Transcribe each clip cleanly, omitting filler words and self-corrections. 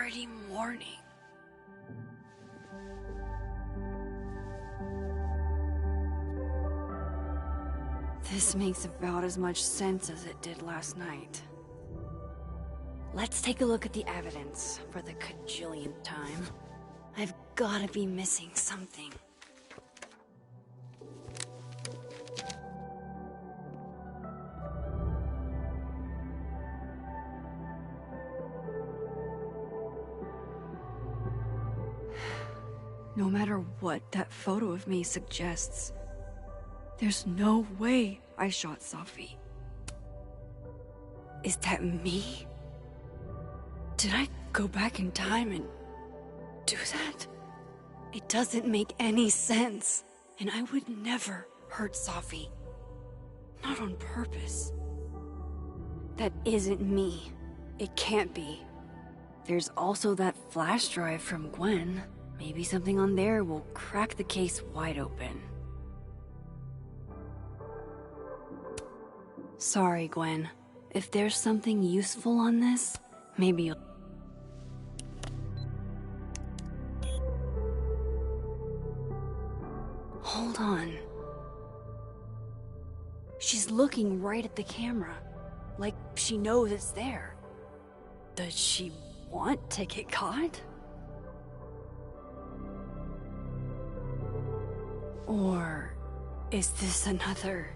already morning. This makes about as much sense as it did last night. Let's take a look at the evidence for the cajillionth time. I've gotta be missing something. No matter what that photo of me suggests, there's no way I shot Safi. Is that me? Did I go back in time and do that? It doesn't make any sense, and I would never hurt Safi. Not on purpose. That isn't me. It can't be. There's also that flash drive from Gwen. Maybe something on there will crack the case wide open. Sorry, Gwen. If there's something useful on this, maybe you'll... Hold on. She's looking right at the camera, like she knows it's there. Does she want to get caught? Or is this another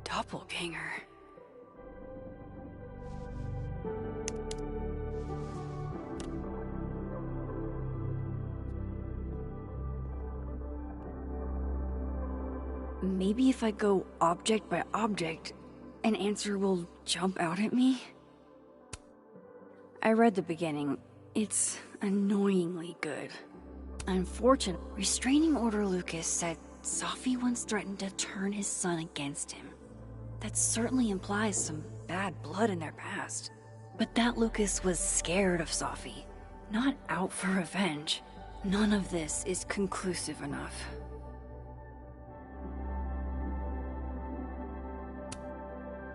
doppelganger? Maybe if I go object by object, an answer will jump out at me? I read the beginning. It's annoyingly good. Unfortunately, Restraining Order Lucas said Safi once threatened to turn his son against him. That certainly implies some bad blood in their past. But that Lucas was scared of Safi, not out for revenge. None of this is conclusive enough.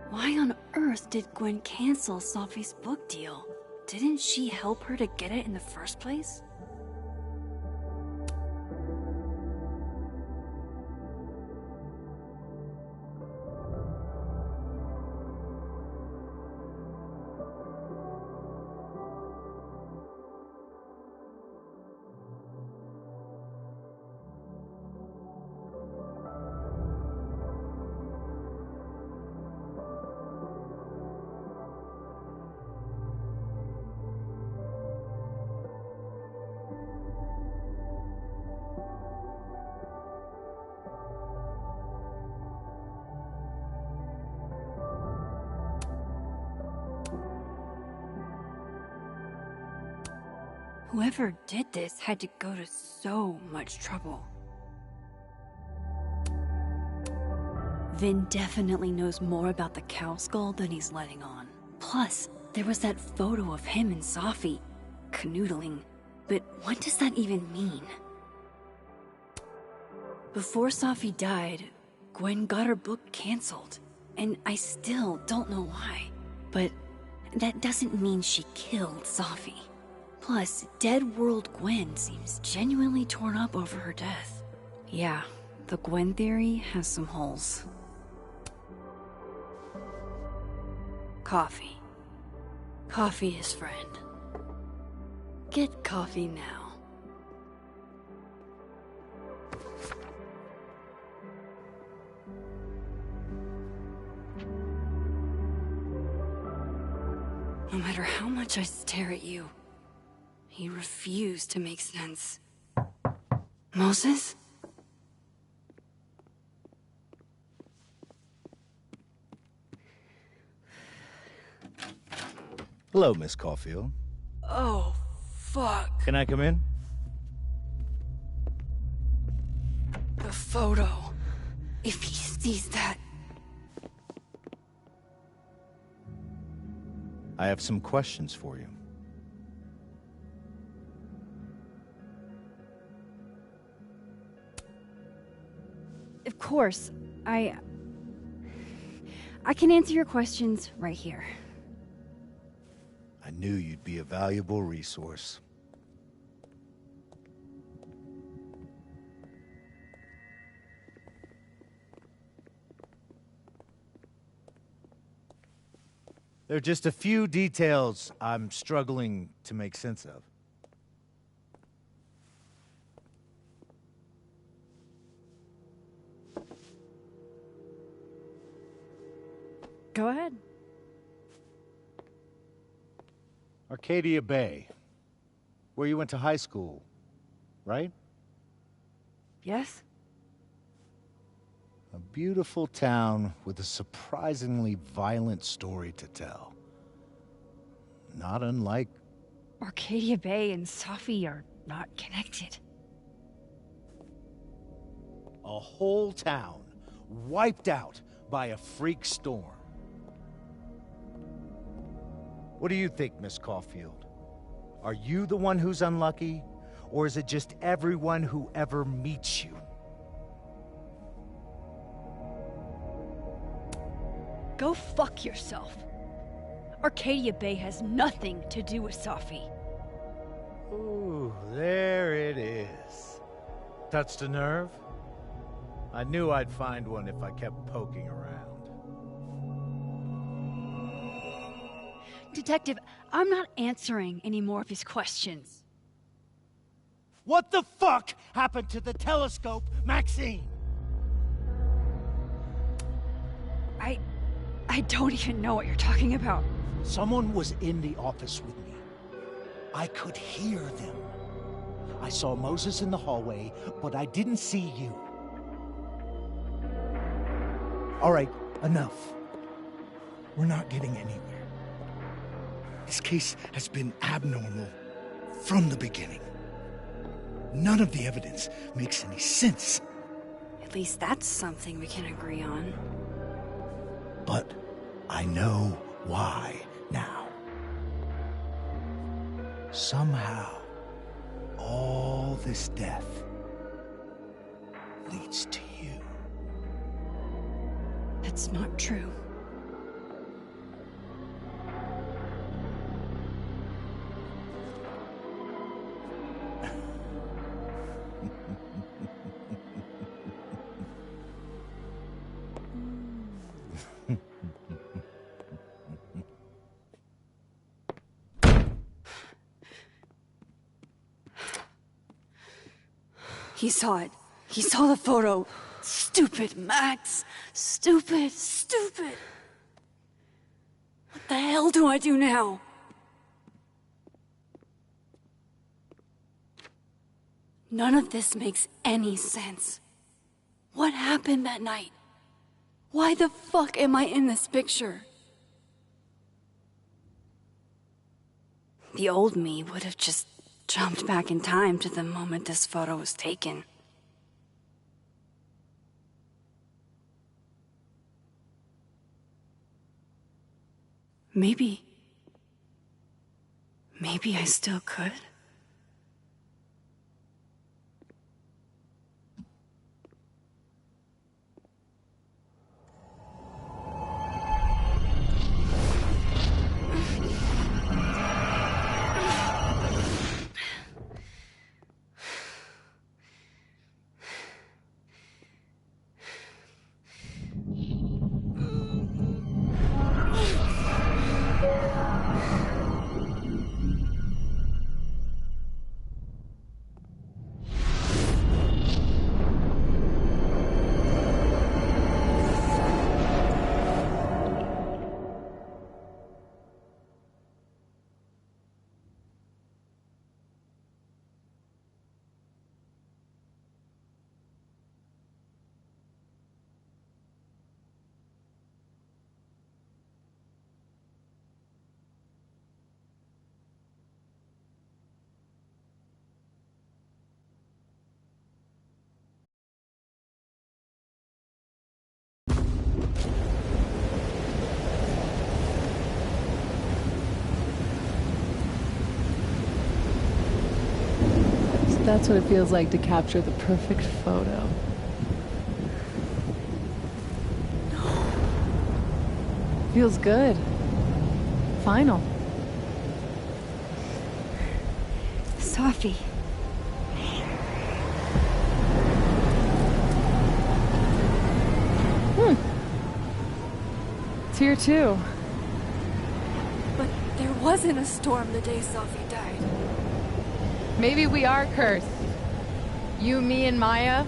Why on earth did Gwen cancel Safi's book deal? Didn't she help her to get it in the first place? Whoever did this had to go to so much trouble. Vin definitely knows more about the cow skull than he's letting on. Plus, there was that photo of him and Safi canoodling. But what does that even mean? Before Safi died, Gwen got her book canceled. And I still don't know why. But that doesn't mean she killed Safi. Plus, Dead World Gwen seems genuinely torn up over her death. Yeah, the Gwen theory has some holes. Coffee. Coffee is friend. Get coffee now. No matter how much I stare at you, he refused to make sense. Moses? Hello, Miss Caulfield. Oh, fuck. Can I come in? The photo. If he sees that... I have some questions for you. Of course, I can answer your questions right here. I knew you'd be a valuable resource. There are just a few details I'm struggling to make sense of. Go ahead. Arcadia Bay, where you went to high school, right? Yes? A beautiful town with a surprisingly violent story to tell. Not unlike... Arcadia Bay and Safi are not connected. a whole town wiped out by a freak storm. What do you think, Miss Caulfield? Are you the one who's unlucky, or is it just everyone who ever meets you? Go fuck yourself. Arcadia Bay has nothing to do with Safi. Ooh, there it is. Touched a nerve? I knew I'd find one if I kept poking around. Detective, I'm not answering any more of his questions. What the fuck happened to the telescope, Maxine? I don't even know what you're talking about. Someone was in the office with me. I could hear them. I saw Moses in the hallway, but I didn't see you. All right, enough. We're not getting anywhere. This case has been abnormal from the beginning. None of the evidence makes any sense. At least that's something we can agree on. But I know why now. Somehow, all this death leads to you. That's not true. He saw it. He saw the photo. Stupid, Max. Stupid, stupid. What the hell do I do now? None of this makes any sense. What happened that night? Why the fuck am I in this picture? The old me would have just jumped back in time to the moment this photo was taken. Maybe I still could. That's what it feels like to capture the perfect photo. Feels good. Final. Safi. It's here too. But there wasn't a storm the day Safi died. Maybe we are cursed. You, me, and Maya.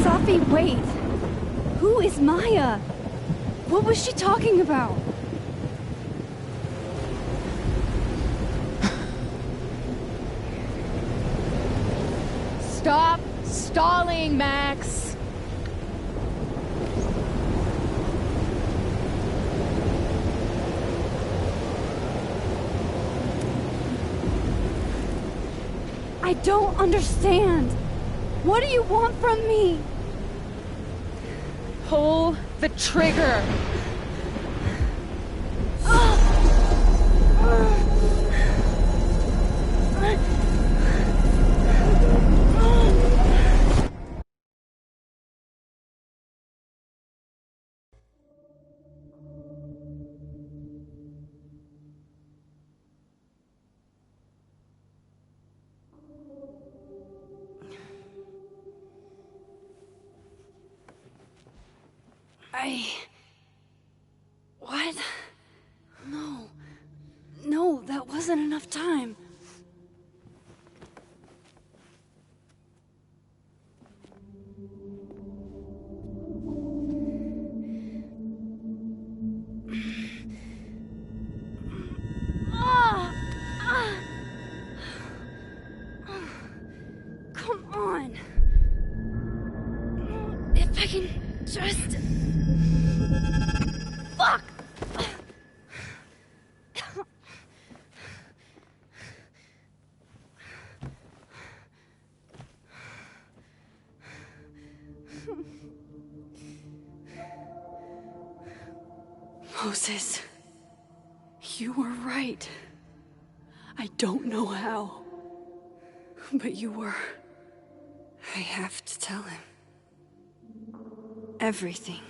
Safi, wait! Who is Maya? What was she talking about? Stop stalling, Max! I don't understand. What do you want from me? Pull the trigger! What? No. No, that wasn't enough time. Come on. If I can just... Fuck! Moses, you were right. I don't know how, but you were. I have to tell him. Everything.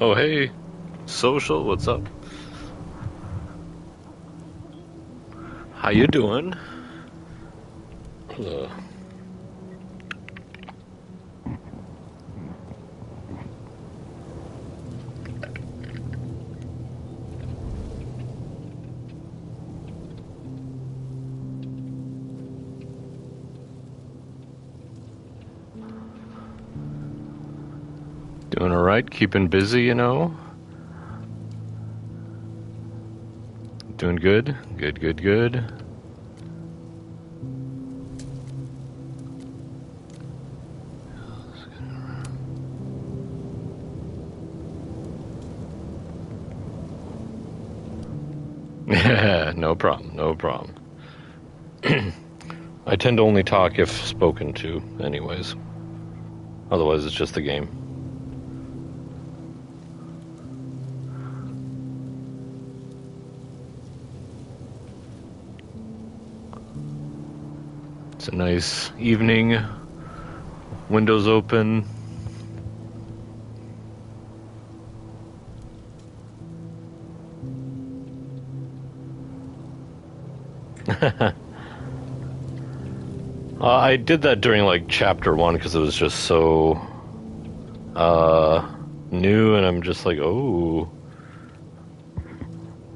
Oh, hey. Social, what's up? How you doing? Hello. Doing alright, keeping busy, you know? Doing good? Good, good, good. Yeah, no problem, no problem. I tend to only talk if spoken to, anyways. Otherwise, it's just a game. It's a nice evening. Windows open. I did that during like chapter 1 because it was just so new, and I'm just like, oh,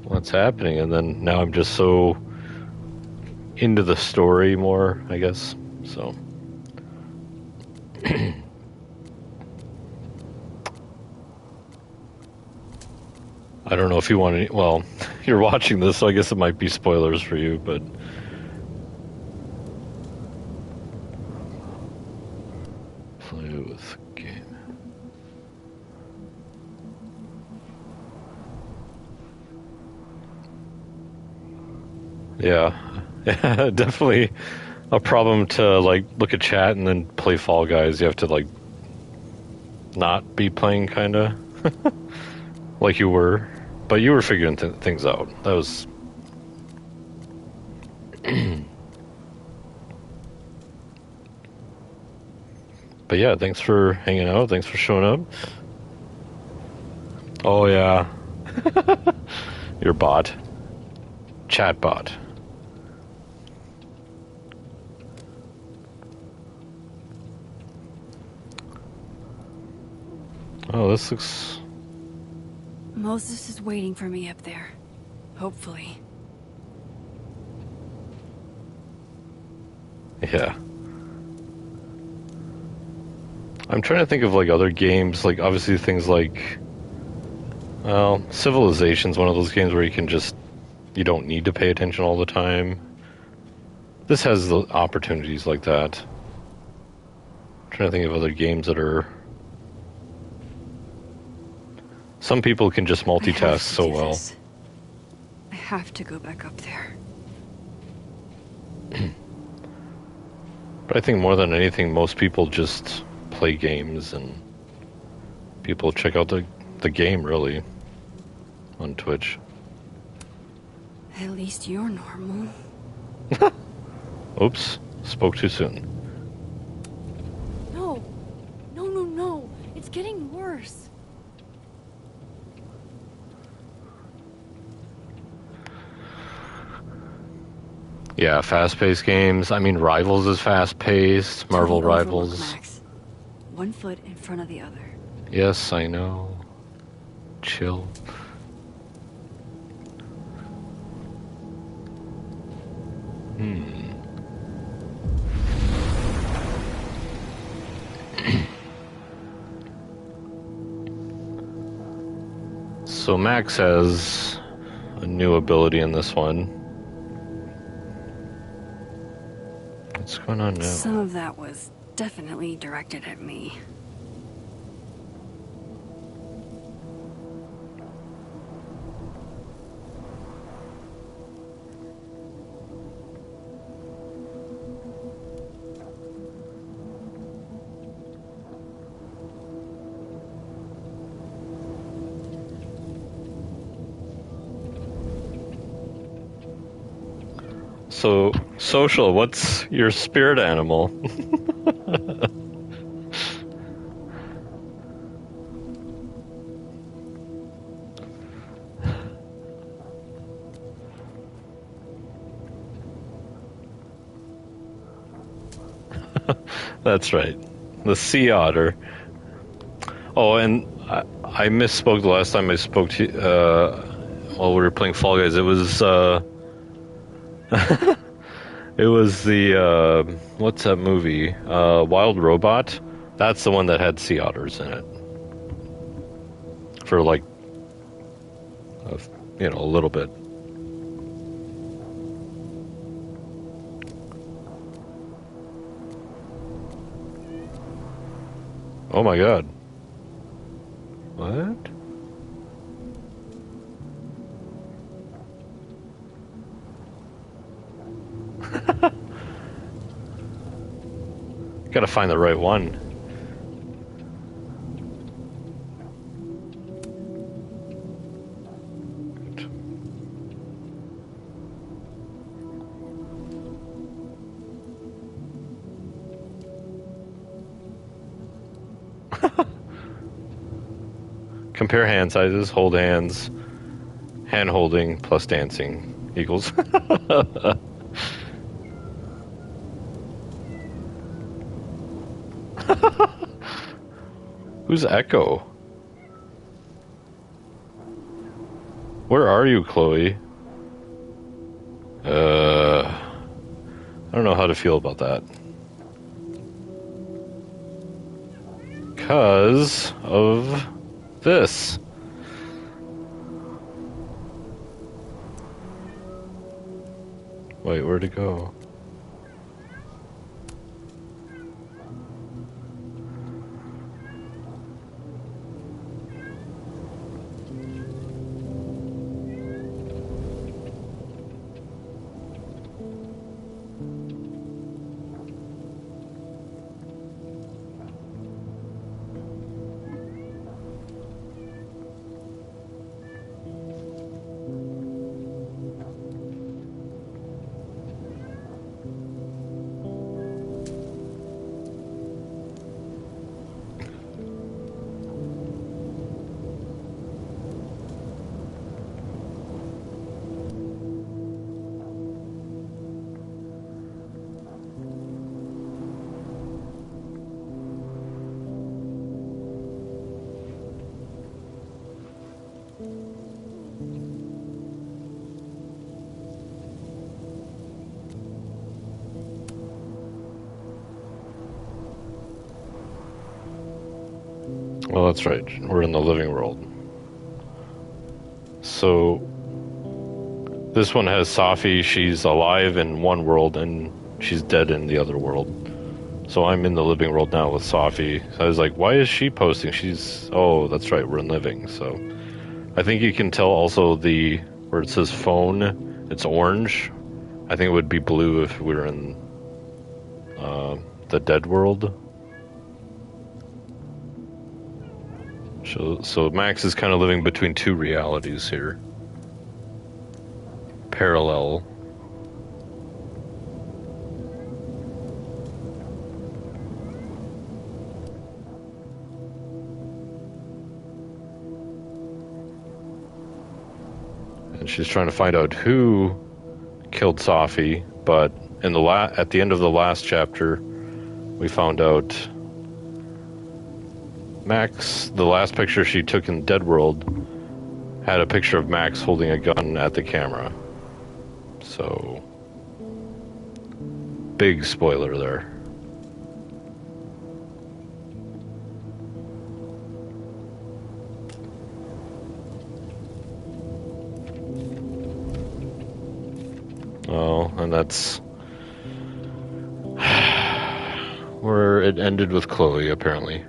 what's happening? And then now I'm just so into the story more, I guess. So I don't know if you want any. Well, you're watching this, so I guess it might be spoilers for you, but. Play with game. Yeah, definitely a problem to like look at chat and then play Fall Guys. You have to like not be playing, kind of like you were, but you were figuring things out. That was. But yeah, thanks for hanging out. Thanks for showing up. Oh yeah, your bot, chat bot. Oh, this looks. Moses is waiting for me up there. Hopefully. Yeah. I'm trying to think of like other games, like obviously things like, well, Civilization's one of those games where you can just, you don't need to pay attention all the time. This has the opportunities like that. I'm trying to think of other games that are. Some people can just multitask so well. This. I have to go back up there. But I think more than anything, most people just play games, and people check out the game, really, on Twitch. At least you're normal. Oops, spoke too soon. No. No. It's getting worse. Yeah, fast-paced games. I mean, Rivals is fast-paced. Marvel Totally Rivals. overlook Max. One foot in front of the other. Yes, I know. Chill. So Max has a new ability in this one. What's going on now? Some of that was definitely directed at me. So, Social, what's your spirit animal? That's right. The sea otter. Oh, and I misspoke the last time I spoke to you, while we were playing Fall Guys. It was, it was the, what's that movie? Wild Robot? That's the one that had sea otters in it. For like, a little bit. Oh my god. What? Gotta find the right one. Compare hand sizes, hold hands, hand holding plus dancing equals. Who's Echo? Where are you, Chloe? I don't know how to feel about that. Because of this. Wait, where'd it go? Well, that's right. We're in the living world. So, this one has Safi. She's alive in one world and she's dead in the other world. So I'm in the living world now with Safi. I was like, why is she posting? Oh, that's right. We're in living. So, I think you can tell also where it says phone, it's orange. I think it would be blue if we were in the dead world. So Max is kind of living between two realities here. Parallel. And she's trying to find out who killed Safi, but at the end of the last chapter, we found out Max, the last picture she took in Dead World, had a picture of Max holding a gun at the camera. So, big spoiler there. Oh, and that's where it ended with Chloe, apparently.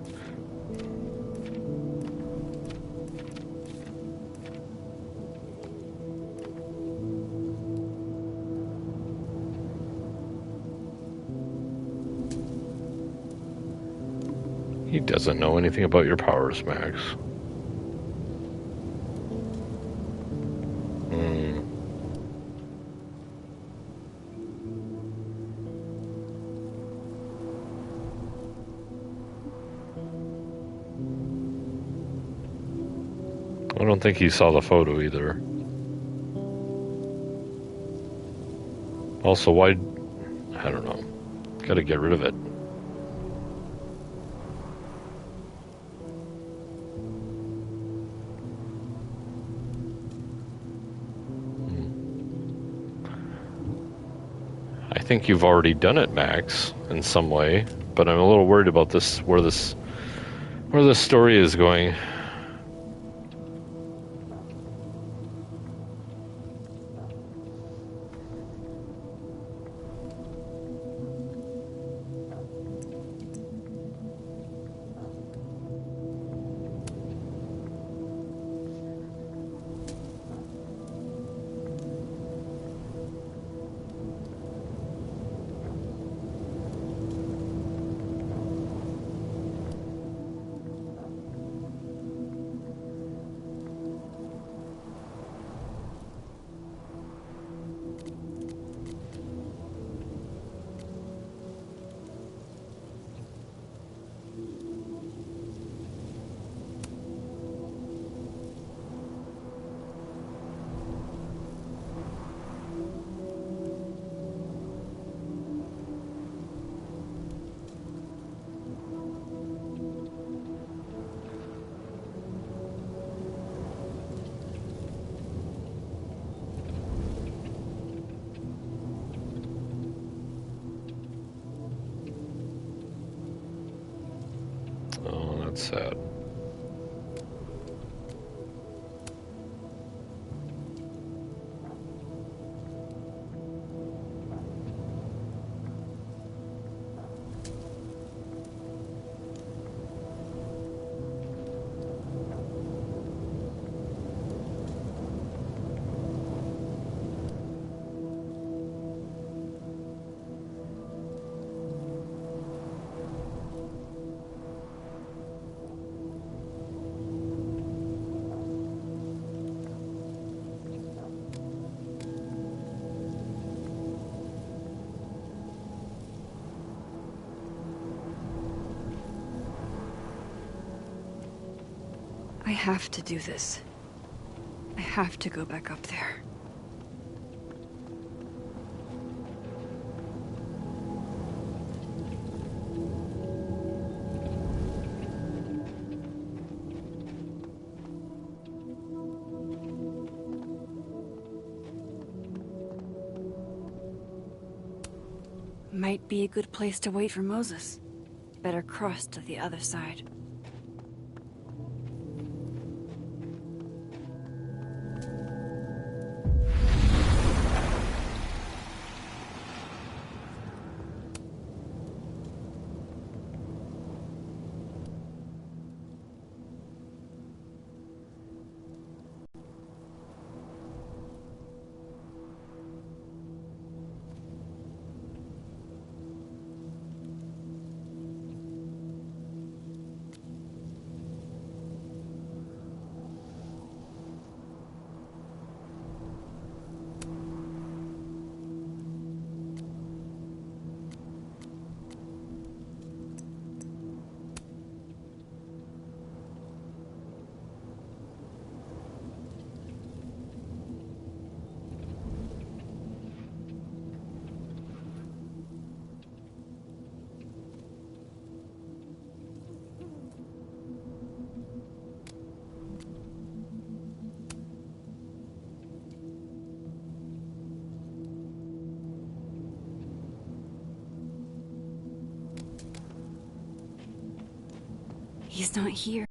He doesn't know anything about your powers, Max. I don't think he saw the photo either. Also, why... I don't know. Gotta get rid of it. I think you've already done it, Max, in some way, but I'm a little worried about where this story is going. Oh, that's sad. I have to do this. I have to go back up there. Might be a good place to wait for Moses. Better cross to the other side. He's not here.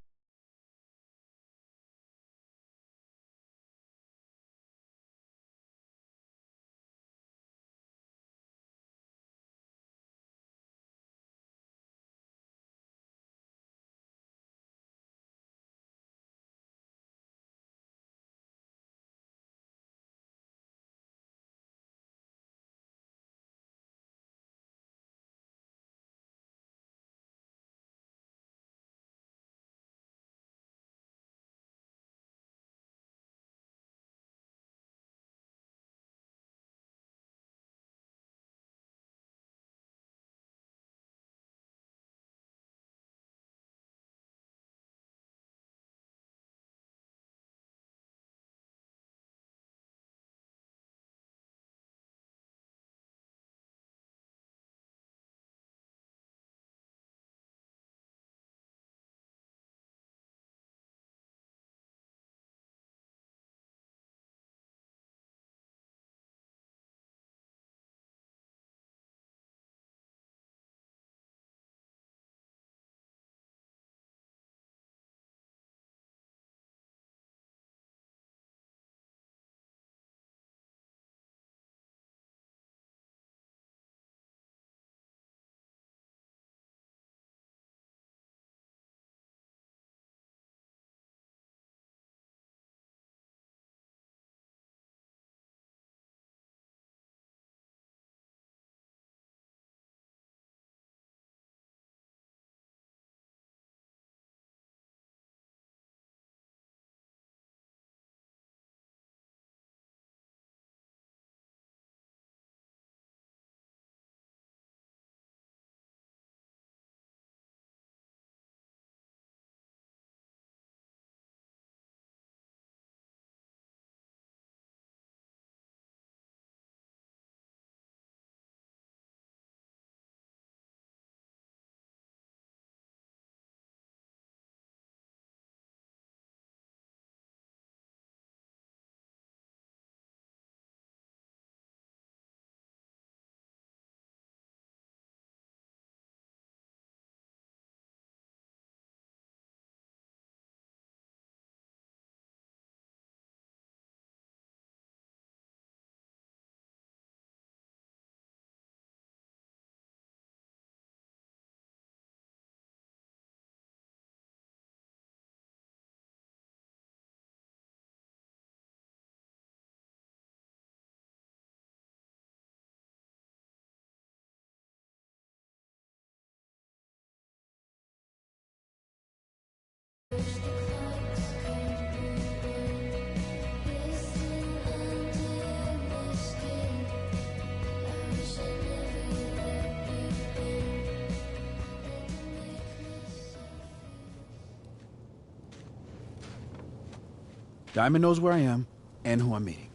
Diamond knows where I am and who I'm meeting.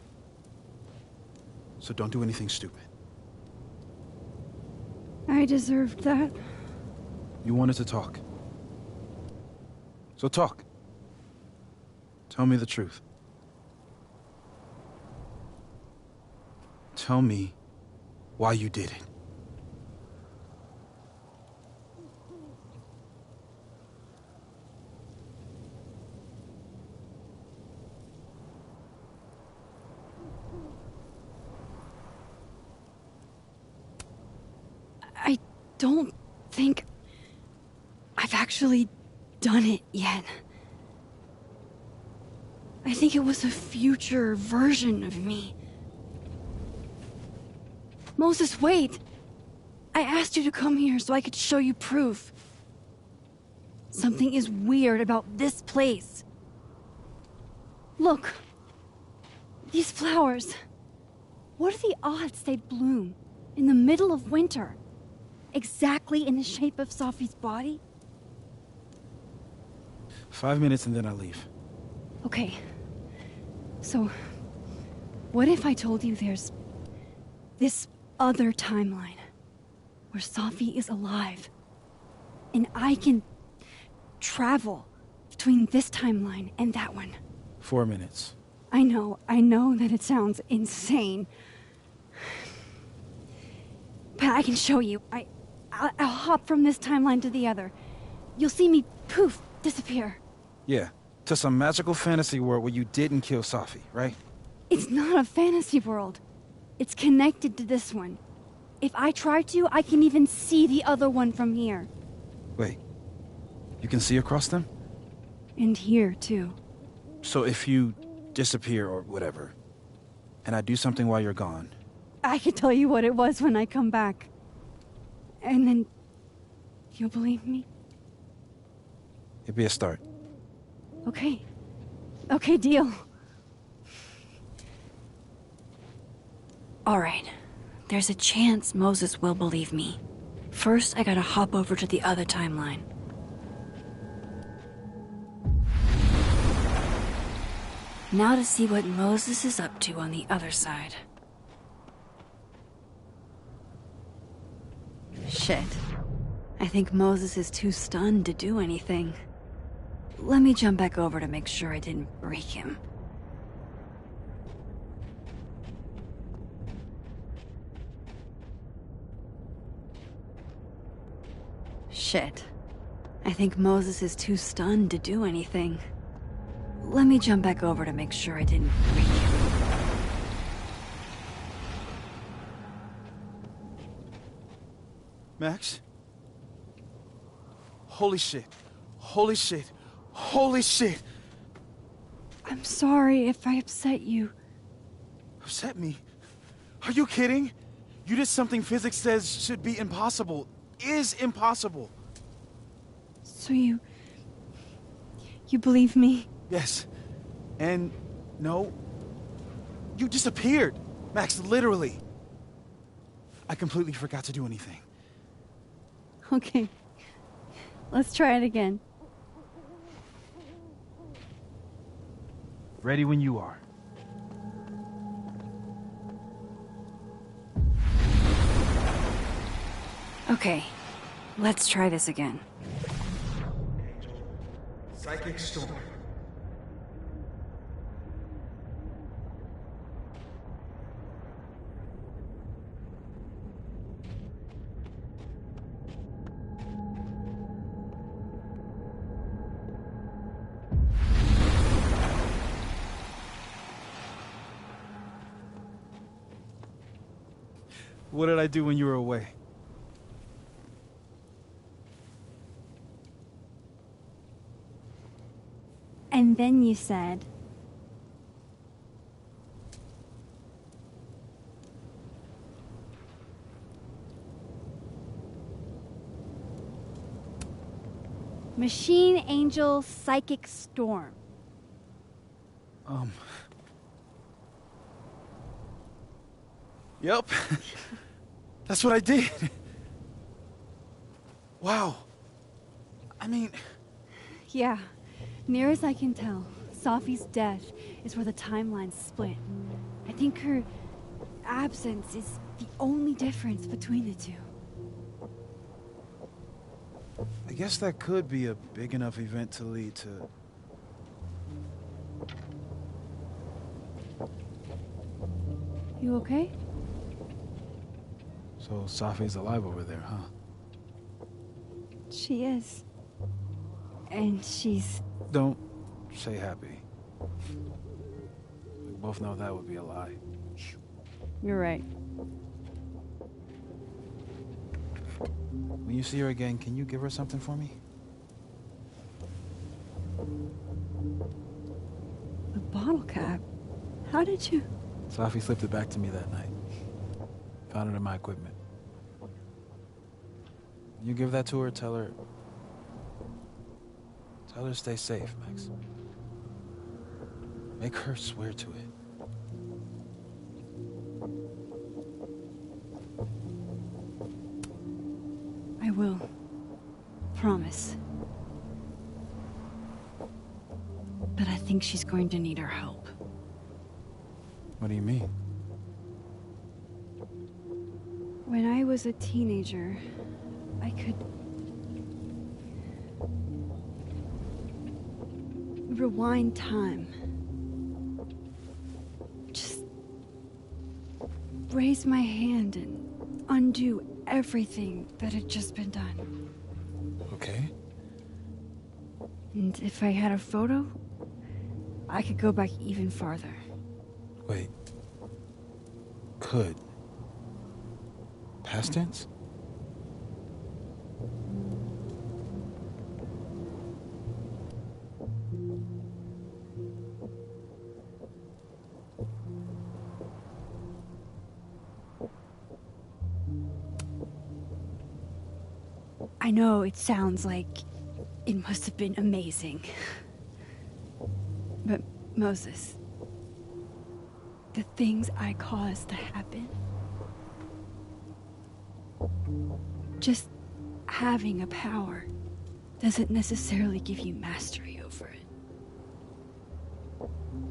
So don't do anything stupid. I deserved that. You wanted to talk. So talk. Tell me the truth. Tell me why you did it. I don't think I've actually done it yet. I think it was a future version of me. Moses, wait! I asked you to come here so I could show you proof. Something is weird about this place. Look. These flowers. What are the odds they bloom in the middle of winter? Exactly in the shape of Safi's body? 5 minutes and then I leave. Okay. So, what if I told you there's this other timeline where Safi is alive and I can travel between this timeline and that one? 4 minutes. I know that it sounds insane. But I can show you. I'll hop from this timeline to the other. You'll see me, poof, disappear. Yeah, to some magical fantasy world where you didn't kill Safi, right? It's not a fantasy world. It's connected to this one. If I try to, I can even see the other one from here. Wait, you can see across them? And here, too. So if you disappear or whatever, and I do something while you're gone... I can tell you what it was when I come back. And then... you'll believe me? It'd be a start. Okay. Okay, deal. Alright. There's a chance Moses will believe me. First, I gotta hop over to the other timeline. Now to see what Moses is up to on the other side. Shit. I think Moses is too stunned to do anything. Let me jump back over to make sure I didn't break him. Shit. I think Moses is too stunned to do anything. Let me jump back over to make sure I didn't break him. Max? Holy shit. Holy shit. Holy shit! I'm sorry if I upset you. Upset me? Are you kidding? You did something physics says should be impossible. Is impossible. So you believe me? Yes. And no. You disappeared. Max, literally. I completely forgot to do anything. Okay. Let's try it again. Ready when you are. Okay. Let's try this again. Psychic storm. What did I do when you were away? And then you said... Machine Angel Psychic Storm. Yep. That's what I did. Wow. I mean... Yeah. Near as I can tell, Safi's death is where the timelines split. I think her absence is the only difference between the two. I guess that could be a big enough event to lead to... You okay? So Safi's alive over there, huh? She is. And she's... Don't say happy. We both know that would be a lie. You're right. When you see her again, can you give her something for me? A bottle cap? How did you... Safi slipped it back to me that night. Found it in my equipment. When you give that to her, tell her to stay safe, Max. Make her swear to it. I will. Promise. But I think she's going to need our help. What do you mean? When I was a teenager, I could... rewind time. Just... raise my hand and undo everything that had just been done. Okay. And if I had a photo, I could go back even farther. Wait. Could. Past tense? I know it sounds like it must have been amazing. But Moses, the things I caused to happen, just having a power doesn't necessarily give you mastery over it.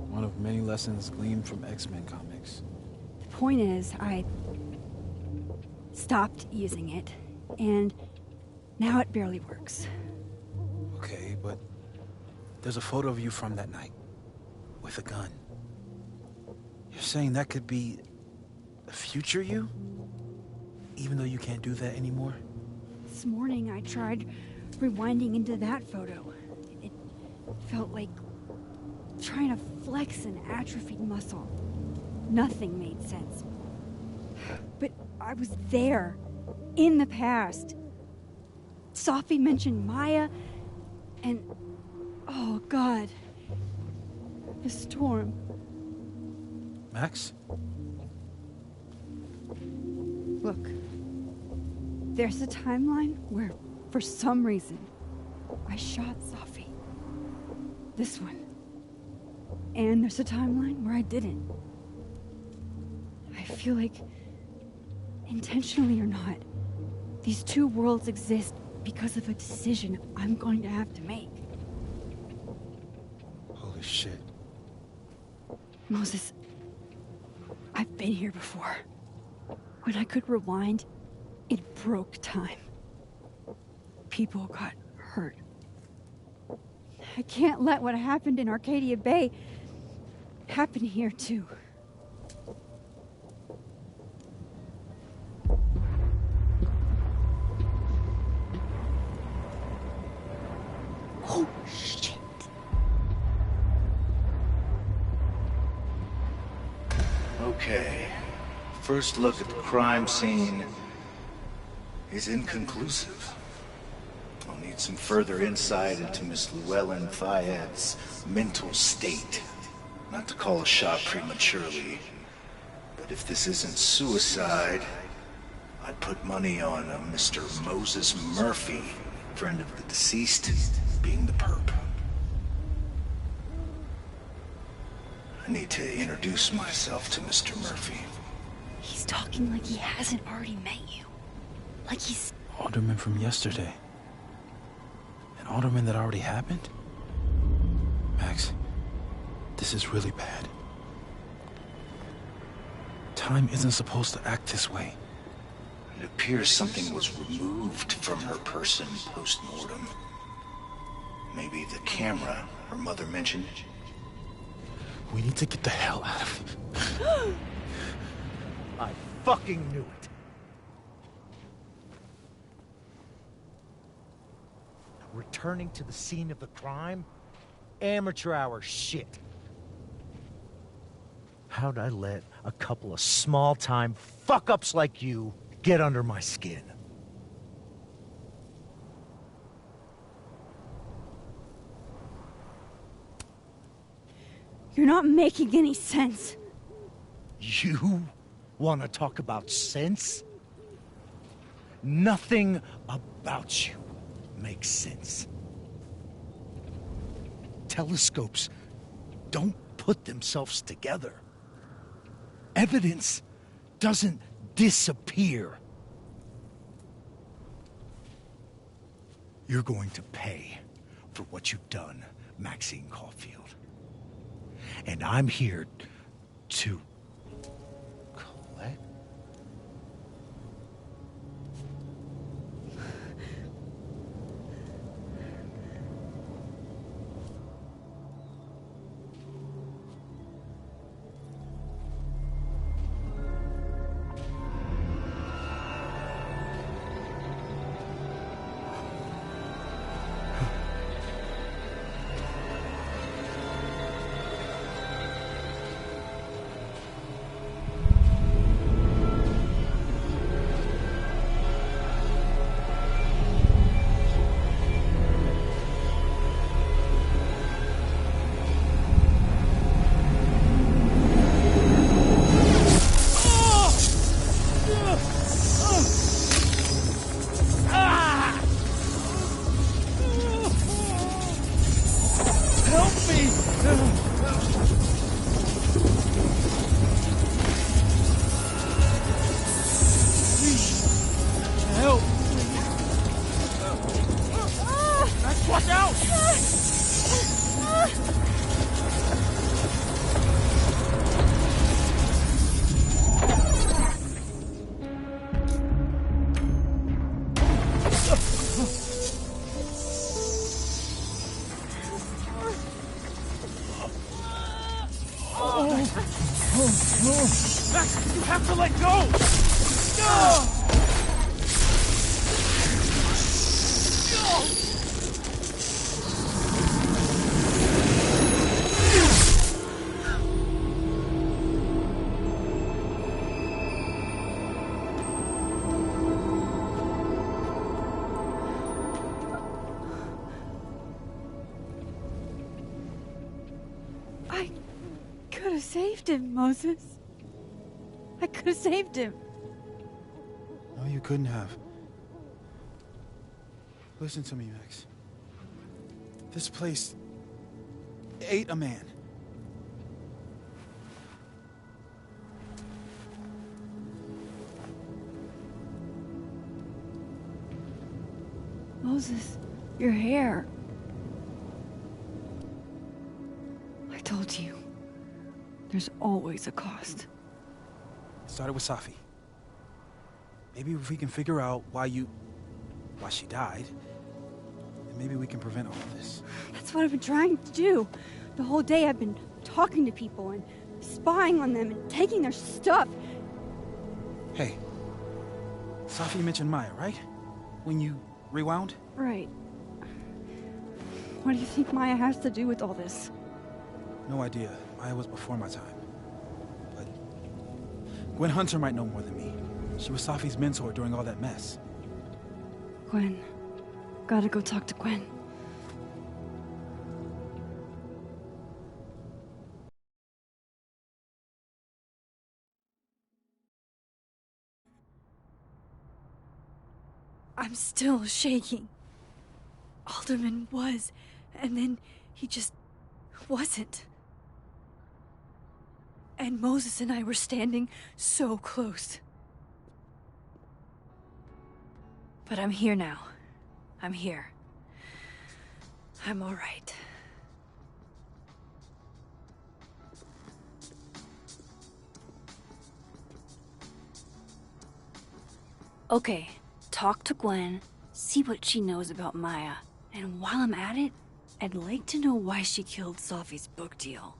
One of many lessons gleaned from X-Men comics. The point is, I stopped using it, and now it barely works. Okay, but there's a photo of you from that night with a gun. You're saying that could be a future you? Even though you can't do that anymore? This morning I tried rewinding into that photo. It felt like trying to flex an atrophied muscle. Nothing made sense. But I was there, in the past. Safi mentioned Maya, and... oh, God. The storm. Max? Look. There's a timeline where, for some reason, I shot Safi. This one. And there's a timeline where I didn't. I feel like, intentionally or not, these two worlds exist because of a decision I'm going to have to make. Holy shit. Moses, I've been here before. When I could rewind, it broke time. People got hurt. I can't let what happened in Arcadia Bay happen here too. Oh, shit. Okay. First look at the crime scene is inconclusive. I'll need some further insight into Miss Llewellyn Fayette's mental state. Not to call a shot prematurely, but if this isn't suicide, I'd put money on a Mr. Moses Murphy, friend of the deceased, being the perp. I need to introduce myself to Mr. Murphy. He's talking like he hasn't already met you. Like he's... Alderman from yesterday. An alderman that already happened? Max, This is really bad. Time isn't supposed to act this way. It appears something was removed from her person post-mortem. Maybe the camera her mother mentioned. We need to get the hell out of here. I fucking knew it. Returning to the scene of the crime? Amateur hour shit. How'd I let a couple of small-time fuck-ups like you get under my skin? You're not making any sense. You want to talk about sense? Nothing about you makes sense. Telescopes don't put themselves together. Evidence doesn't disappear. You're going to pay for what you've done, Maxine Caulfield. And I'm here to collect. Max, you have to let go! I could have saved him, Moses. I could have saved him. No, you couldn't have. Listen to me, Max. This place ate a man. Moses, your hair. I told you. There's always a cost. It started with Safi. Maybe if we can figure out why she died, then maybe we can prevent all of this. That's what I've been trying to do. The whole day I've been talking to people and spying on them and taking their stuff. Hey, Safi mentioned Maya, right? When you rewound? Right. What do you think Maya has to do with all this? No idea. Maya was before my time. But Gwen Hunter might know more than me. She was Safi's mentor during all that mess. Gwen. Gotta go talk to Gwen. I'm still shaking. Alderman was, and then he just wasn't. And Moses and I were standing so close. But I'm here now. I'm here. I'm all right. Okay, talk to Gwen, see what she knows about Maya. And while I'm at it, I'd like to know why she killed Sophie's book deal.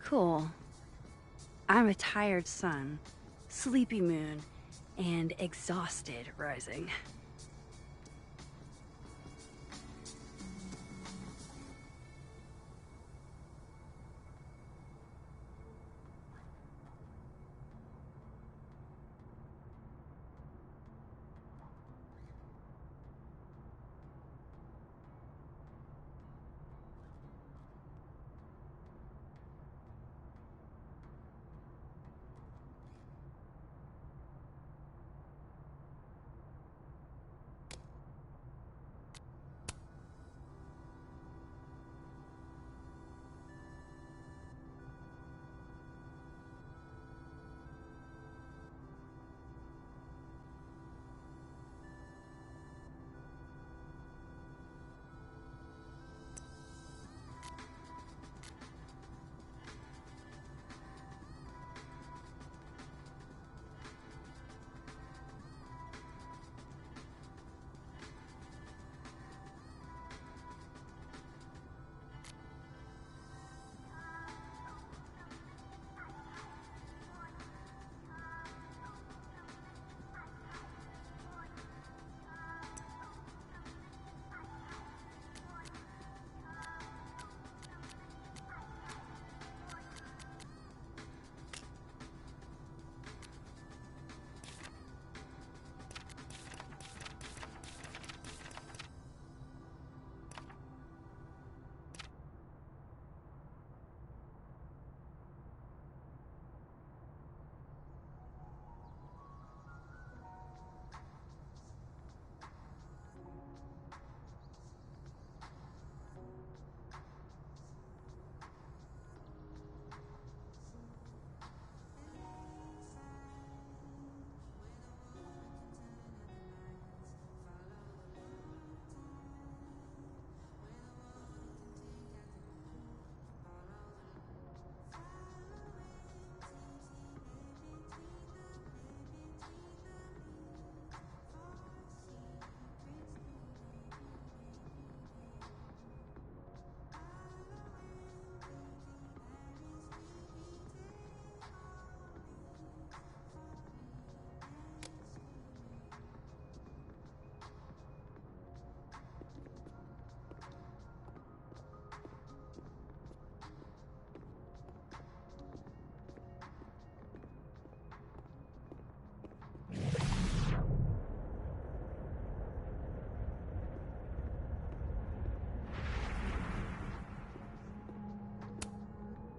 Cool. I'm a tired sun, sleepy moon, and exhausted rising.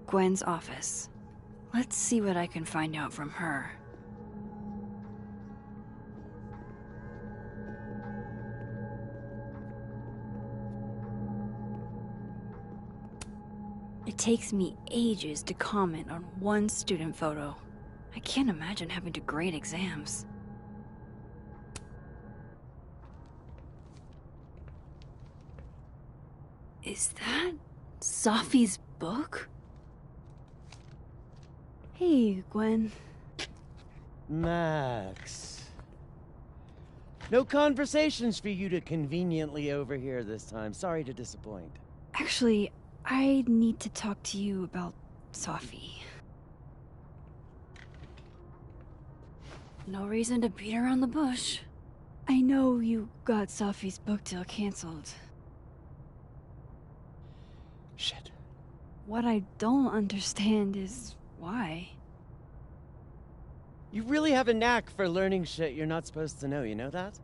Gwen's office. Let's see what I can find out from her. It takes me ages to comment on one student photo. I can't imagine having to grade exams. Is that Safi's book? Hey, Gwen. Max. No conversations for you to conveniently overhear this time. Sorry to disappoint. Actually, I need to talk to you about Safi. No reason to beat around the bush. I know you got Safi's book deal canceled. Shit. What I don't understand is why. You really have a knack for learning shit you're not supposed to know, you know that?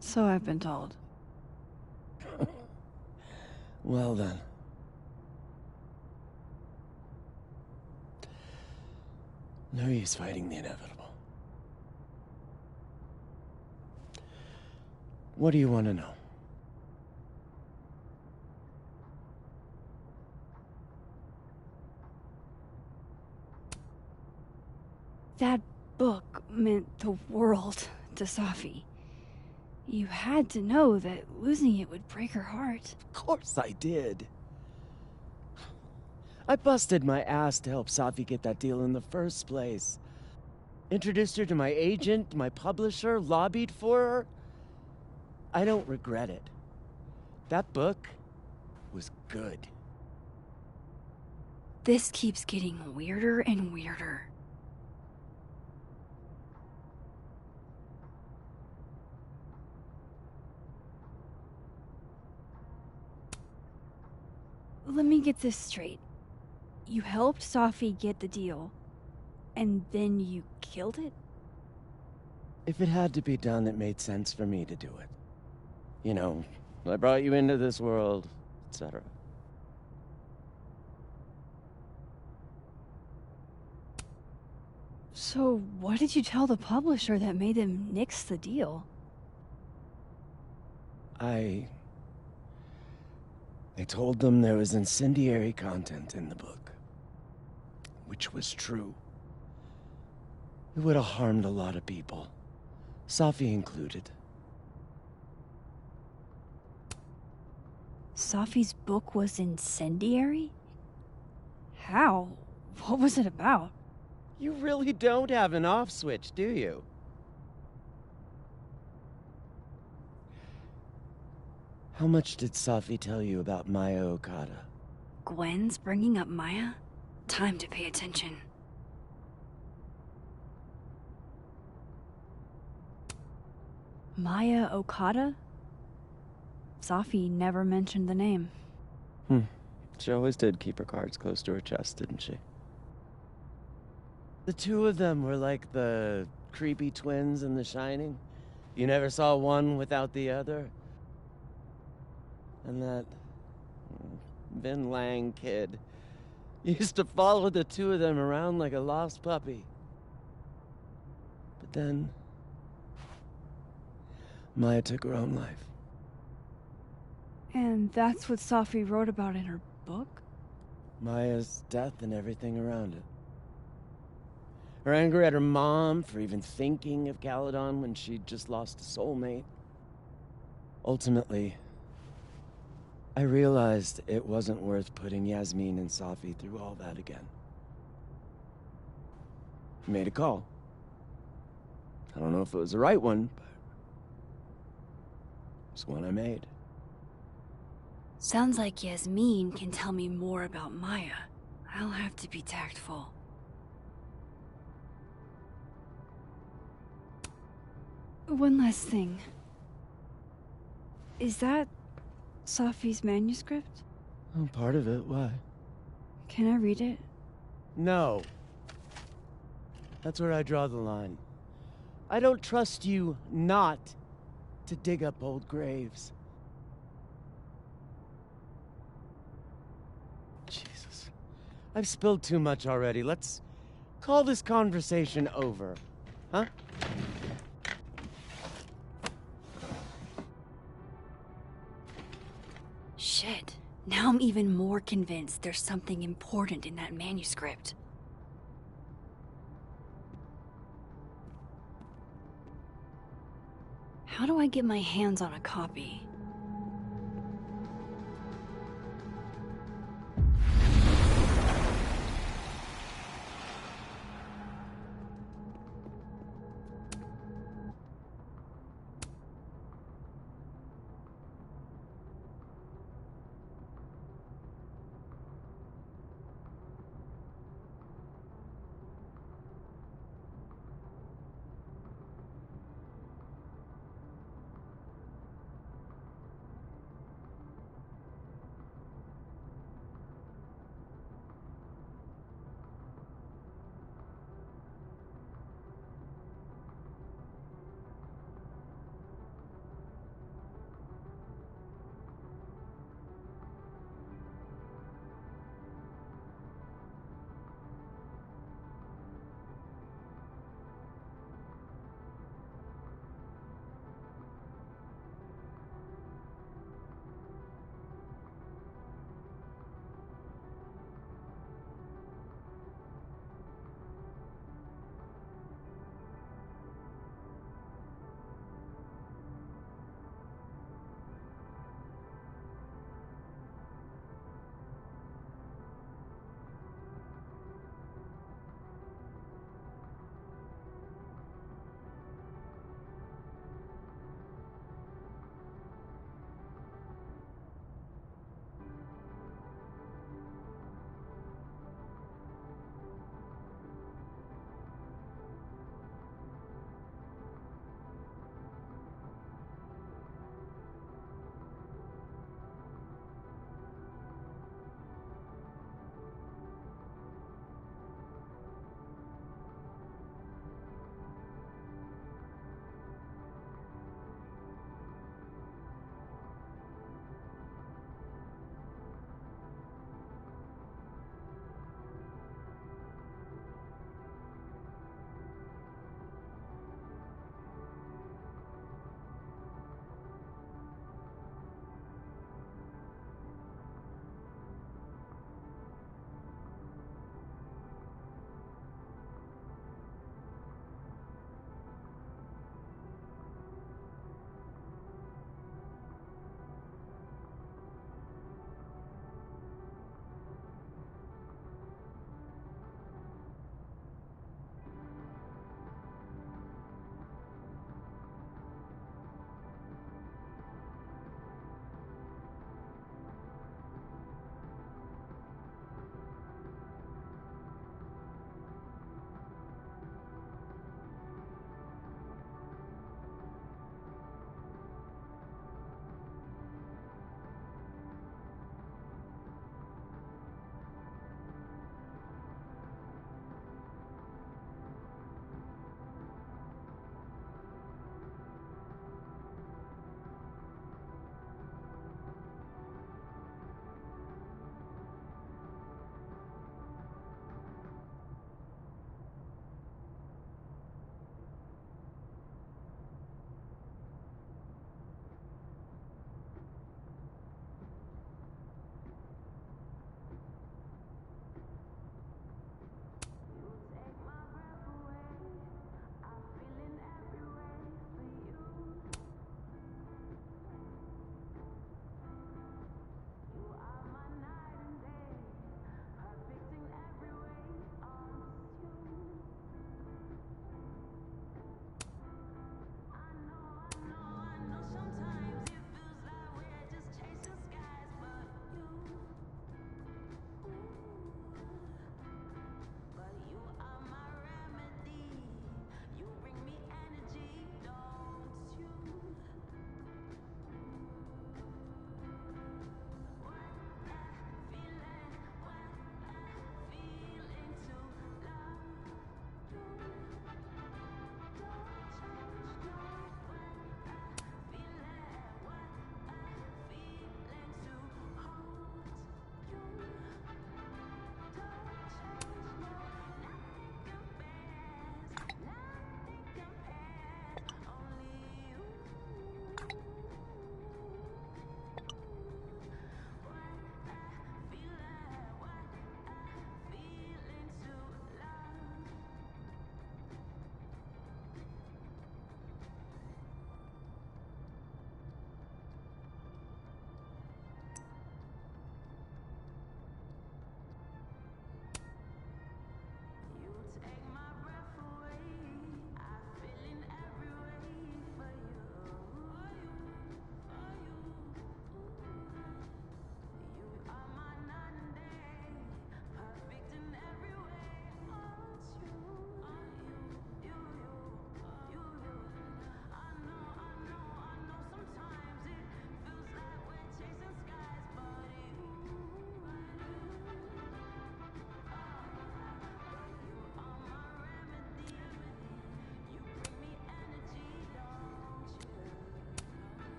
So I've been told. Well then. No use fighting the inevitable. What do you want to know? That book meant the world to Safi. You had to know that losing it would break her heart. Of course I did. I busted my ass to help Safi get that deal in the first place. Introduced her to my agent, my publisher, lobbied for her. I don't regret it. That book was good. This keeps getting weirder and weirder. Let me get this straight. You helped Safi get the deal, and then you killed it? If it had to be done, it made sense for me to do it. You know, I brought you into this world, etc. So what did you tell the publisher that made them nix the deal? I told them there was incendiary content in the book. Which was true. It would have harmed a lot of people. Safi included. Safi's book was incendiary? How? What was it about? You really don't have an off switch, do you? How much did Safi tell you about Maya Okada? Gwen's bringing up Maya? Time to pay attention. Maya Okada? Safi never mentioned the name. She always did keep her cards close to her chest, didn't she? The two of them were like the creepy twins in The Shining. You never saw one without the other. And that Vin Lang kid used to follow the two of them around like a lost puppy. But then Maya took her own life. And that's what Safi wrote about in her book? Maya's death and everything around it. Her anger at her mom for even thinking of Caledon when she'd just lost a soulmate. Ultimately, I realized it wasn't worth putting Yasmin and Safi through all that again. I made a call. I don't know if it was the right one, but it's one I made. Sounds like Yasmin can tell me more about Maya. I'll have to be tactful. One last thing. Is that Safi's manuscript? Oh, part of it. Why? Can I read it? No. That's where I draw the line. I don't trust you not to dig up old graves. Jesus. I've spilled too much already. Let's call this conversation over. Huh? Shit. Now I'm even more convinced there's something important in that manuscript. How do I get my hands on a copy?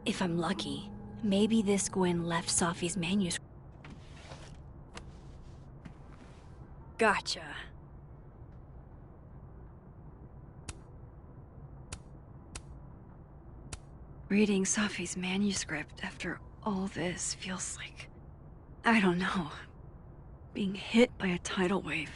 If I'm lucky, maybe this Gwen left Safi's manuscript. Gotcha. Reading Safi's manuscript after all this feels like, I don't know, being hit by a tidal wave.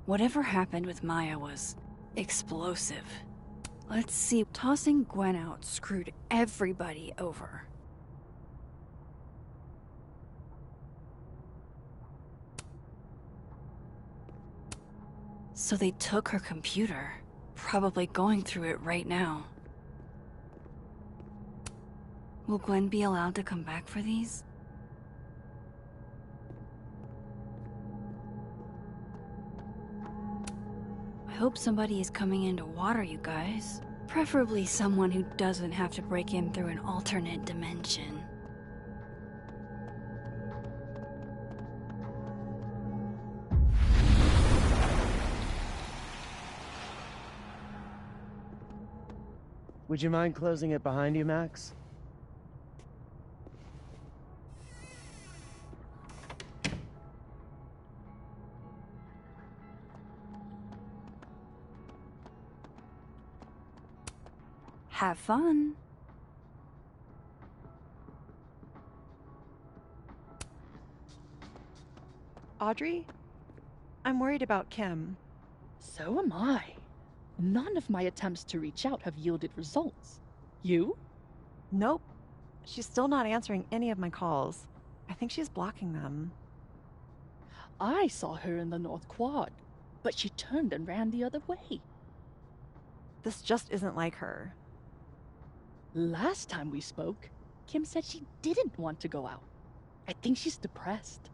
Whatever happened with Maya was explosive. Let's see, tossing Gwen out screwed everybody over. So they took her computer, probably going through it right now. Will Gwen be allowed to come back for these? I hope somebody is coming in to water you guys. Preferably someone who doesn't have to break in through an alternate dimension. Would you mind closing it behind you, Max? Have fun. Audrey? I'm worried about Kim. So am I. None of my attempts to reach out have yielded results. You? Nope. She's still not answering any of my calls. I think she's blocking them. I saw her in the North Quad, but she turned and ran the other way. This just isn't like her. Last time we spoke, Kim said she didn't want to go out. I think she's depressed.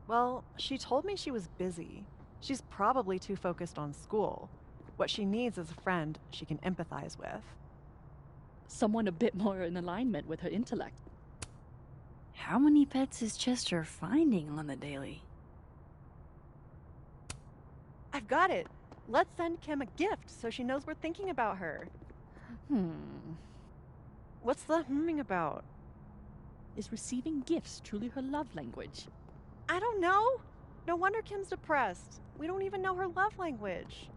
Well, she told me she was busy. She's probably too focused on school. What she needs is a friend she can empathize with. Someone a bit more in alignment with her intellect. How many pets is Chester finding on the daily? I've got it. Let's send Kim a gift so she knows we're thinking about her. What's the humming about? Is receiving gifts truly her love language? I don't know. No wonder Kim's depressed. We don't even know her love language.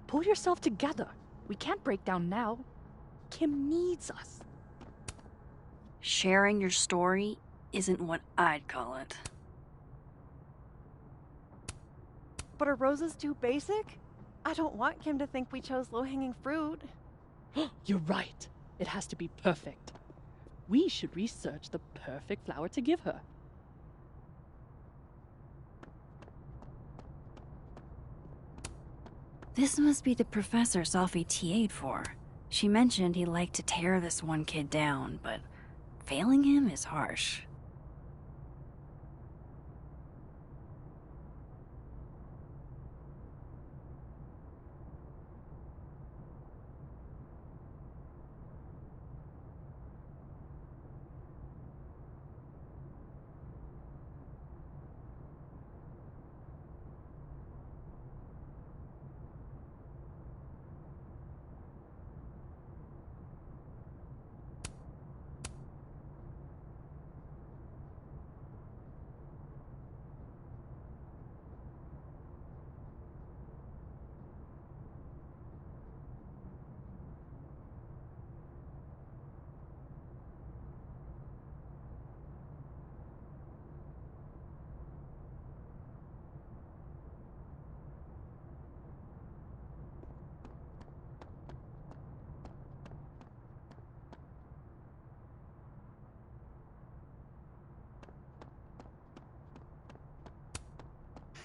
Pull yourself together. We can't break down now. Kim needs us. Sharing your story isn't what I'd call it. But are roses too basic? I don't want Kim to think we chose low-hanging fruit. You're right. It has to be perfect. We should research the perfect flower to give her. This must be the professor Safi TA'd for. She mentioned he liked to tear this one kid down, but failing him is harsh.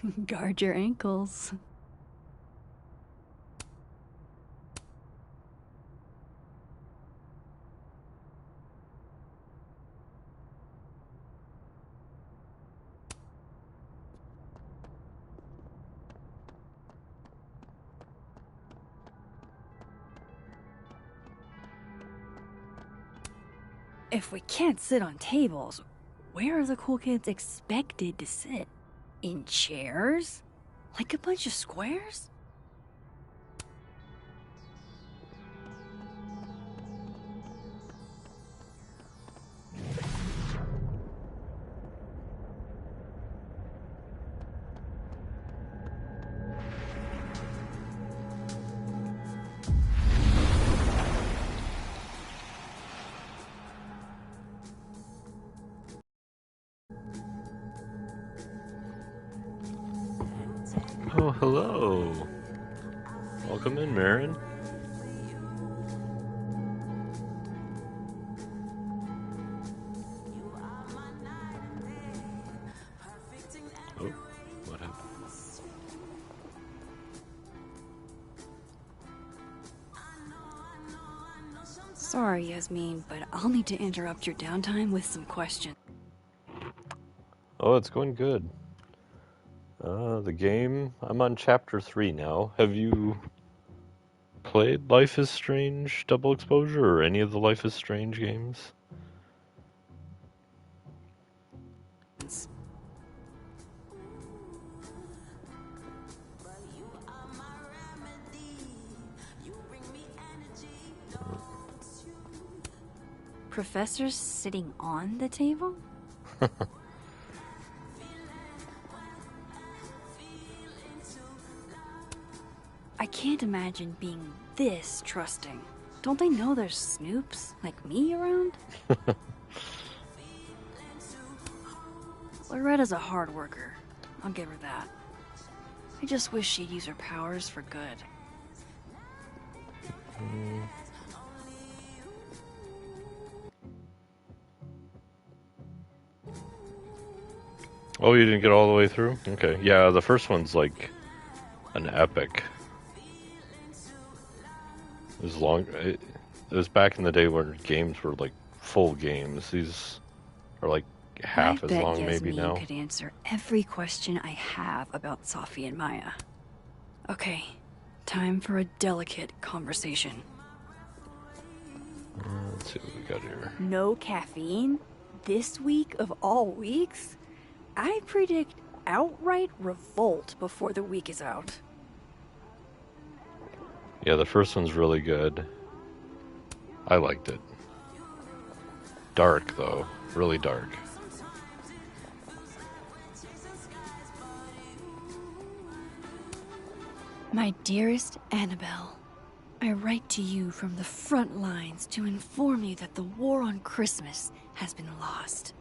Guard your ankles. If we can't sit on tables, where are the cool kids expected to sit? In chairs? Like a bunch of squares? Oh, hello. Welcome in, Marin. Oh, what happened? Sorry, Yasmin, but I'll need to interrupt your downtime with some questions. Oh, it's going good. The game, I'm on chapter 3 now. Have you played Life is Strange Double Exposure or any of the Life is Strange games? Professors sitting on the table? I can't imagine being this trusting. Don't they know there's snoops like me around? Loretta's a hard worker. I'll give her that. I just wish she'd use her powers for good. Oh, you didn't get all the way through? Okay. Yeah, the first one's like an epic. It was long. It was back in the day when games were like full games. These are like half as long, I bet maybe now. Yasmin could answer every question I have about Safi and Maya. Okay, time for a delicate conversation. Let's see what we got here. No caffeine? This week of all weeks? I predict outright revolt before the week is out. Yeah, the first one's really good. I liked it. Dark, though. Really dark. My dearest Annabelle, I write to you from the front lines to inform you that the war on Christmas has been lost.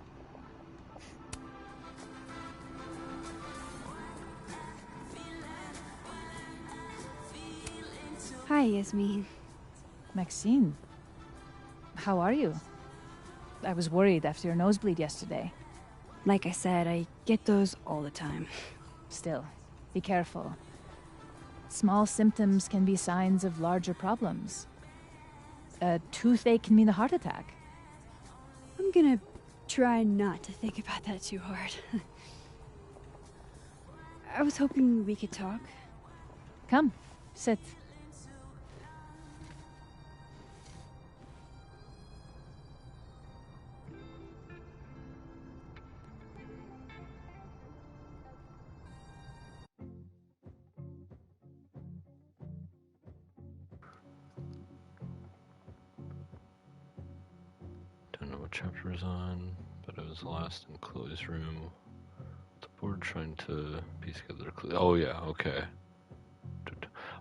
Hi, Yasmin. Maxine, how are you? I was worried after your nosebleed yesterday. Like I said, I get those all the time. Still, be careful. Small symptoms can be signs of larger problems. A toothache can mean a heart attack. I'm gonna try not to think about that too hard. I was hoping we could talk. Come, sit. Don't know what chapter it was on, but it was the last in Chloe's room. The board trying to piece together. Oh yeah, okay.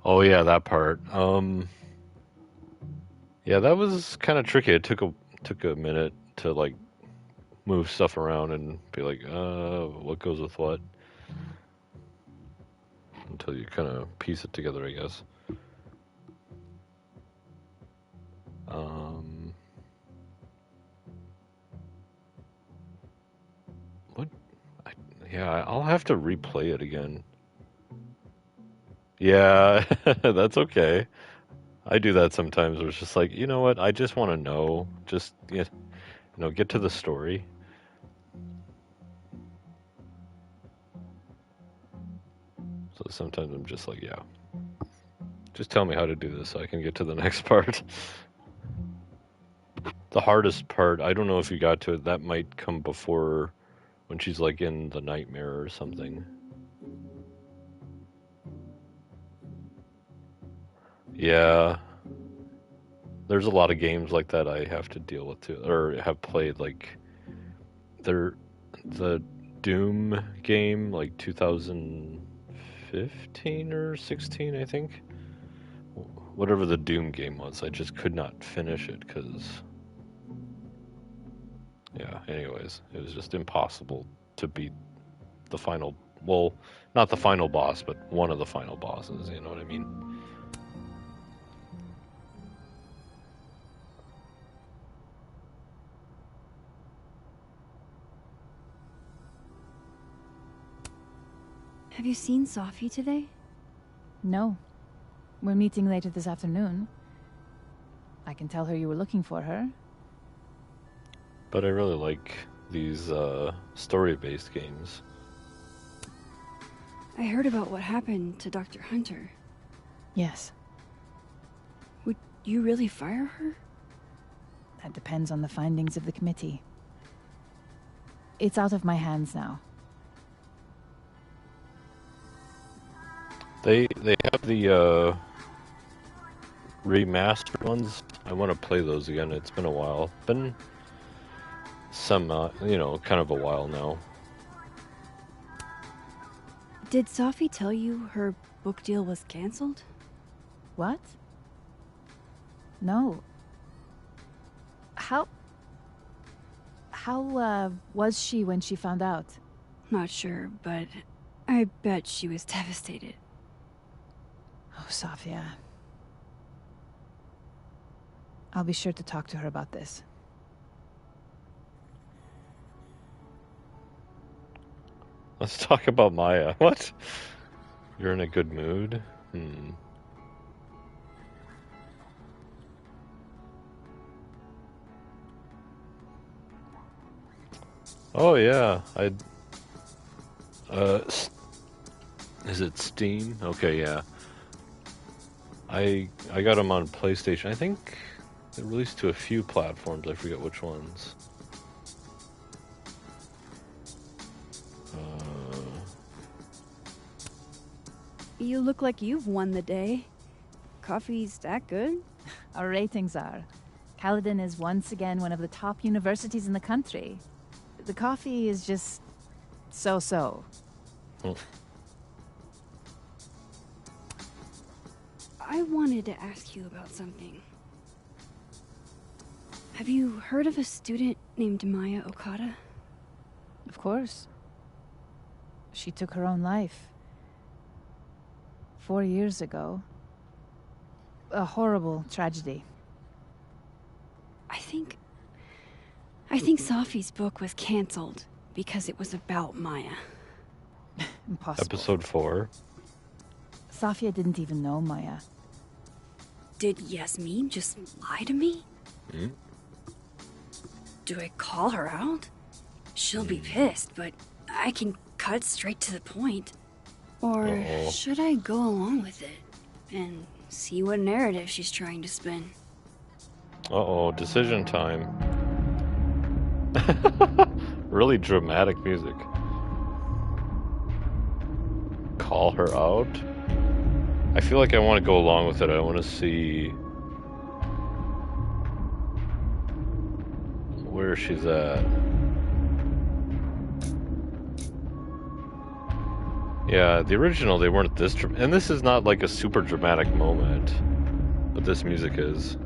Oh yeah, that part. Yeah, that was kind of tricky. It took a minute to like move stuff around and be like, what goes with what, until you kind of piece it together, I guess. What? Yeah, I'll have to replay it again. Yeah, that's okay. I do that sometimes where it's just like, you know what, I just want to know. Just, get to the story. So sometimes I'm just like, yeah. Just tell me how to do this so I can get to the next part. The hardest part, I don't know if you got to it, that might come before when she's like in the nightmare or something. Yeah. There's a lot of games like that I have to deal with too, or have played, like the Doom game, like 2015 or 16, I think. Whatever the Doom game was, I just could not finish it because, yeah, anyways, it was just impossible to beat the final, well, not the final boss, but one of the final bosses, you know what I mean? Have you seen Sophie today? No. We're meeting later this afternoon. I can tell her you were looking for her. But I really like these story-based games. I heard about what happened to Dr. Hunter. Yes. Would you really fire her? That depends on the findings of the committee. It's out of my hands now. They have the remastered ones. I want to play those again. It's been a while. Been some, kind of a while now. Did Sophie tell you her book deal was canceled? What? No. How was she when she found out? Not sure, but I bet she was devastated. Oh, Sophia. I'll be sure to talk to her about this. Let's talk about Maya. What? You're in a good mood? Oh yeah, is it Steam? Okay, yeah. I got them on PlayStation. I think they released to a few platforms. I forget which ones. You look like you've won the day. Coffee's that good? Our ratings are. Caledon is once again one of the top universities in the country. The coffee is just so-so. I wanted to ask you about something. Have you heard of a student named Maya Okada? Of course. She took her own life. 4 years ago. A horrible tragedy. I think Sophie's book was canceled because it was about Maya. Impossible. Episode 4. Sophia didn't even know Maya. Did Yasmin just lie to me? Do I call her out? She'll be pissed, but I can cut straight to the point. Or should I go along with it and see what narrative she's trying to spin? Uh-oh, decision time. Really dramatic music. Call her out? I feel like I want to go along with it. I want to see where she's at. Yeah, the original, they weren't this and this is not like a super dramatic moment, but this music is.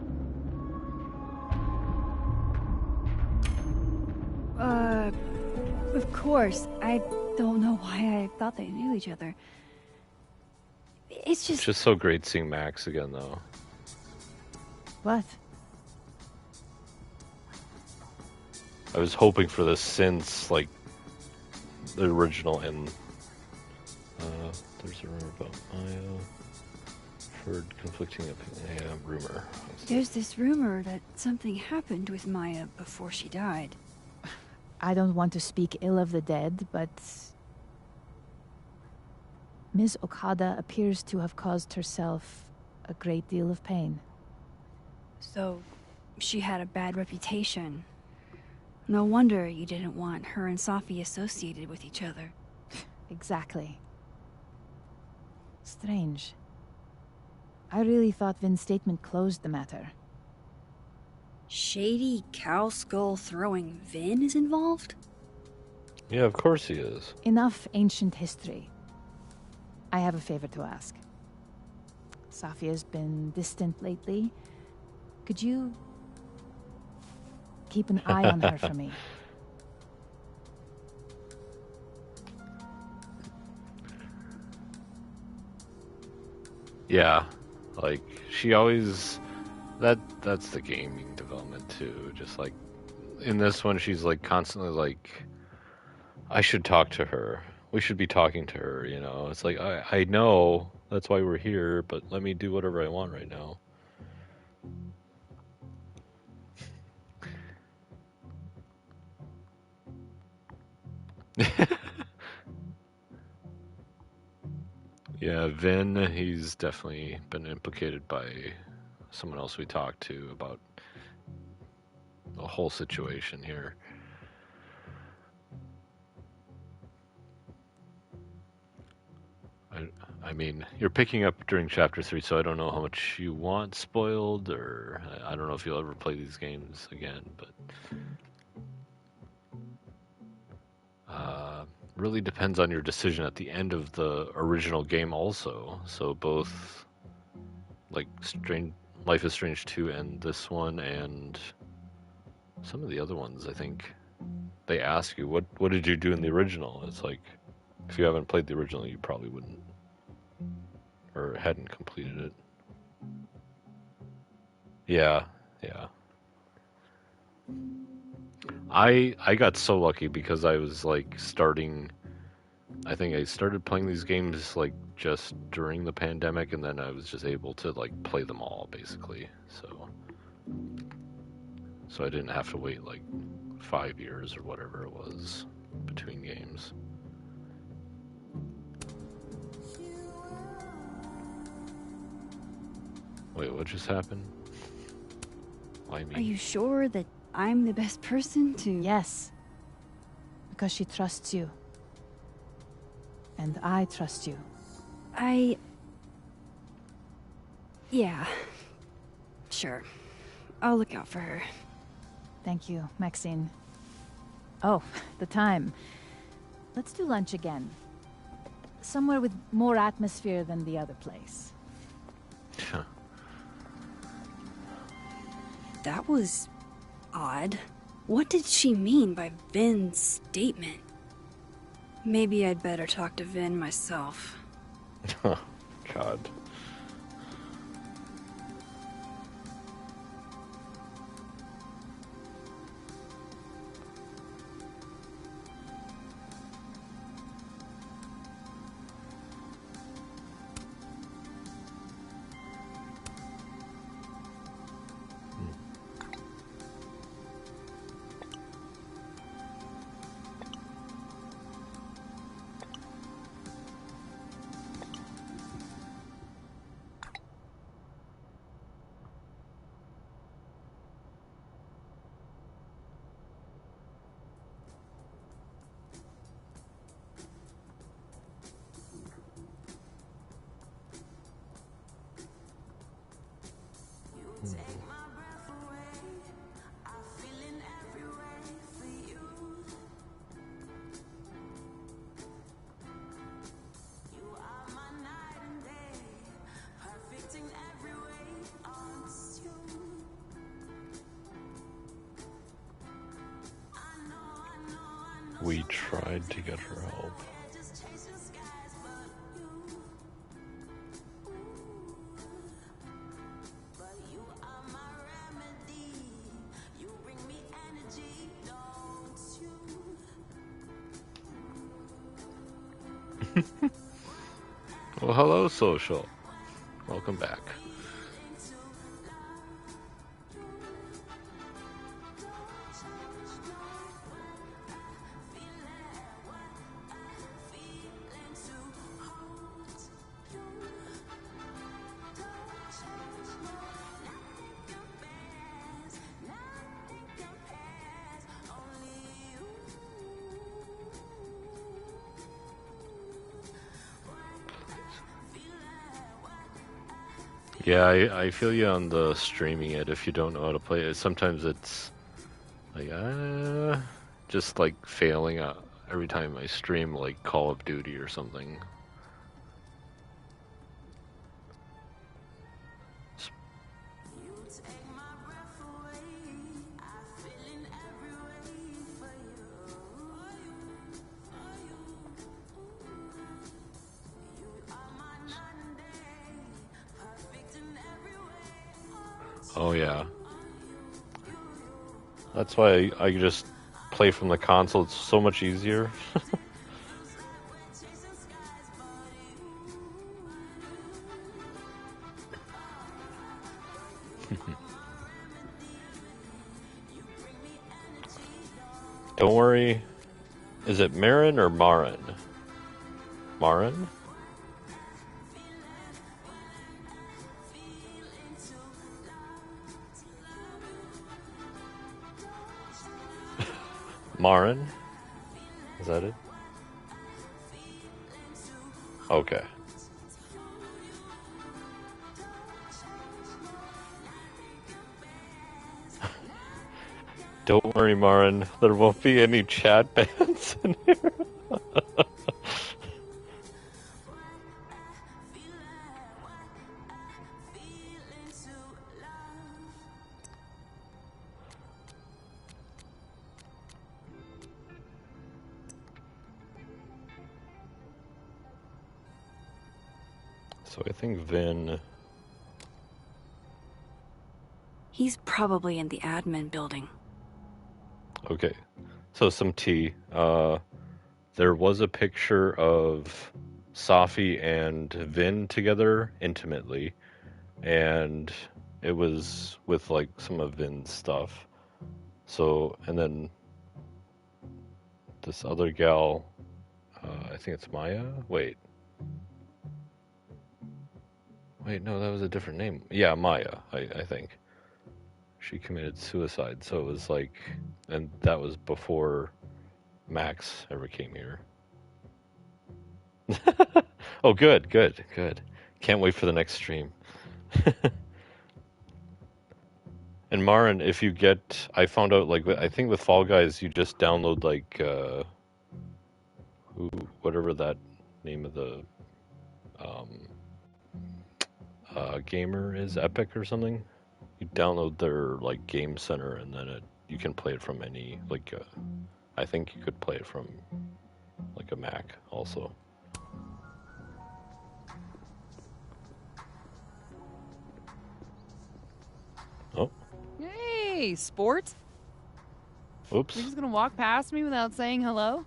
Of course. I don't know why I thought they knew each other. It's just so great seeing Max again, though. What? I was hoping for the synths, like, the original and there's a rumor about Maya. Heard conflicting rumor. There's this rumor that something happened with Maya before she died. I don't want to speak ill of the dead, but Ms. Okada appears to have caused herself a great deal of pain. So, she had a bad reputation. No wonder you didn't want her and Safi associated with each other. Exactly. Strange. I really thought Vin's statement closed the matter. Shady cow skull throwing Vin is involved? Yeah, of course he is. Enough ancient history. I have a favor to ask. Safia's been distant lately. Could you keep an eye on her for me? Yeah, like she always that's the gaming development too. Just like in this one, she's like constantly like, I should talk to her. We should be talking to her. You know, it's like I know that's why we're here, but let me do whatever I want right now. Yeah, Vin, he's definitely been implicated by someone else we talked to about the whole situation here. I mean, you're picking up during Chapter 3, so I don't know how much you want spoiled, or I don't know if you'll ever play these games again, but really depends on your decision at the end of the original game also. So both like Life is Strange 2 and this one and some of the other ones, I think they ask you, what did you do in the original? It's like, if you haven't played the original, you probably wouldn't, or hadn't completed it. Yeah. I got so lucky because I was like I think I started playing these games like just during the pandemic, and then I was just able to like play them all basically. So I didn't have to wait like 5 years or whatever it was between games. Wait, what just happened? Why me? Are you sure that I'm the best person to... Yes. Because she trusts you. And I trust you. Yeah. Sure. I'll look out for her. Thank you, Maxine. Oh, the time. Let's do lunch again. Somewhere with more atmosphere than the other place. That was odd. What did she mean by Vin's statement? Maybe I'd better talk to Vin myself. God. We tried to get her help. Well, hello, social. Welcome back. Yeah, I feel you on the streaming it if you don't know how to play it. Sometimes it's like, just like failing every time I stream like Call of Duty or something. Oh yeah. That's why I just play from the console. It's so much easier. Don't worry. Is it Marin or Marin? Marin? Marin? Is that it? Okay. Don't worry, Marin. There won't be any chat bans in here. So I think Vin... He's probably in the admin building. Okay, so some tea. There was a picture of Safi and Vin together intimately, and it was with like some of Vin's stuff. So, and then this other gal, I think it's Maya? Wait, no, that was a different name. Yeah, Maya, I think. She committed suicide, so it was like, and that was before Max ever came here. Oh, good. Can't wait for the next stream. And Marin, if you get, I found out, like, I think with Fall Guys, you just download, like, whatever that name of the gamer is, Epic or something. You download their like game center, and then you can play it from any like. I think you could play it from like a Mac also. Oh. Hey, sport. Oops. You're just gonna walk past me without saying hello?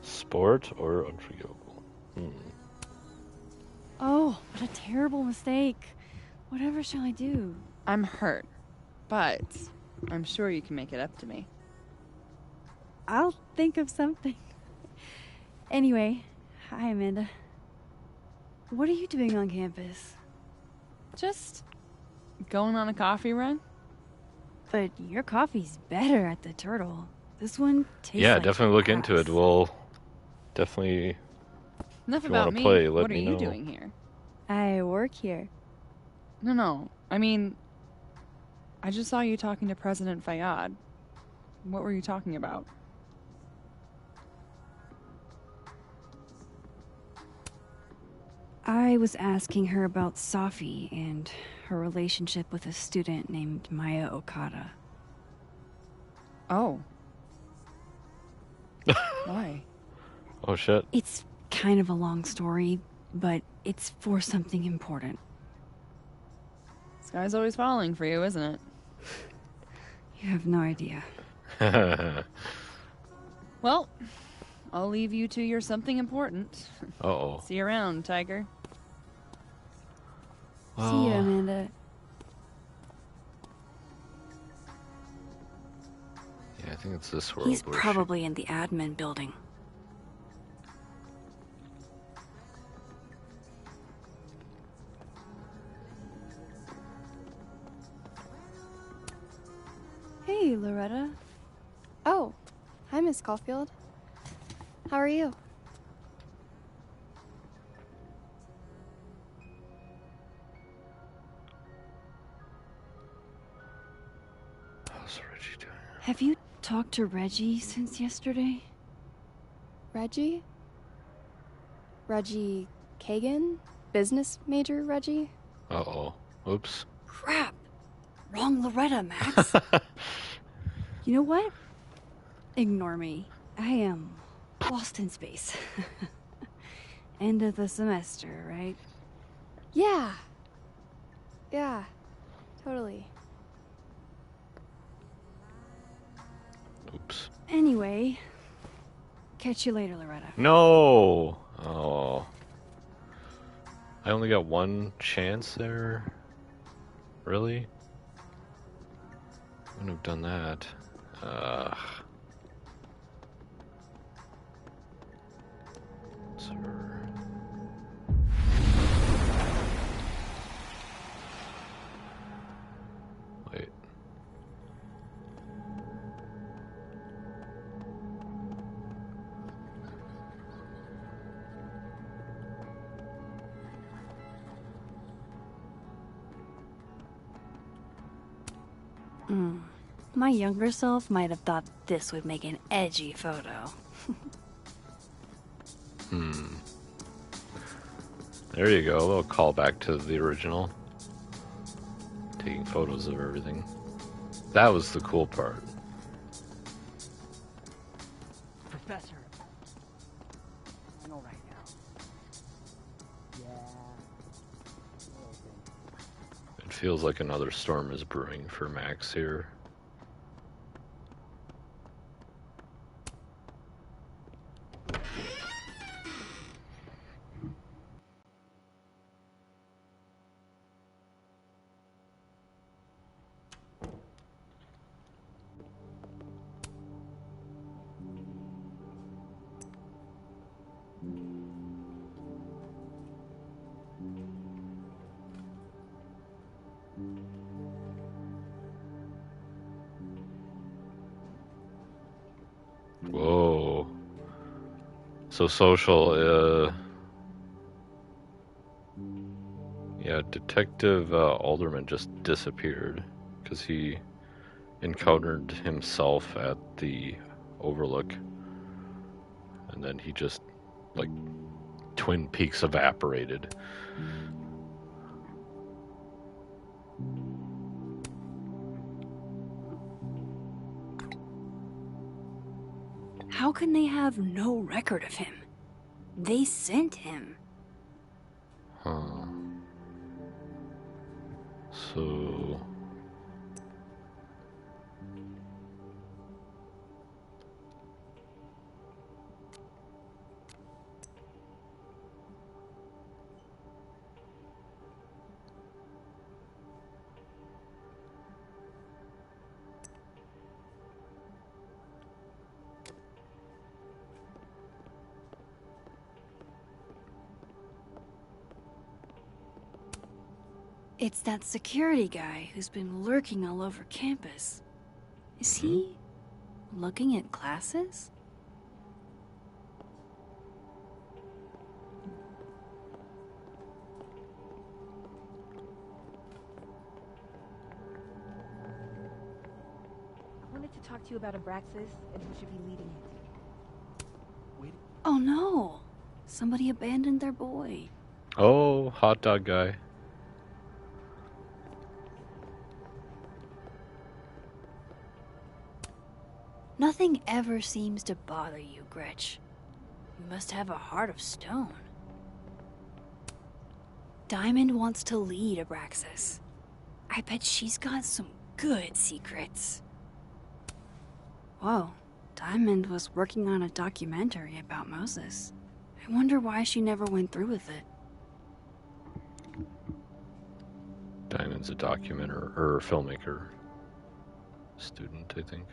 Sport or unforgivable? Oh, what a terrible mistake. Whatever shall I do? I'm hurt, but I'm sure you can make it up to me. I'll think of something. Anyway, hi, Amanda. What are you doing on campus? Just going on a coffee run. But your coffee's better at the Turtle. This one tastes Yeah, like definitely look grass. into it. We'll definitely. Enough if you about wanna me. play, let What are me you know. doing here? I work here. No. I mean, I just saw you talking to President Fayyad. What were you talking about? I was asking her about Safi and her relationship with a student named Maya Okada. Oh. Why? Oh shit. It's kind of a long story, but it's for something important. Sky's always falling for you, isn't it? You have no idea. Well, I'll leave you to your something important. Uh-oh. See you around, Tiger. See you, Amanda. Yeah, I think it's this world. He's where probably in the admin building. Hey, Loretta. Oh, hi, Miss Caulfield. How are you? How's Reggie doing? Have you talked to Reggie since yesterday? Reggie? Reggie Kagan? Business major Reggie? Uh-oh. Oops. Crap! Wrong Loretta, Max. You know what? Ignore me. I am lost in space. End of the semester, right? Yeah. Yeah, totally. Oops. Anyway, catch you later, Loretta. No! Oh. I only got one chance there? Really? Wouldn't have done that. Sir. Wait. My younger self might have thought this would make an edgy photo. There you go, a little callback to the original. Taking photos of everything. That was the cool part. Professor. I know right now. Yeah. It feels like another storm is brewing for Max here. Whoa. So social, yeah, Detective Alderman just disappeared because he encountered himself at the Overlook, and then he just, like, Twin Peaks evaporated. How can they have no record of him? They sent him. Huh. So... It's that security guy who's been lurking all over campus. Is he looking at classes? I wanted to talk to you about Abraxas and who should be leading it. Oh no! Somebody abandoned their boy. Oh, hot dog guy. Nothing ever seems to bother you, Gretch. You must have a heart of stone. Diamond wants to lead Abraxas. I bet she's got some good secrets. Whoa, Diamond was working on a documentary about Moses. I wonder why she never went through with it. Diamond's a documenter or filmmaker. Student, I think.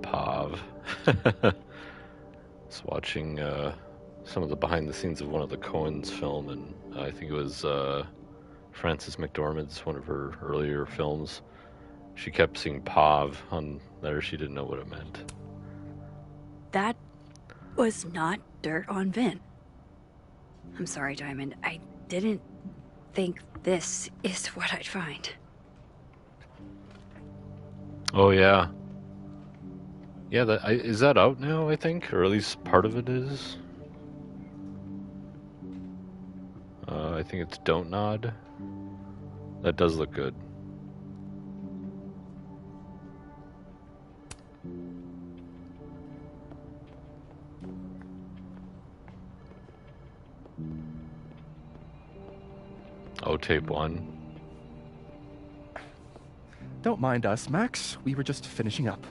Pav. Was watching some of the behind the scenes of one of the Coens film, and I think it was Frances McDormand's one of her earlier films. She kept seeing Pav on there. She didn't know what it meant. That was not dirt on Vin. I'm sorry, Diamond. I didn't think this is what I'd find. Oh, yeah. Yeah, is that out now, I think? Or at least part of it is? I think it's Don't Nod. That does look good. Oh, tape 1. Don't mind us, Max. We were just finishing up.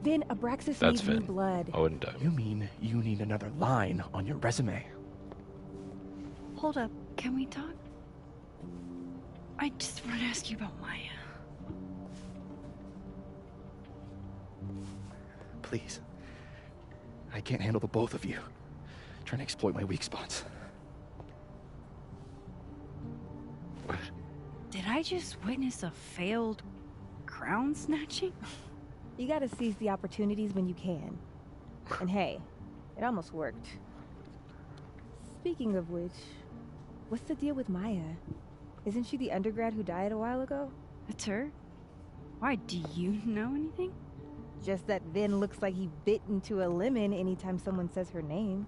Vin, Abraxas That's needs new Vin. blood. Oh, and Diamond. You mean you need another line on your resume? Hold up, can we talk? I just want to ask you about Maya. Please. I can't handle the both of you. Trying to exploit my weak spots. Did I just witness a failed crown snatching? You gotta seize the opportunities when you can. And hey, it almost worked. Speaking of which, what's the deal with Maya? Isn't she the undergrad who died a while ago? That's her? Why, do you know anything? Just that Vin looks like he bit into a lemon anytime someone says her name.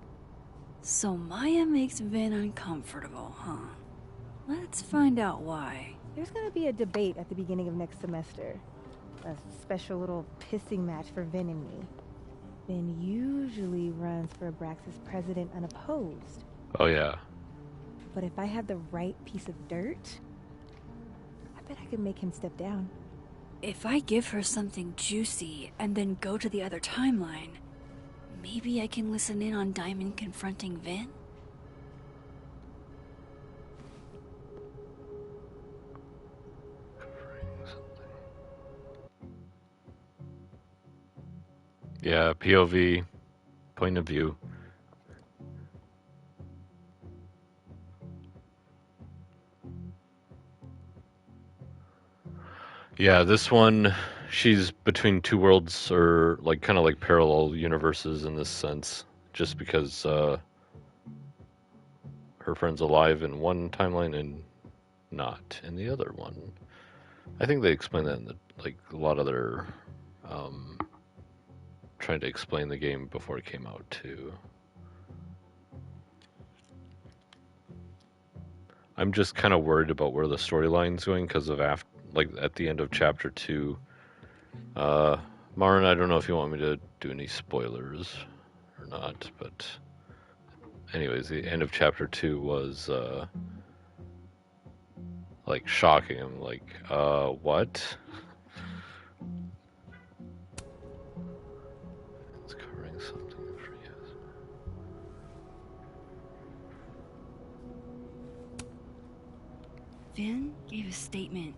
So Maya makes Vin uncomfortable, huh? Let's find out why. There's gonna be a debate at the beginning of next semester. A special little pissing match for Vin and me. Vin usually runs for Abraxas president unopposed. Oh, yeah. But if I had the right piece of dirt, I bet I could make him step down. If I give her something juicy and then go to the other timeline, maybe I can listen in on Diamond confronting Vin? Yeah, POV, point of view. Yeah, this one, she's between two worlds, or like kind of like parallel universes in this sense, just because her friend's alive in one timeline and not in the other one. I think they explain that in the, like a lot of their trying to explain the game before it came out too. I'm just kind of worried about where the storyline's going because of like at the end of chapter 2. Marin, I don't know if you want me to do any spoilers or not, but anyways, the end of chapter 2 was like shocking. I'm like, what? It's covering something for you. Vin gave a statement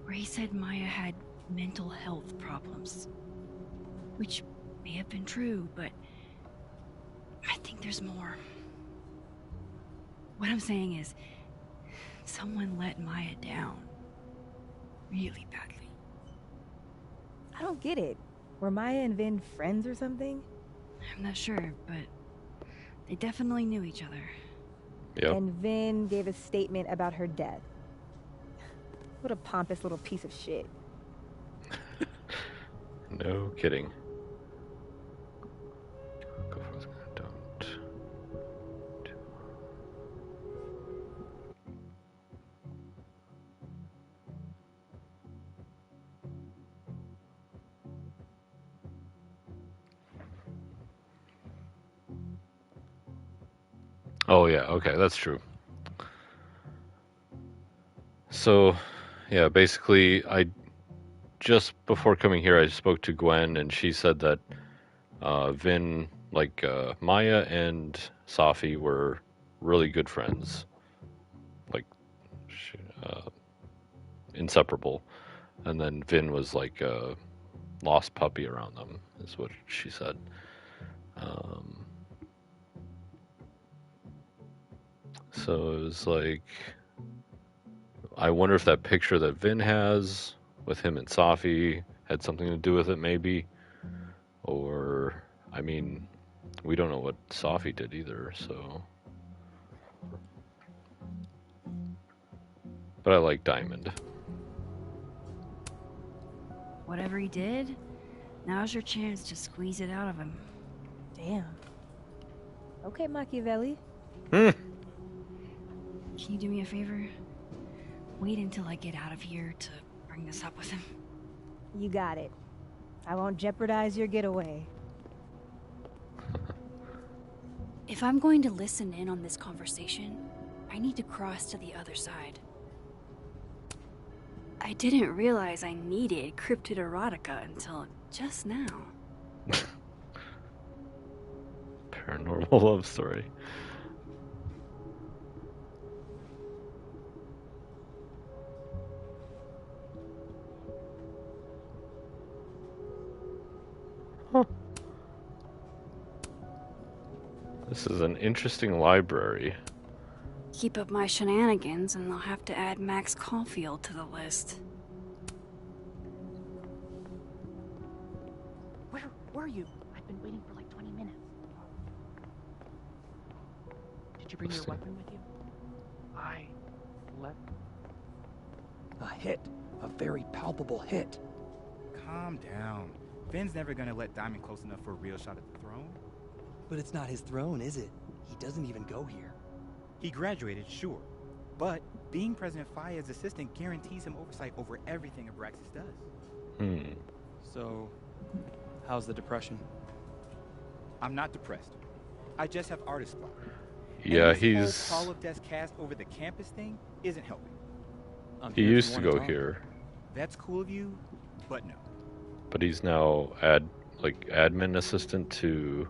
where he said Maya had mental health problems. Which may have been true, but I think there's more. What I'm saying is, someone let Maya down. Really badly. I don't get it. Were Maya and Vin friends or something? I'm not sure, but they definitely knew each other. Yep. And Vin gave a statement about her death. What a pompous little piece of shit. No kidding. Go for it. Don't. Oh yeah, okay, that's true. So, yeah, basically, just before coming here, I spoke to Gwen, and she said that Vin, Maya and Safi were really good friends, like uh, inseparable. And then Vin was like a lost puppy around them, is what she said. So it was like, I wonder if that picture that Vin has with him and Safi had something to do with it, maybe. Or, I mean, we don't know what Safi did either, so. But I like Diamond. Whatever he did, now's your chance to squeeze it out of him. Damn. Okay, Machiavelli. Can you do me a favor? Wait until I get out of here to bring this up with him. You got it. I won't jeopardize your getaway. If I'm going to listen in on this conversation, I need to cross to the other side. I didn't realize I needed cryptid erotica until just now. Paranormal love story. Huh. This is an interesting library. Keep up my shenanigans and I'll have to add Max Caulfield to the list. Where were you? I've been waiting for like 20 minutes. Did you bring your weapon with you? I left. A hit. A very palpable hit. Calm down. Finn's never gonna let Diamond close enough for a real shot at the throne. But it's not his throne, is it? He doesn't even go here. He graduated, sure. But being President Fayyad's assistant guarantees him oversight over everything Abraxas does. So, how's the depression? I'm not depressed. I just have artist block. Yeah, and this he's... whole Call of Death cast over the campus thing isn't helping. He used to go here. That's cool of you, but no. But he's now admin assistant to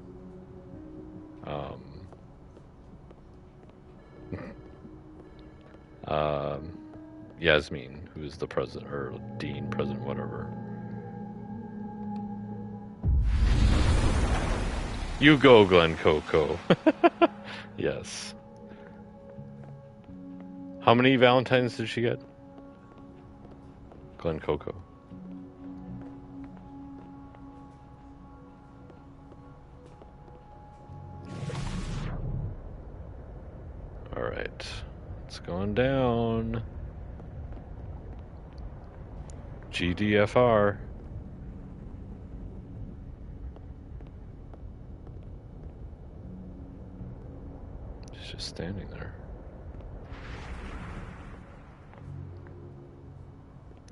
Yasmin, who's the president or dean, president, whatever. You go, Glen Coco. Yes. How many Valentines did she get? Glen Coco. Alright. It's going down. GDFR. She's just standing there.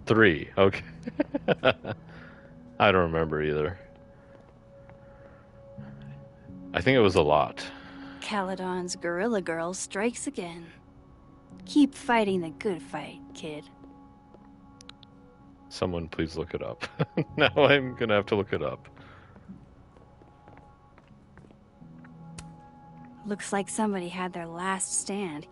3. Okay. I don't remember either. I think it was a lot. Caledon's Gorilla Girl strikes again. Keep fighting the good fight, kid. Someone please look it up. Now I'm gonna have to look it up. Looks like somebody had their last stand.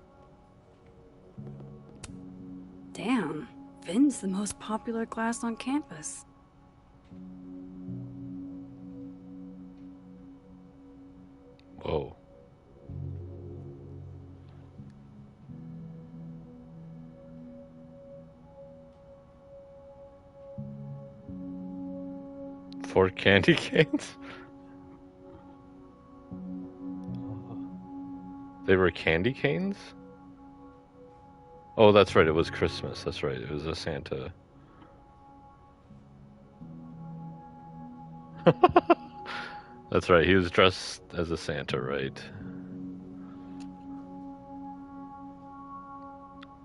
Damn, Finn's the most popular class on campus. Whoa. Four candy canes? They were candy canes? Oh, that's right. It was Christmas. That's right. It was a Santa. That's right. He was dressed as a Santa, right?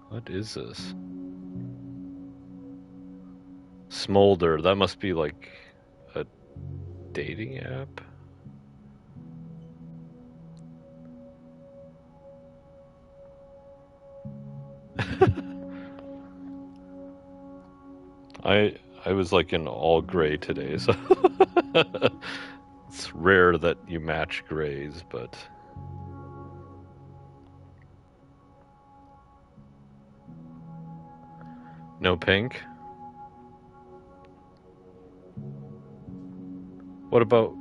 What is this? Smolder. That must be like a dating app. I was like in all gray today, so it's rare that you match grays, but no pink. What about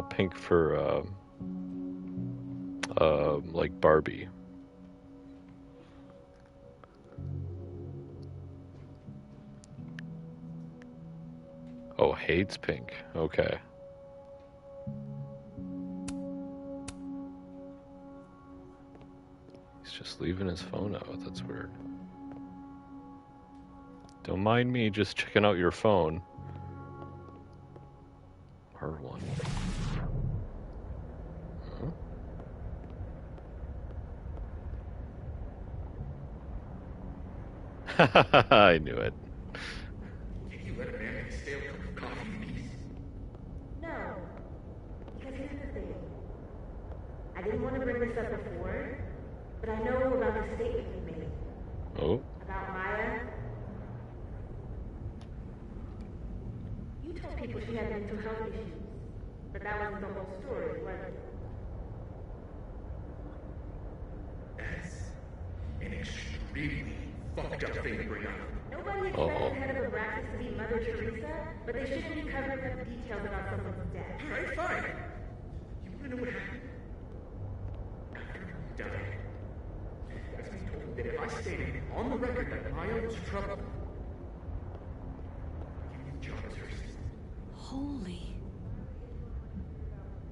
pink for like Barbie? Oh, hates pink. Okay. He's just leaving his phone out. That's weird. Don't mind me just checking out your phone. R1. Huh? I knew it. Did you let a man make a stale cup of coffee in peace? No. Because here's the thing. I didn't want to bring this up before, but I know about the statement you made. Oh. About Maya. You told people she had mental health issues, but that wasn't the whole story, was it? That's an extremely fucked up thing to bring up. Nobody expected the head of Abraxas to be Mother Teresa, but they shouldn't be covering up the details about someone's death. Alright, fine. You want to know what happened? After he died, Esme told me that if I stated on the record that Maya was trouble, I'd give you the job as her assistant. Holy.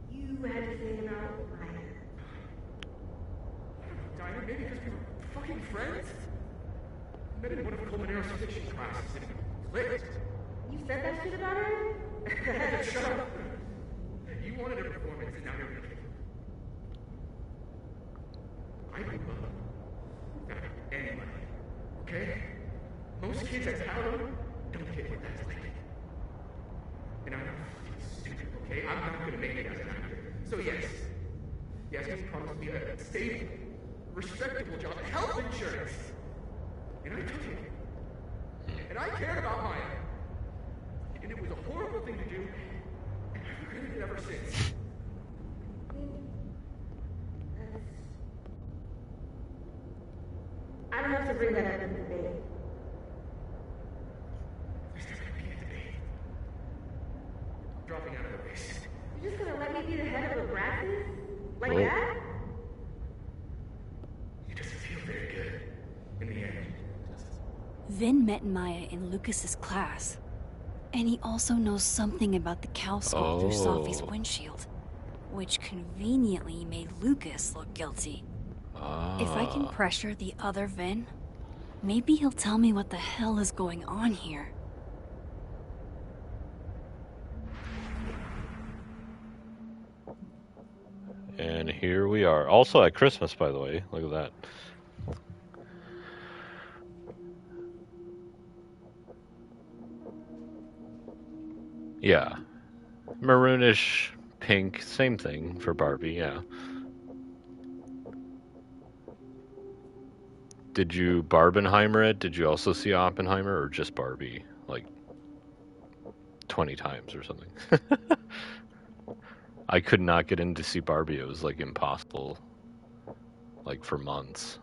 You had to say about Maya. Diamond, maybe because we were fucking friends? I met in one of Colmenare's fiction classes and it clicked. You said that shit about her? Shut up. You wanted a performance and now you're making it. I grew up without anybody, okay? Most kids at Paladin don't get what that's like. And I'm not fucking stupid, okay? I'm not gonna make it as an actor. So yes, Yasmin promised me a stable, respectable job, health insurance. And I took it. And I cared about Maya. And it was a horrible thing to do. And I've regretted it ever since. I don't have to bring that up in the debate. There's never gonna be a debate. I'm dropping out of the race. You're just gonna let me be the head of Abraxas? Like Oh. that? It doesn't feel very good in the end. Vin met Maya in Lucas's class. And he also knows something about the cow skull through Sophie's windshield, which conveniently made Lucas look guilty. If I can pressure the other Vin, maybe he'll tell me what the hell is going on here. And here we are. Also at Christmas, by the way. Look at that. Yeah. Maroonish, pink, same thing for Barbie, yeah. Did you Barbenheimer it? Did you also see Oppenheimer or just Barbie? Like 20 times or something. I could not get in to see Barbie. It was like impossible. Like for months.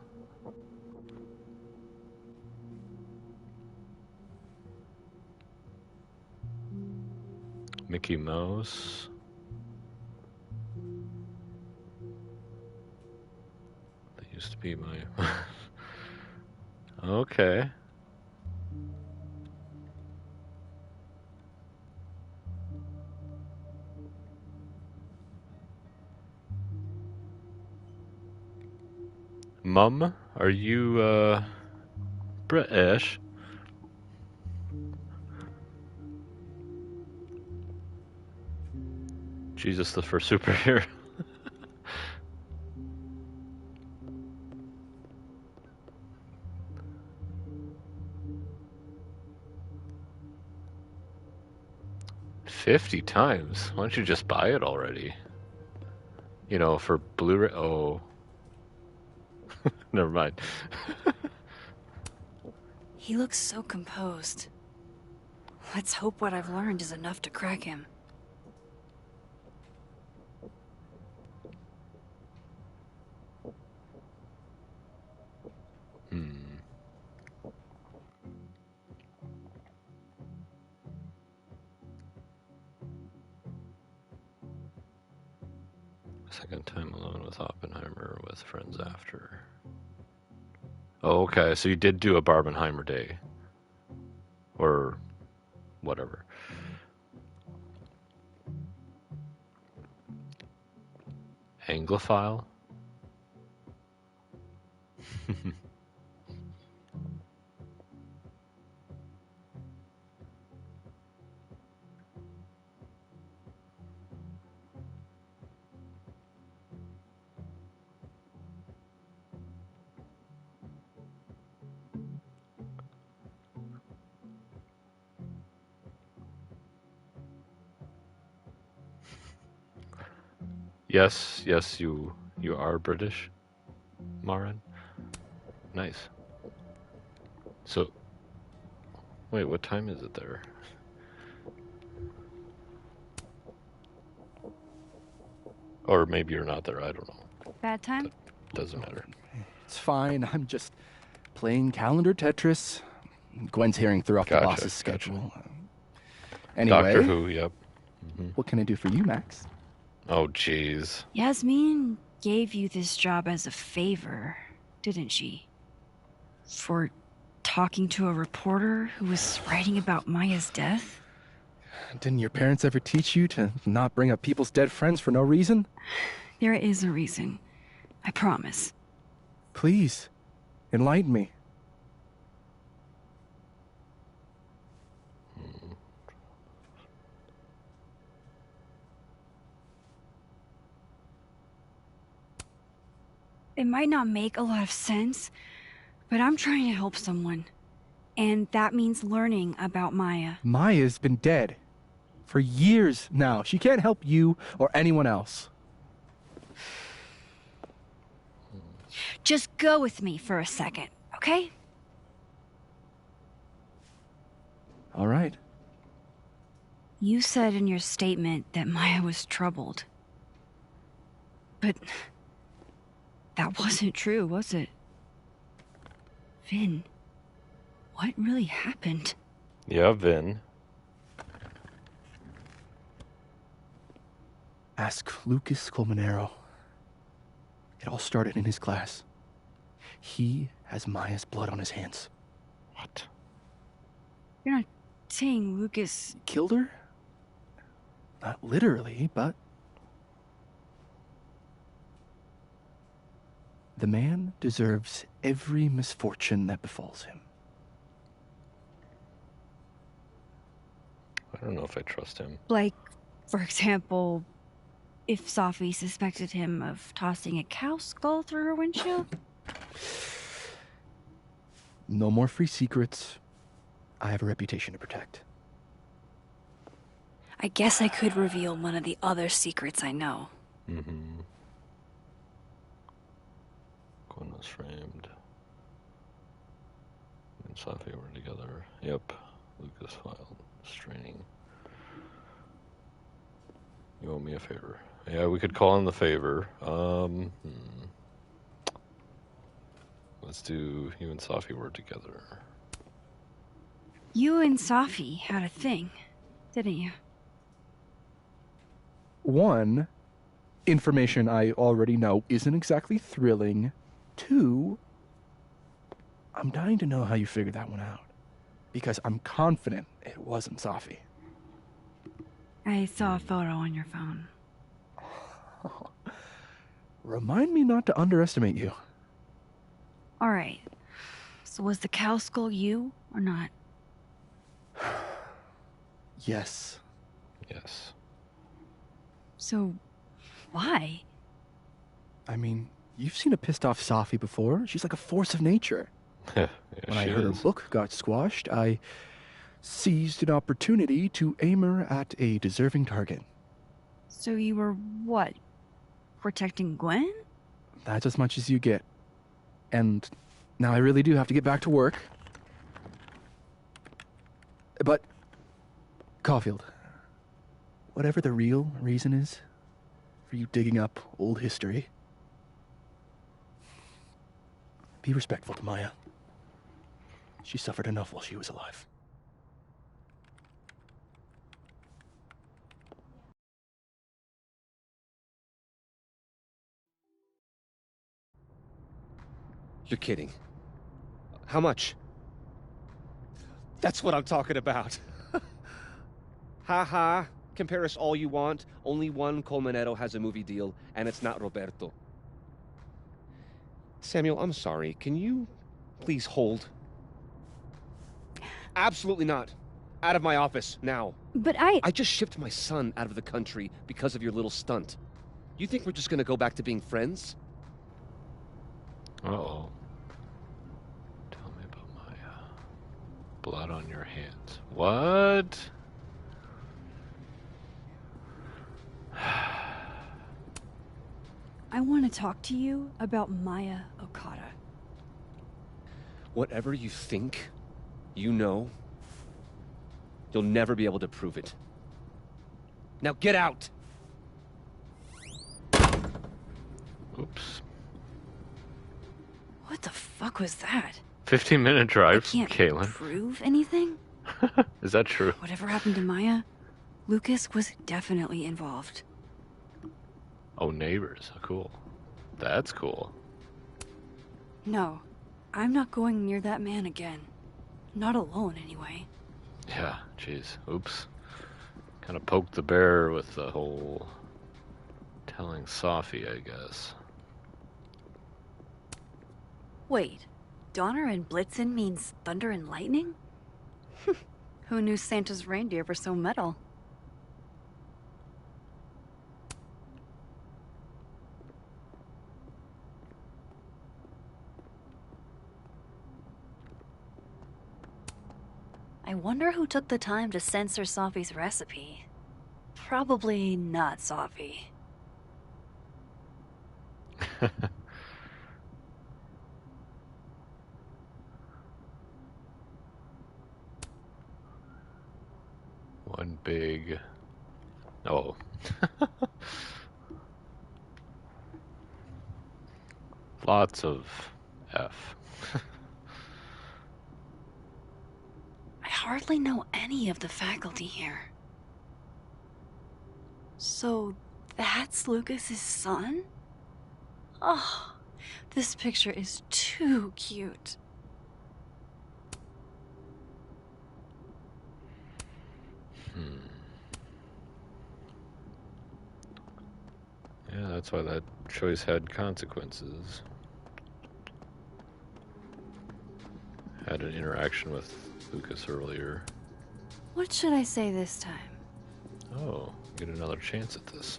Mickey Mouse. That used to be my... Okay. Mum, are you, British? Jesus, the first superhero. $50 times? Why don't you just buy it already? You know, for Blu-ray. Oh. Never mind. He looks so composed. Let's hope what I've learned is enough to crack him. Second time alone with Oppenheimer with friends after. Oh, okay. So you did do a Barbenheimer day. Or whatever. Anglophile? Yes, you are British, Marin. Nice. So, wait, what time is it there? Or maybe you're not there, I don't know. Bad time? Doesn't matter. It's fine. I'm just playing calendar Tetris. Gwen's hearing throughout the boss's schedule. Anyway. Doctor Who, yep. What can I do for you, Max? Oh, jeez. Yasmin gave you this job as a favor, didn't she? For talking to a reporter who was writing about Maya's death? Didn't your parents ever teach you to not bring up people's dead friends for no reason? There is a reason. I promise. Please, enlighten me. It might not make a lot of sense, but I'm trying to help someone. And that means learning about Maya. Maya's been dead for years now. She can't help you or anyone else. Just go with me for a second, okay? All right. You said in your statement that Maya was troubled. But that wasn't true, was it? Vin, what really happened? Yeah, Vin. Ask Lucas Colmenero. It all started in his class. He has Maya's blood on his hands. What? You're not saying Lucas killed her? Not literally, but... The man deserves every misfortune that befalls him. I don't know if I trust him. Like, for example, if Safi suspected him of tossing a cow skull through her windshield? No more free secrets. I have a reputation to protect. I guess I could reveal one of the other secrets I know. Mm-hmm. Gwen was framed. And Safi were together. Yep. Lucas filed straining. You owe me a favor. Yeah, we could call in the favor. Let's do you and Safi were together. You and Safi had a thing, didn't you? One, information I already know isn't exactly thrilling. Two, I'm dying to know how you figured that one out. Because I'm confident it wasn't Safi. I saw a photo on your phone. Remind me not to underestimate you. All right. So was the cow skull you or not? Yes. Yes. So, why? I mean, you've seen a pissed off Safi before. She's like a force of nature. Yeah, when I heard her book got squashed, I seized an opportunity to aim her at a deserving target. So you were what? Protecting Gwen? That's as much as you get. And now I really do have to get back to work. But, Caulfield, whatever the real reason is for you digging up old history, be respectful to Maya. She suffered enough while she was alive. You're kidding. How much? That's what I'm talking about. Ha ha. Compare us all you want. Only one Colmenero has a movie deal, and it's not Roberto. Samuel, I'm sorry. Can you please hold? Absolutely not. Out of my office, now. But I just shipped my son out of the country because of your little stunt. You think we're just gonna go back to being friends? Uh-oh. Tell me about Maya. Blood on your hands. What? I want to talk to you about Maya Okada. Whatever you think, you know, you'll never be able to prove it. Now get out! Oops. What the fuck was that? 15-minute drive from Can't Caitlin. prove anything? Is that true? Whatever happened to Maya, Lucas was definitely involved. Oh, neighbors. Cool. That's cool. No, I'm not going near that man again. Not alone, anyway. Yeah, jeez. Oops. Kind of poked the bear with the whole telling Sophie, I guess. Wait, Donner and Blitzen means thunder and lightning? Who knew Santa's reindeer were so metal? I wonder who took the time to censor Sophie's recipe. Probably not Sophie. One big... Oh. Lots of F. I hardly know any of the faculty here. So that's Lucas's son? Oh, this picture is too cute. Yeah, that's why that choice had consequences. Had an interaction with Lucas earlier. What should I say this time? Oh, get another chance at this.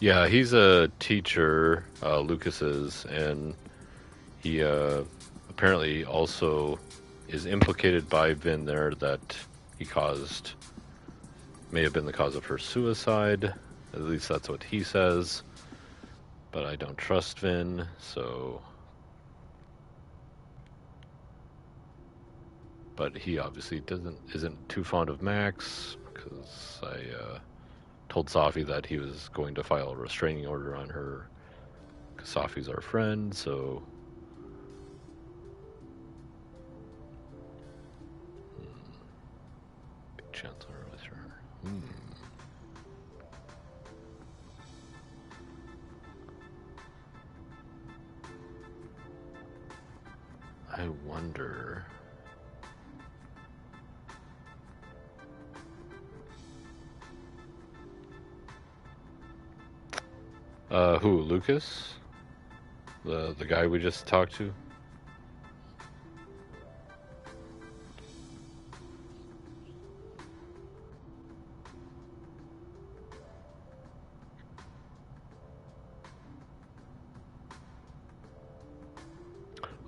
Yeah, he's a teacher, Lucas is, and he apparently also is implicated by Vin there that he may have been the cause of her suicide. At least that's what he says. But I don't trust Vin, so... But he obviously isn't too fond of Max, because I told Sophie that he was going to file a restraining order on her, because Sophie's our friend, so... Big Chancellor with her. I wonder... Who? Lucas? The guy we just talked to?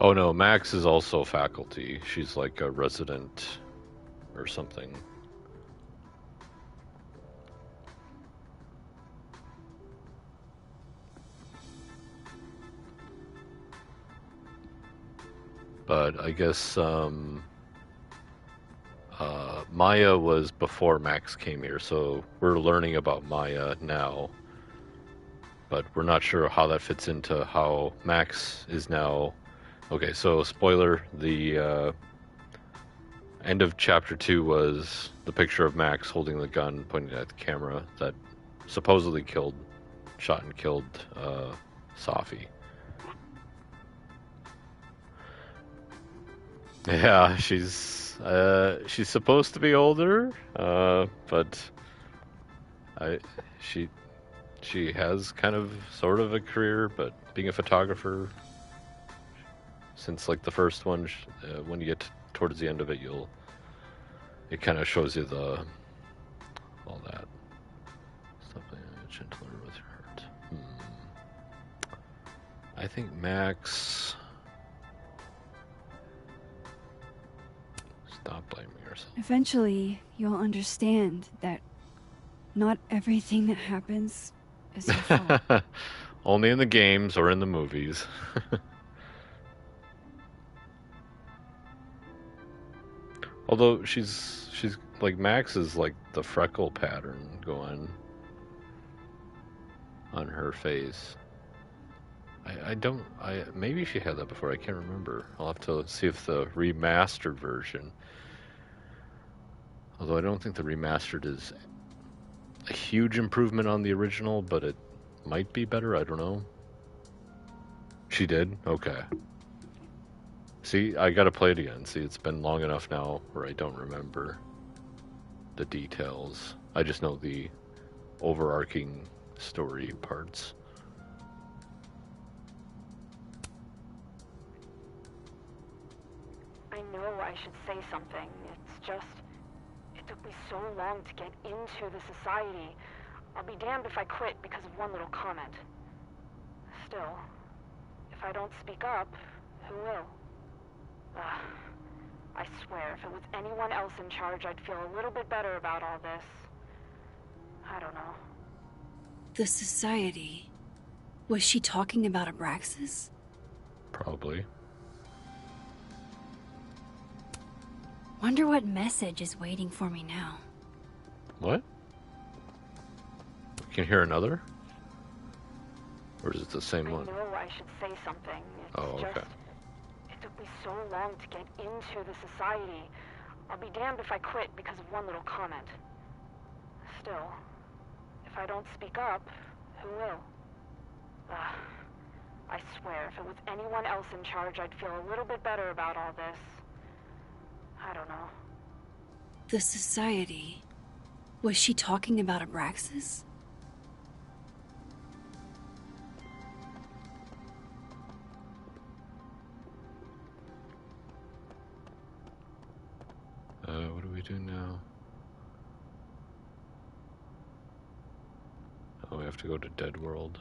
Oh no, Max is also faculty. She's like a resident or something. But I guess Maya was before Max came here, so we're learning about Maya now. But we're not sure how that fits into how Max is now. Okay, so spoiler, the end of chapter 2 was the picture of Max holding the gun, pointing at the camera that supposedly shot and killed Safi. Yeah, she's supposed to be older, but she has kind of sort of a career, but being a photographer since like the first one, when you get towards the end of it, it kind of shows you all that stuff. Gentler with your heart. I think Max. Stop blaming yourself. Eventually, you'll understand that not everything that happens is your fault. Only in the games or in the movies. Although she's like Max is like the freckle pattern going on her face. Maybe she had that before, I can't remember. I'll have to see if the remastered version, although I don't think the remastered is a huge improvement on the original, but it might be better, I don't know. She did? Okay. See, I gotta play it again. See, it's been long enough now where I don't remember the details. I just know the overarching story parts. I know I should say something. It's just, it took me so long to get into the society. I'll be damned if I quit because of one little comment. Still, if I don't speak up, who will? I swear, if it was anyone else in charge, I'd feel a little bit better about all this. I don't know. The society. Was she talking about Abraxas? Probably. Wonder what message is waiting for me now. What? You can hear another? Or is it the same one? I know I should say something. It's okay. It took me so long to get into the society. I'll be damned if I quit because of one little comment. Still, if I don't speak up, who will? I swear, if it was anyone else in charge, I'd feel a little bit better about all this. I don't know. The society. Was she talking about Abraxas? What do we do now? Oh, we have to go to Dead World.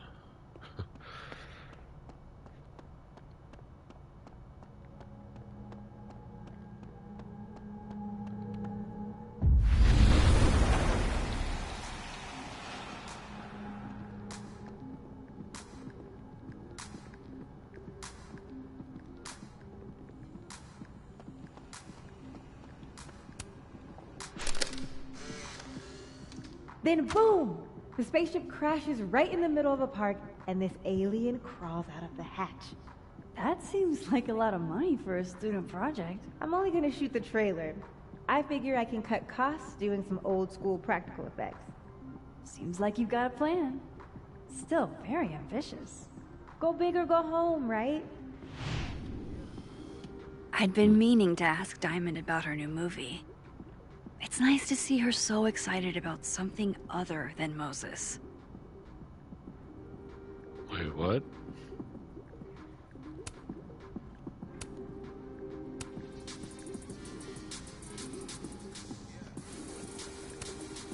Then boom! The spaceship crashes right in the middle of a park, and this alien crawls out of the hatch. That seems like a lot of money for a student project. I'm only gonna shoot the trailer. I figure I can cut costs doing some old school practical effects. Seems like you've got a plan. Still very ambitious. Go big or go home, right? I'd been meaning to ask Diamond about her new movie. It's nice to see her so excited about something other than Moses. Wait, what?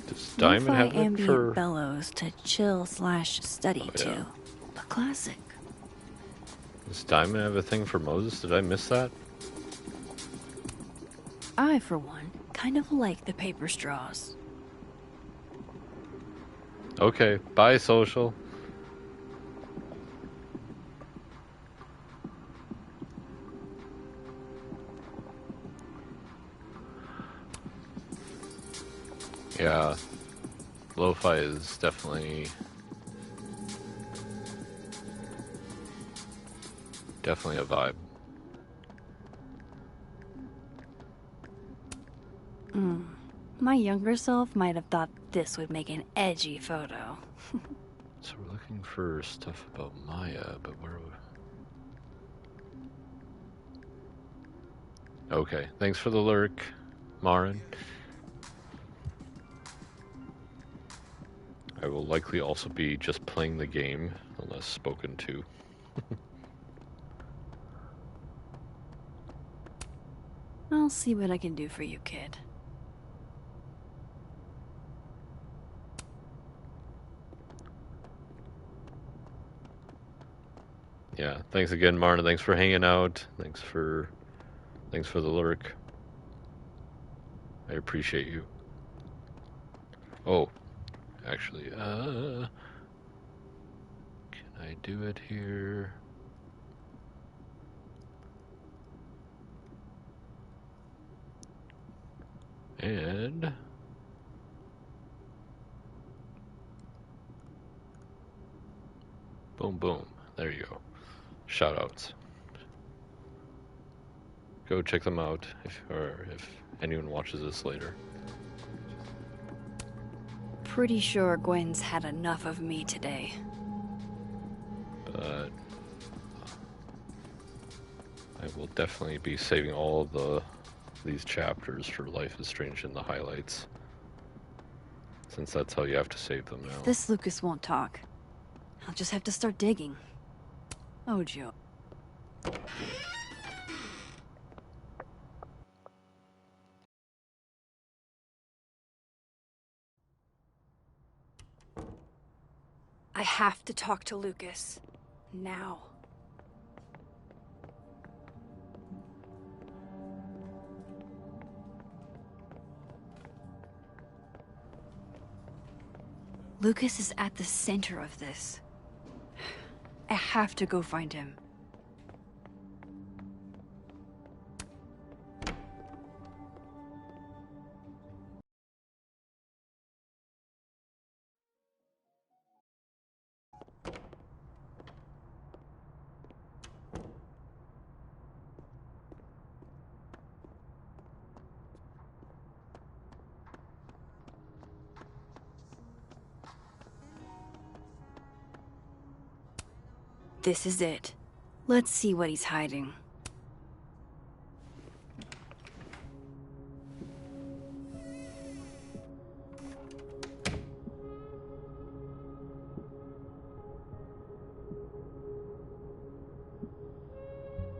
Does Diamond have it ambient for... bellows to chill/study to. A classic. Does Diamond have a thing for Moses? Did I miss that? I, for one, kind of like the paper straws. Okay, bye, social. Yeah, lo-fi is definitely a vibe. My younger self might have thought this would make an edgy photo. So we're looking for stuff about Maya, but where? Okay, thanks for the lurk, Marin. I will likely also be just playing the game, unless spoken to. I'll see what I can do for you, kid. Yeah, thanks again, Marna. Thanks for hanging out. Thanks for the lurk. I appreciate you. Oh, actually, can I do it here? And boom, boom. There you go. Shoutouts. Go check them out if anyone watches this later. Pretty sure Gwen's had enough of me today. But I will definitely be saving all of these chapters for Life is Strange in the highlights, since that's how you have to save them now. This Lucas won't talk. I'll just have to start digging. Oh, Joe. I have to talk to Lucas. Now. Lucas is at the center of this. I have to go find him. This is it. Let's see what he's hiding.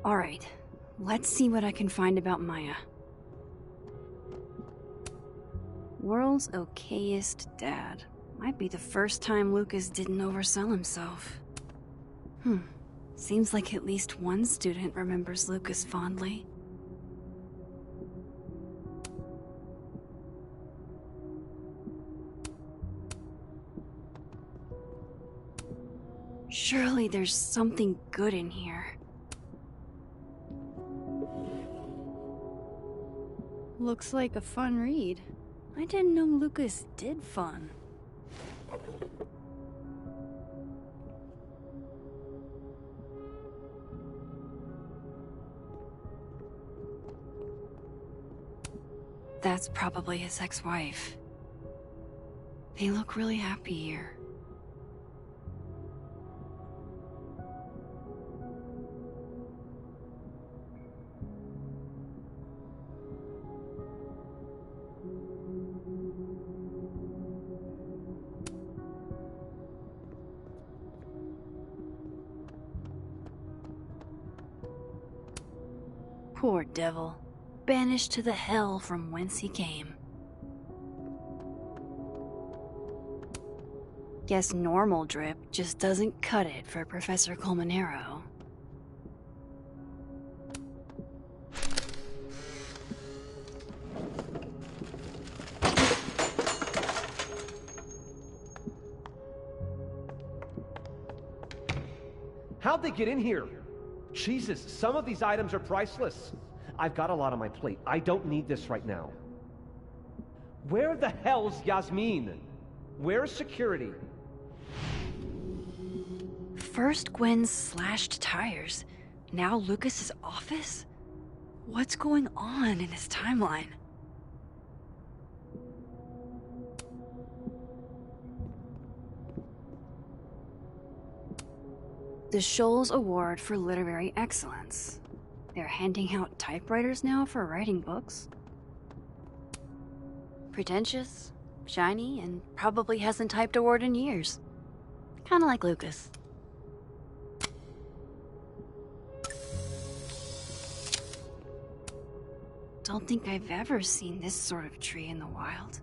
All right, let's see what I can find about Maya. World's okayest dad. Might be the first time Lucas didn't oversell himself. Seems like at least one student remembers Lucas fondly. Surely there's something good in here. Looks like a fun read. I didn't know Lucas did fun. That's probably his ex-wife. They look really happy here. Poor devil. Banished to the hell from whence he came. Guess normal drip just doesn't cut it for Professor Colmenero. How'd they get in here? Jesus, some of these items are priceless. I've got a lot on my plate. I don't need this right now. Where the hell's Yasmin? Where's security? First Gwen's slashed tires, now Lucas's office? What's going on in his timeline? The Scholes Award for Literary Excellence. They're handing out typewriters now for writing books. Pretentious, shiny, and probably hasn't typed a word in years. Kinda like Lucas. Don't think I've ever seen this sort of tree in the wild.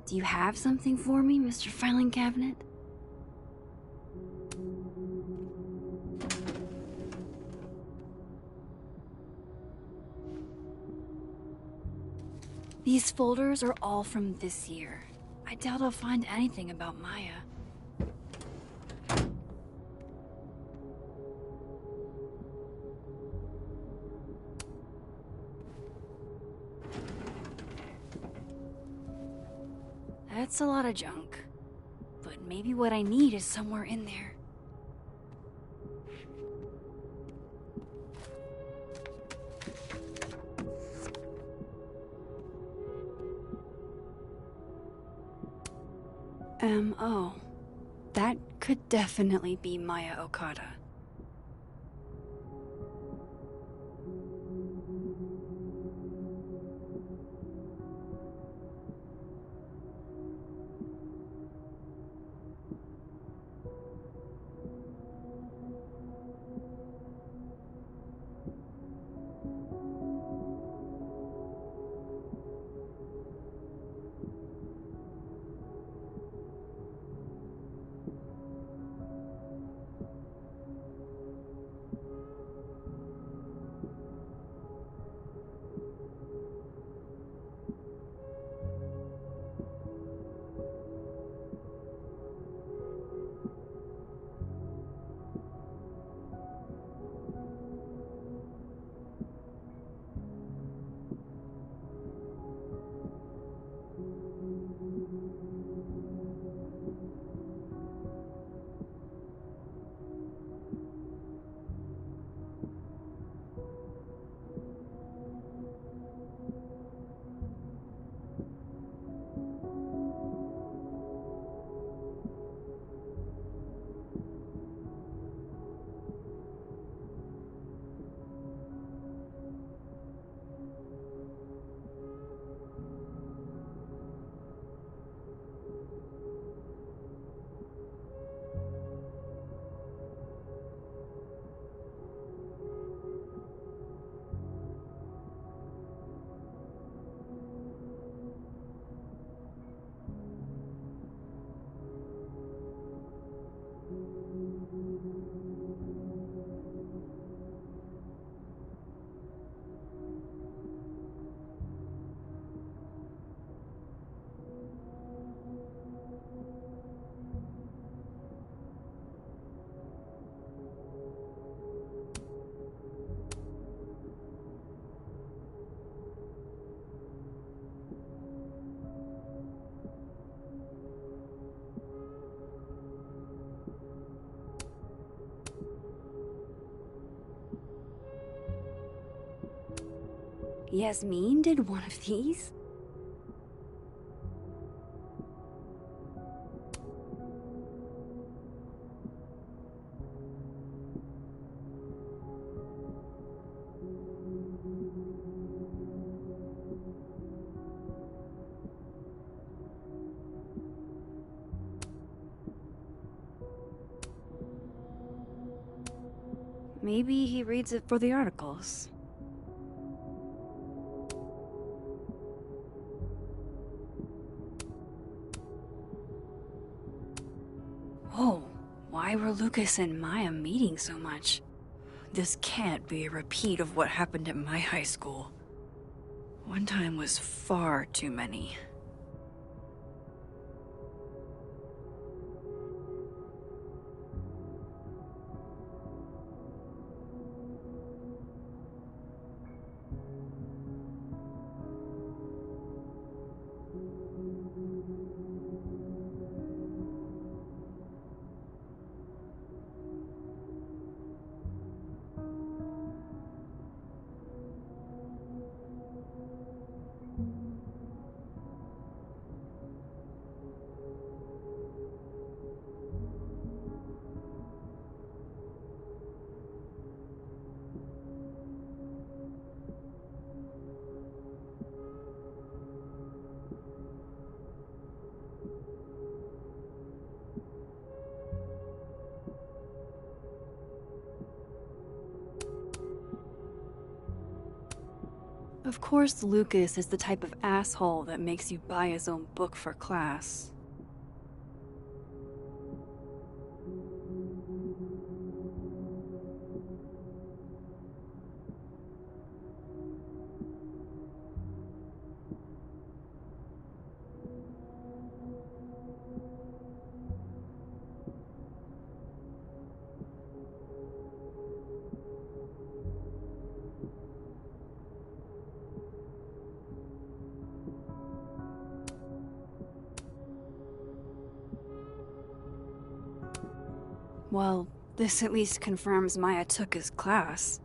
Do you have something for me, Mr. Filing Cabinet? These folders are all from this year. I doubt I'll find anything about Maya. That's a lot of junk. But maybe what I need is somewhere in there. Oh. That could definitely be Maya Okada. Yasmin did one of these? Maybe he reads it for the articles. Whoa, why were Lucas and Maya meeting so much? This can't be a repeat of what happened at my high school. One time was far too many. Of course, Lucas is the type of asshole that makes you buy his own book for class. Well, this at least confirms Maya took his class.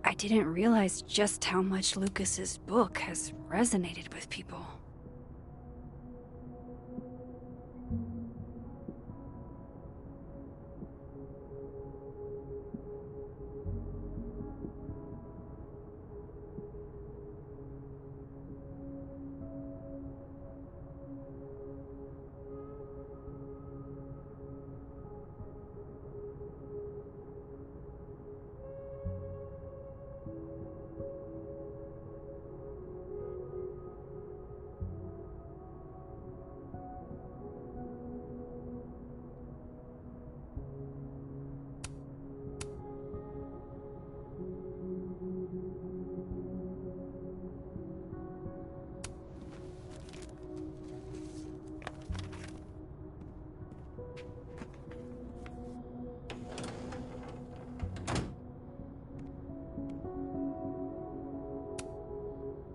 I didn't realize just how much Lucas's book has resonated with people.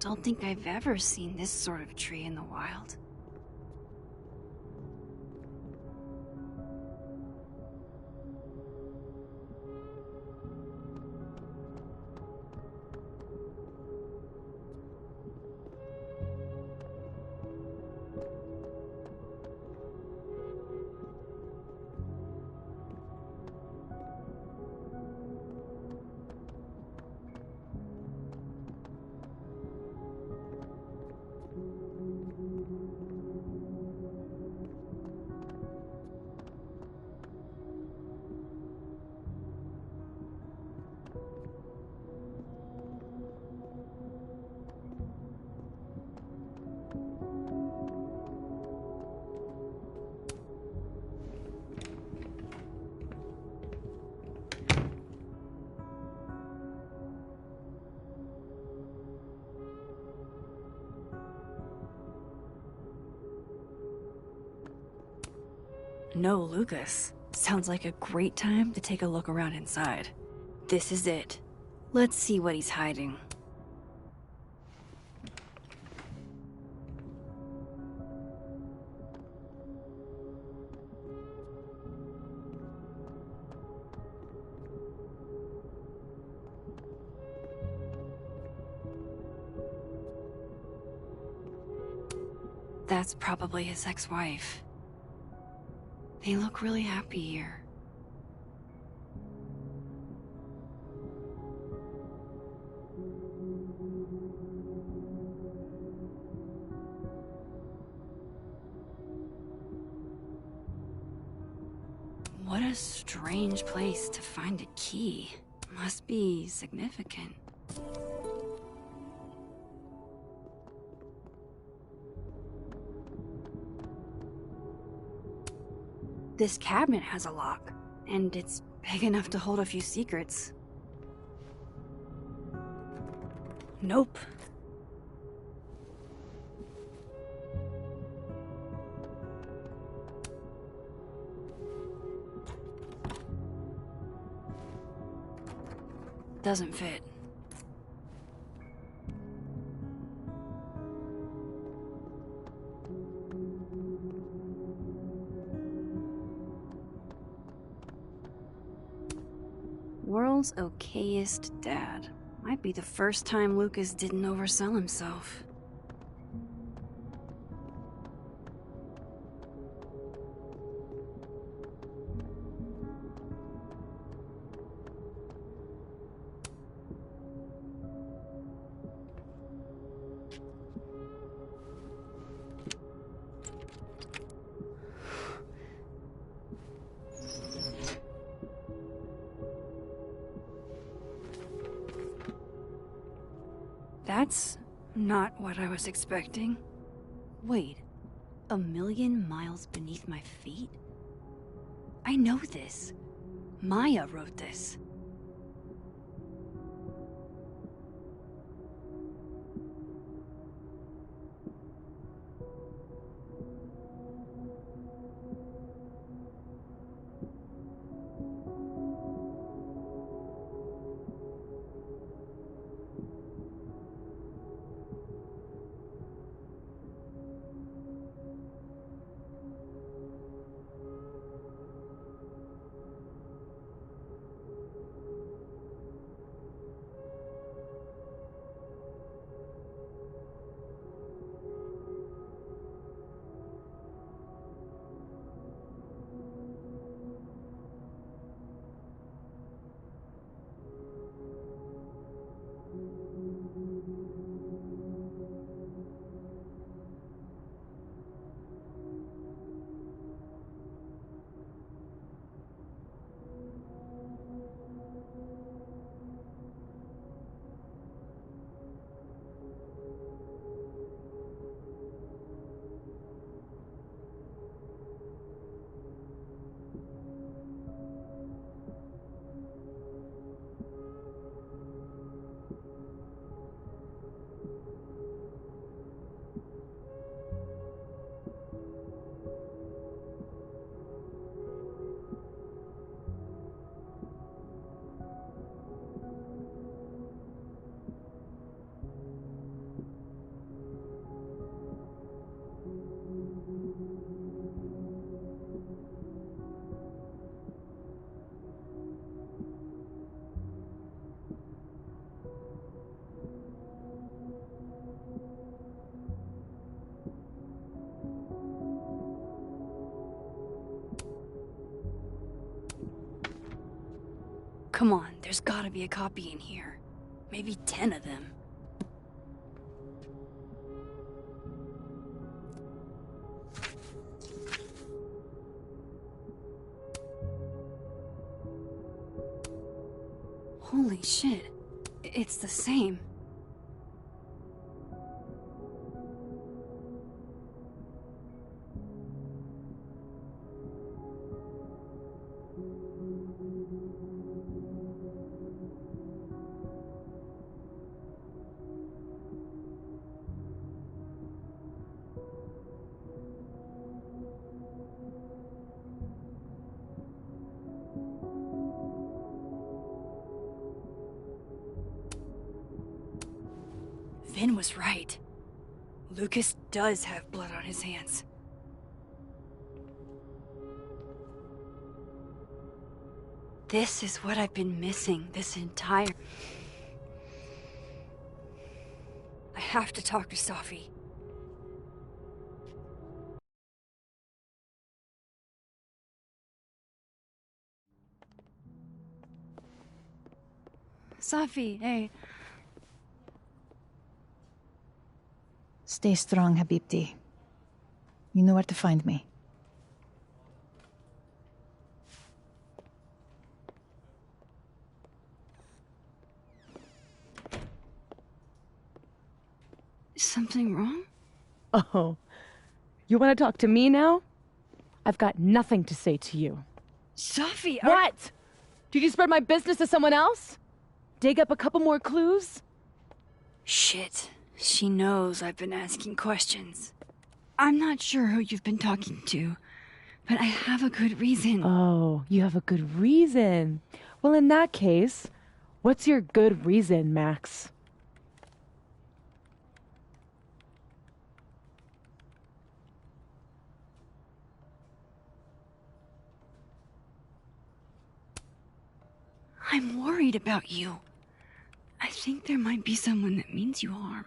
Don't think I've ever seen this sort of tree in the wild. No, Lucas. Sounds like a great time to take a look around inside. This is it. Let's see what he's hiding. That's probably his ex-wife. They look really happy here. What a strange place to find a key. Must be significant. This cabinet has a lock, and it's big enough to hold a few secrets. Nope. Doesn't fit. World's okayest dad. Might be the first time Lucas didn't oversell himself. That's not what I was expecting. Wait, 1,000,000 miles beneath my feet? I know this. Maya wrote this. Come on, there's gotta be a copy in here. Maybe 10 of them. Holy shit. It's the same. Vin was right. Lucas does have blood on his hands. This is what I've been missing this entire... I have to talk to Safi. Safi, hey. Stay strong, Habibti. You know where to find me. Is something wrong? Oh, you want to talk to me now? I've got nothing to say to you. Safi, What? Did you spread my business to someone else? Dig up a couple more clues? Shit. She knows I've been asking questions. I'm not sure who you've been talking to, but I have a good reason. Oh, you have a good reason. Well, in that case, what's your good reason, Max? I'm worried about you. I think there might be someone that means you harm.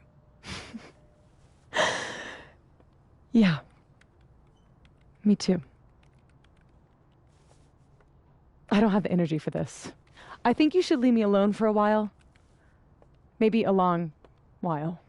Yeah. Me too. I don't have the energy for this. I think you should leave me alone for a while. Maybe a long while.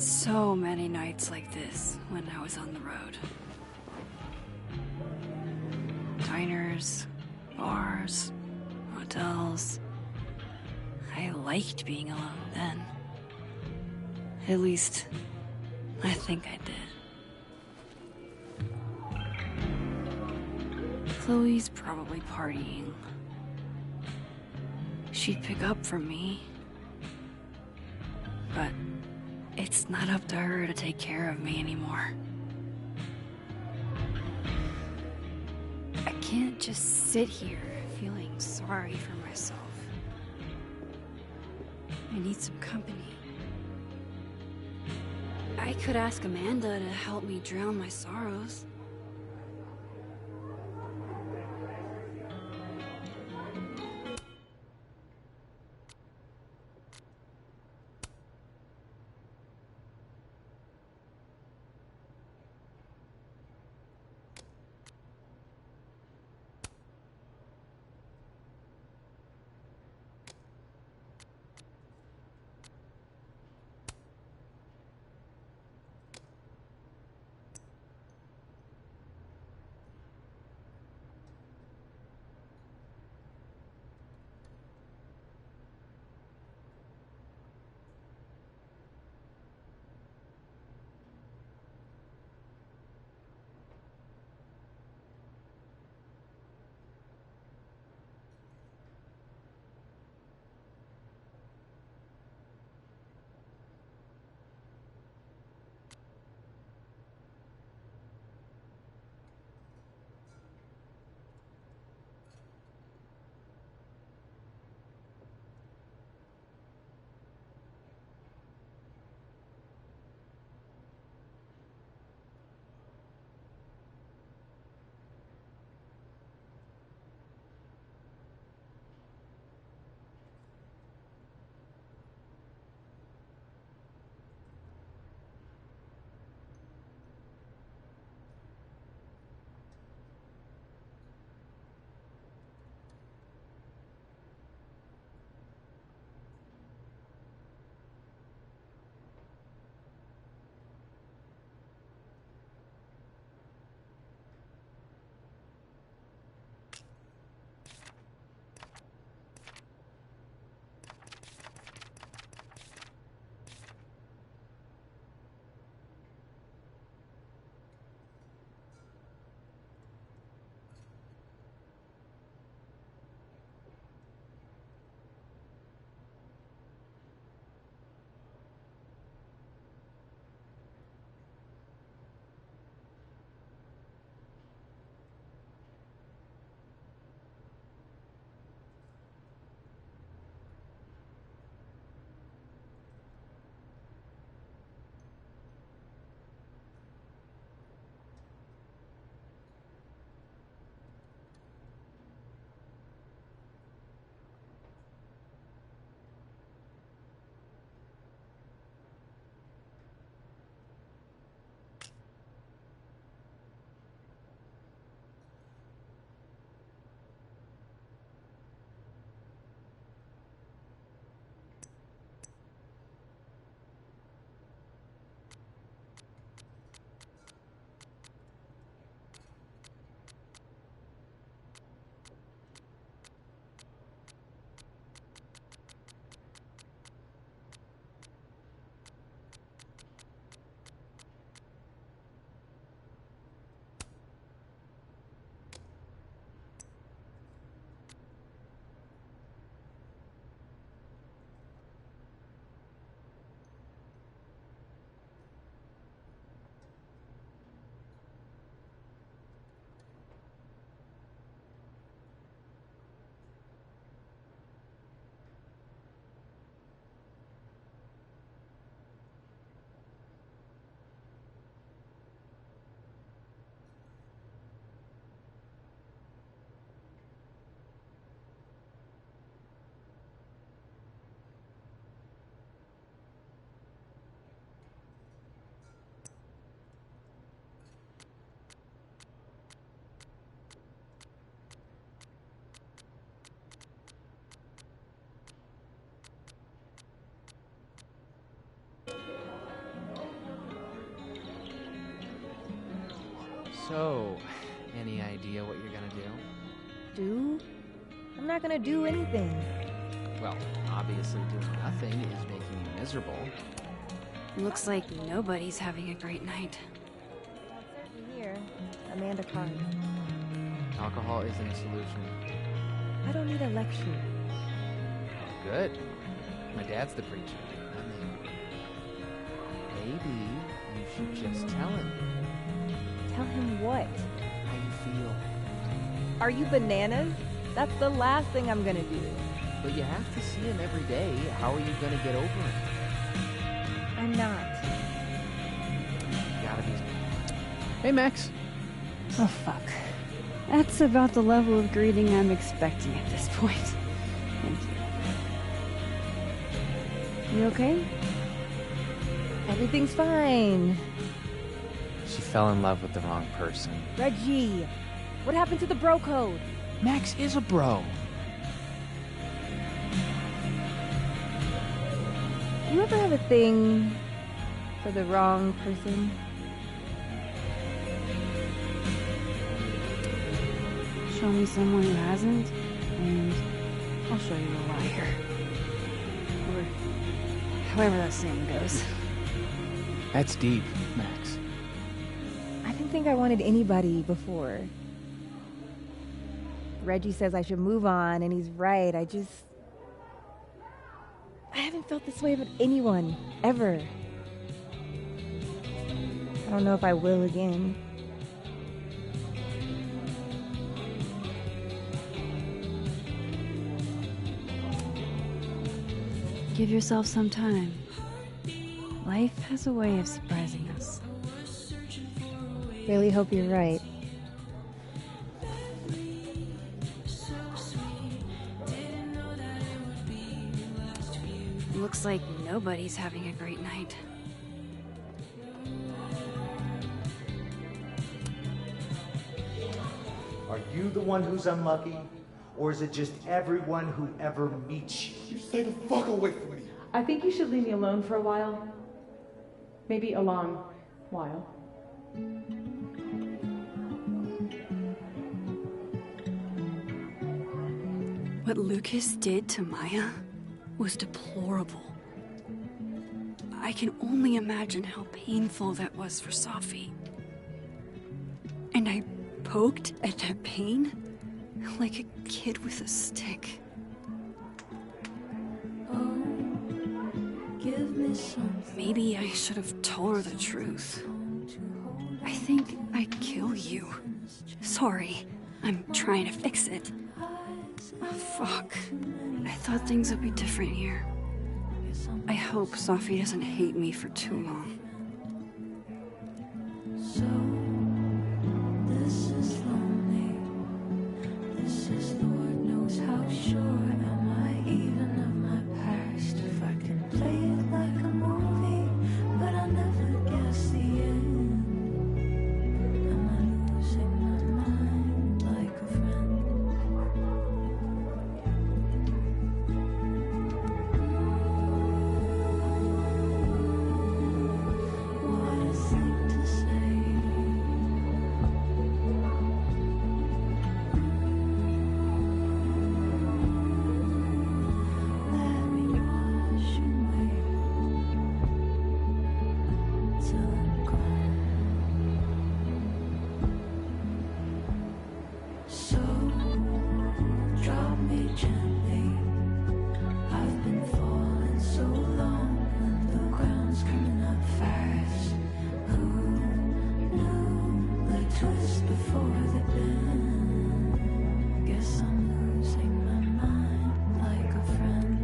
so many nights like this when I was on the road. Diners, bars, hotels. I liked being alone then. At least, I think I did. Chloe's probably partying. She'd pick up for me. But it's not up to her to take care of me anymore. I can't just sit here feeling sorry for myself. I need some company. I could ask Amanda to help me drown my sorrows. So, any idea what you're gonna do? Do? I'm not gonna do anything. Well, obviously doing nothing is making you miserable. Looks like nobody's having a great night. Here, Amanda Carr. Alcohol isn't a solution. I don't need a lecture. Good. My dad's the preacher. not me. Maybe you should just tell him. Tell him what? How you feel. Are you bananas? That's the last thing I'm gonna do. But you have to see him every day. How are you gonna get over it? I'm not. You gotta be. Hey, Max. Oh, fuck. That's about the level of greeting I'm expecting at this point. Thank you. You okay? Everything's fine. She fell in love with the wrong person. Reggie, what happened to the bro code? Max is a bro. Do you ever have a thing for the wrong person? Show me someone who hasn't, and I'll show you a liar. Or however that saying goes. That's deep, Max. I didn't think I wanted anybody before. Reggie says I should move on, and he's right. I haven't felt this way about anyone, ever. I don't know if I will again. Give yourself some time. Life has a way of surprising us. Really hope you're right. Looks like nobody's having a great night. Are you the one who's unlucky? Or is it just everyone who ever meets you? You stay the fuck away from me. I think you should leave me alone for a while. Maybe a long while. What Lucas did to Maya was deplorable. I can only imagine how painful that was for Safi. And I poked at that pain like a kid with a stick. Maybe I should have told her the truth. I think I'd kill you. Sorry, I'm trying to fix it. Oh, fuck. I thought things would be different here. I hope Safi doesn't hate me for too long. This is lonely. This is Lord knows how sure am I even of my past. If I can play it like a movie, but I'll never guess the end. Am I losing my mind like a friend? What a thing to say. Let me wash away till I'm gone. So drop me gently. I've been falling so long, and the ground's coming up fast. Who knew the twist before the bend? Guess I'm losing my mind like a friend.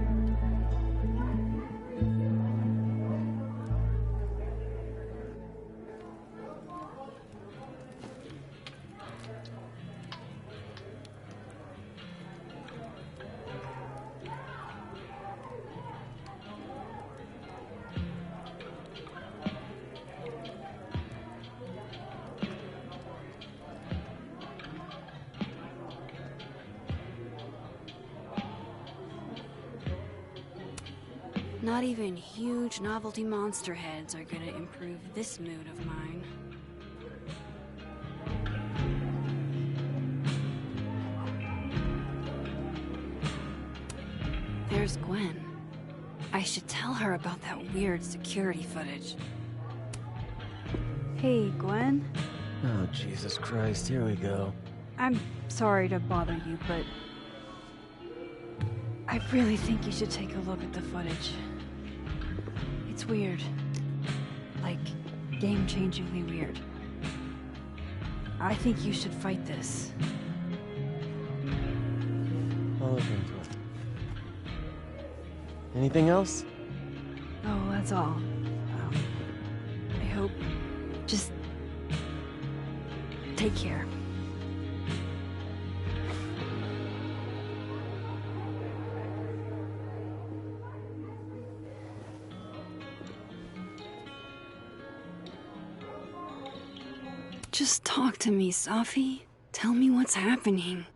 Not even huge novelty monster heads are gonna improve this mood of mine. Where's Gwen? I should tell her about that weird security footage. Hey, Gwen. Oh, Jesus Christ, here we go. I'm sorry to bother you, but I really think you should take a look at the footage. It's weird. Like, game-changingly weird. I think you should fight this. I'll look into it. Anything else? Oh, that's all. I hope... Just... take care. Just talk to me, Safi. Tell me what's happening.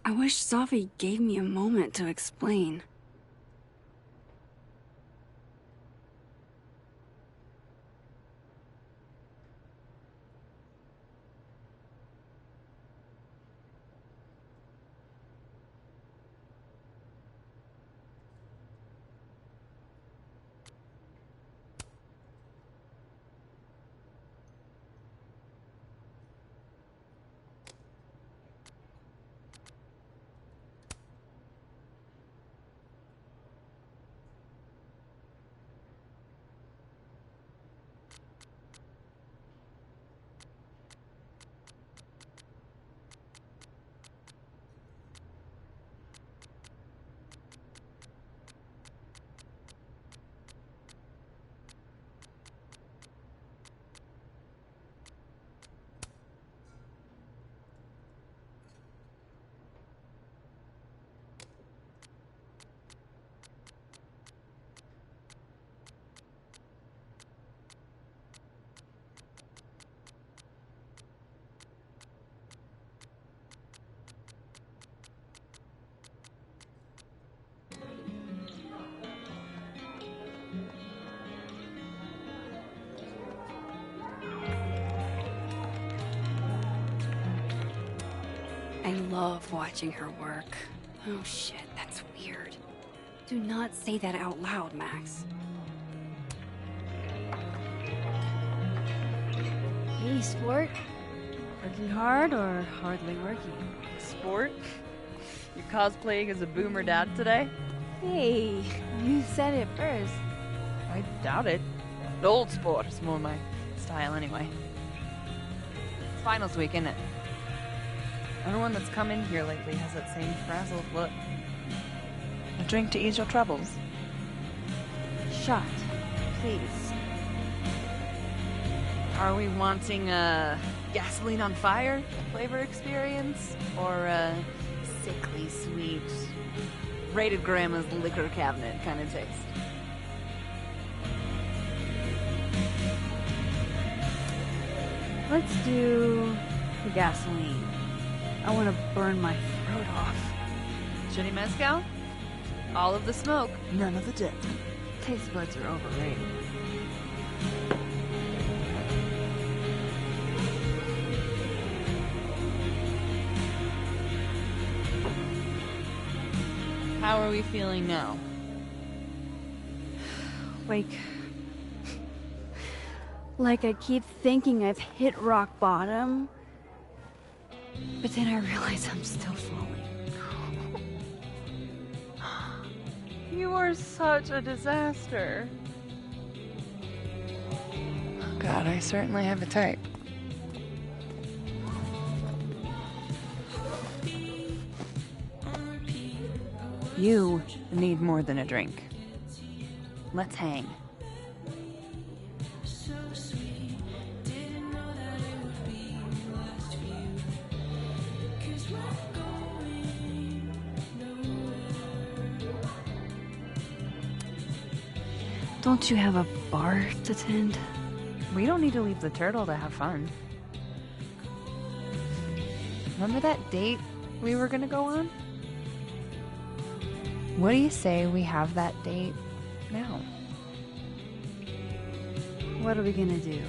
I wish Safi gave me a moment to explain. I love watching her work. Oh shit, that's weird. Do not say that out loud, Max. Hey, sport. Working hard or hardly working? Sport? You're cosplaying as a boomer dad today? Hey, you said it first. I doubt it. Old sport is more my style anyway. It's finals week, isn't it? Everyone that's come in here lately has that same frazzled look. A drink to ease your troubles. Shot, please. Are we wanting a gasoline on fire flavor experience? Or a sickly sweet, rated grandma's liquor cabinet kind of taste? Let's do the gasoline. I want to burn my throat off. Shitty mezcal? All of the smoke, none of the dip. taste buds are overrated. How are we feeling now? Like I keep thinking I've hit rock bottom, but then I realize I'm still falling. You are such a disaster. Oh God, I certainly have a type. You need more than a drink. Let's hang. Don't you have a bar to tend? We don't need to leave the turtle to have fun. Remember that date we were gonna go on? What do you say we have that date now? What are we gonna do?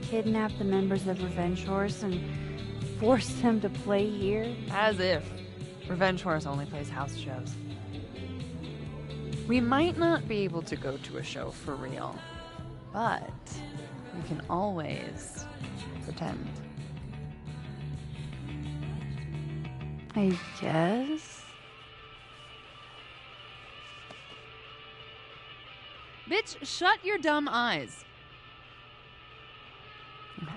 Kidnap the members of Revenge Horse and force them to play here? As if. Revenge Horse only plays house shows. We might not be able to go to a show for real, but we can always pretend. I guess. Bitch, shut your dumb eyes. Okay.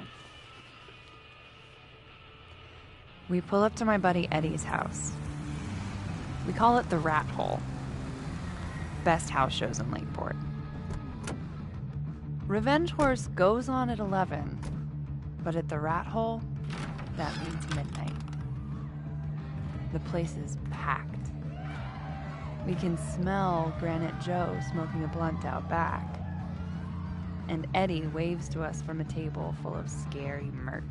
We pull up to my buddy Eddie's house. We call it the Rat Hole. Best house shows in Lakeport. Revenge Horse goes on at 11, but at the Rat Hole, that means midnight. The place is packed. We can smell Granite Joe smoking a blunt out back. And Eddie waves to us from a table full of scary merch.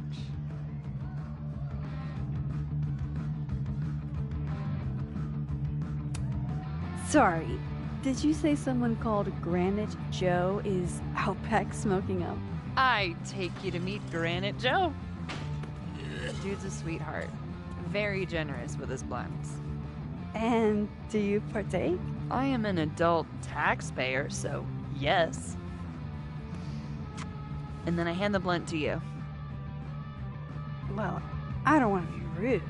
Sorry, did you say someone called Granite Joe is out back smoking up? I take you to meet Granite Joe. Dude's a sweetheart. Very generous with his blunts. And do you partake? I am an adult taxpayer, so yes. And then I hand the blunt to you. Well, I don't want to be rude.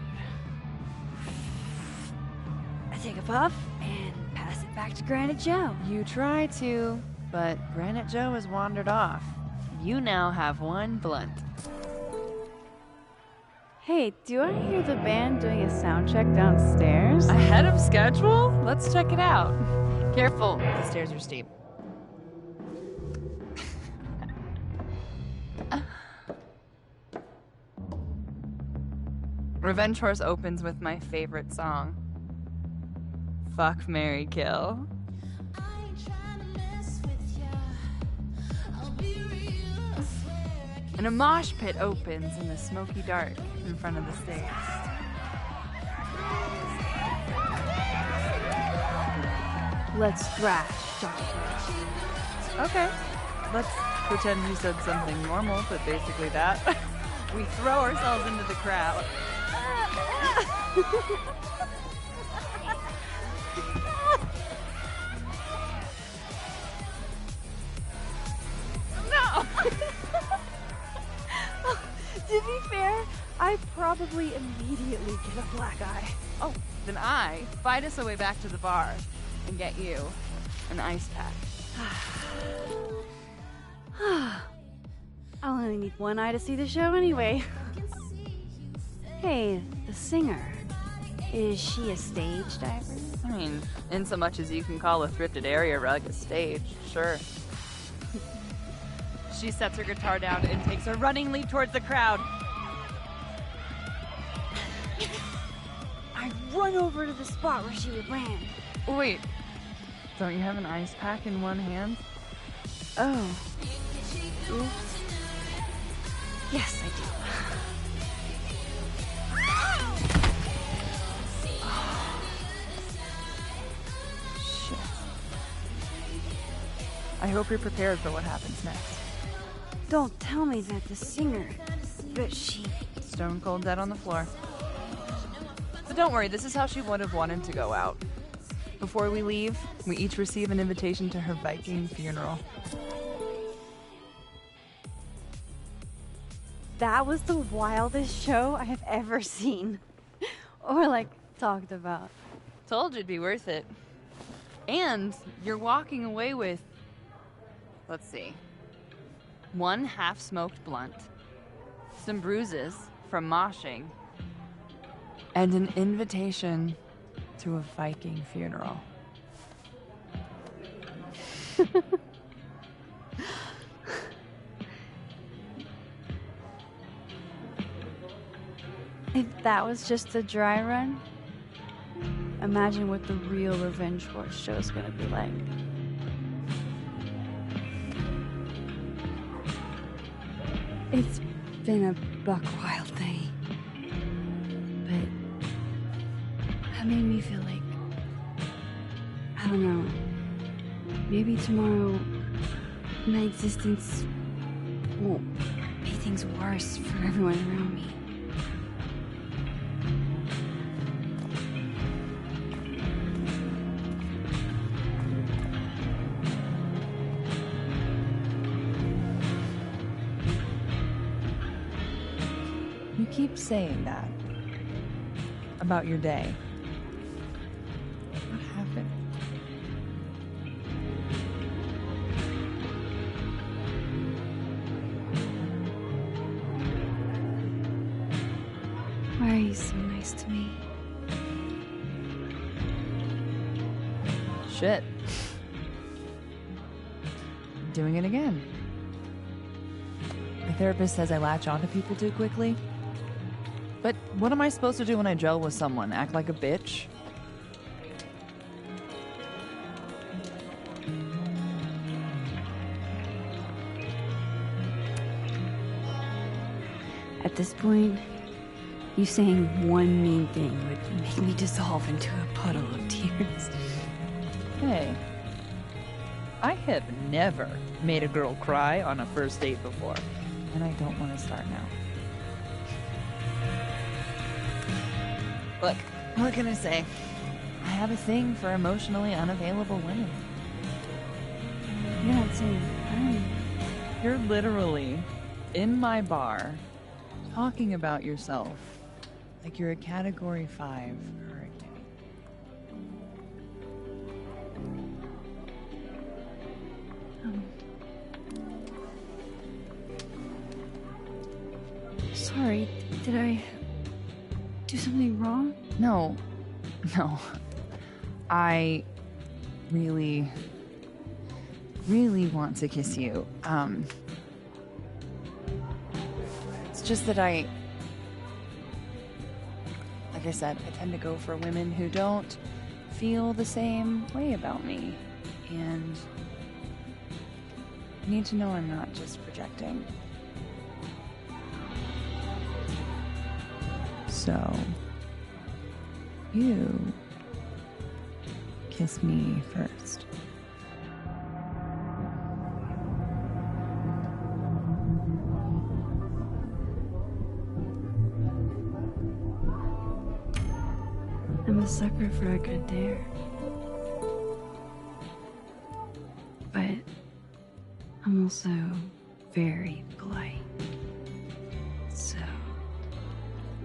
I take a puff and pass it back to Granite Joe. You try to, but Granite Joe has wandered off. You now have one blunt. Hey, do I hear the band doing a sound check downstairs? Ahead of schedule? Let's check it out. Careful, the stairs are steep. Revenge Horse opens with my favorite song. Fuck, Marry, Kill. And a mosh pit opens in the smoky dark in front of the stage. Let's thrash, Joshua. Okay. Let's pretend you said something normal, but basically that. We throw ourselves into the crowd. No! To be fair, I probably immediately get a black eye. Oh, then I fight us away back to the bar and get you an ice pack. I'll only need one eye to see the show anyway. Hey, the singer. Is she a stage diver? I mean, in so much as you can call a thrifted area rug a stage, sure. She sets her guitar down and takes a running leap towards the crowd. I run over to the spot where she would land. Wait, don't you have an ice pack in one hand? Oh. Oops. Yes, I do. Shit. hope you're prepared for what happens next. Don't tell me that the singer, that she... Stone cold dead on the floor. But don't worry, this is how she would have wanted to go out. Before we leave, we each receive an invitation to her Viking funeral. That was the wildest show I have ever seen. Or, like, talked about. Told you it'd be worth it. And you're walking away with, let's see, 1 half-smoked blunt, some bruises from moshing, and an invitation to a Viking funeral. If that was just a dry run, imagine what the real Revenge Force show is gonna be like. It's been a buck wild day, but that made me feel like, I don't know, maybe tomorrow my existence won't make things worse for everyone around me. You keep saying that about your day. What happened? Why are you so nice to me? Shit. Doing it again. My therapist says I latch onto people too quickly. But what am I supposed to do when I gel with someone? Act like a bitch? At this point, you saying one mean thing would make me dissolve into a puddle of tears. Hey, I have never made a girl cry on a first date before, and I don't want to start now. Look, what can I say? I have a thing for emotionally unavailable women. You're not saying crying. You're literally in my bar talking about yourself like you're a Category 5 hurricane. Sorry, did I do something wrong? No. I really want to kiss you. It's just that like I said, I tend to go for women who don't feel the same way about me. And you need to know I'm not just projecting. So, you kiss me first. I'm a sucker for a good dare. But I'm also very polite. So,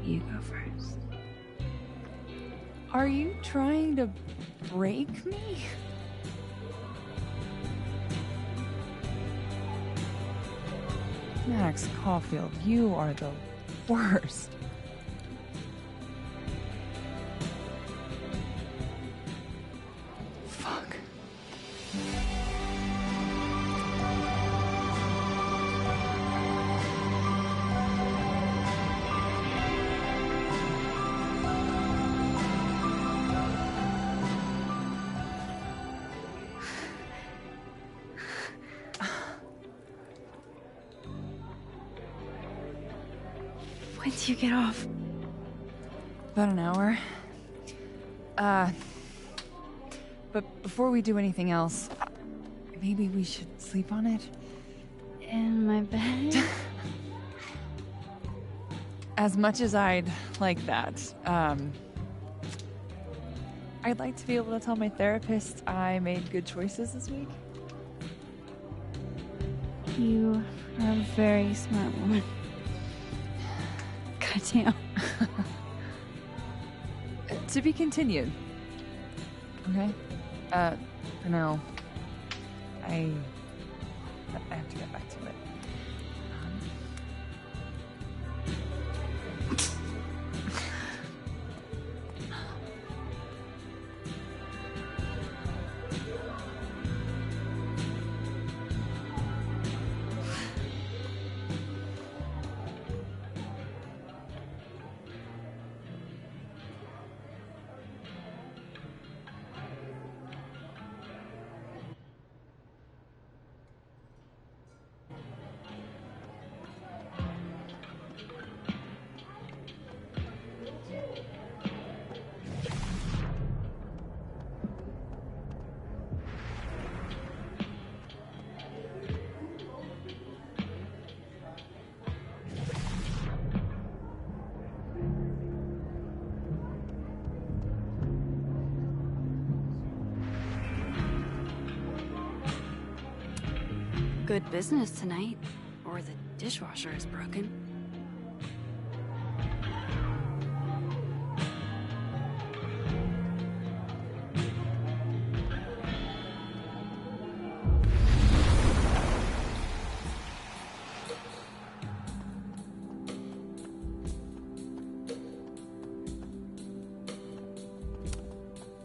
you go first. Are you trying to break me? Max Caulfield, you are the worst. Fuck. When do you get off? About an hour. But before we do anything else, Maybe we should sleep on it? In my bed? As much as I'd like that, I'd like to be able to tell my therapist I made good choices this week. You are a very smart woman. Goddamn. To be continued. Okay? For now, I have to get back to it. Good business tonight, or the dishwasher is broken.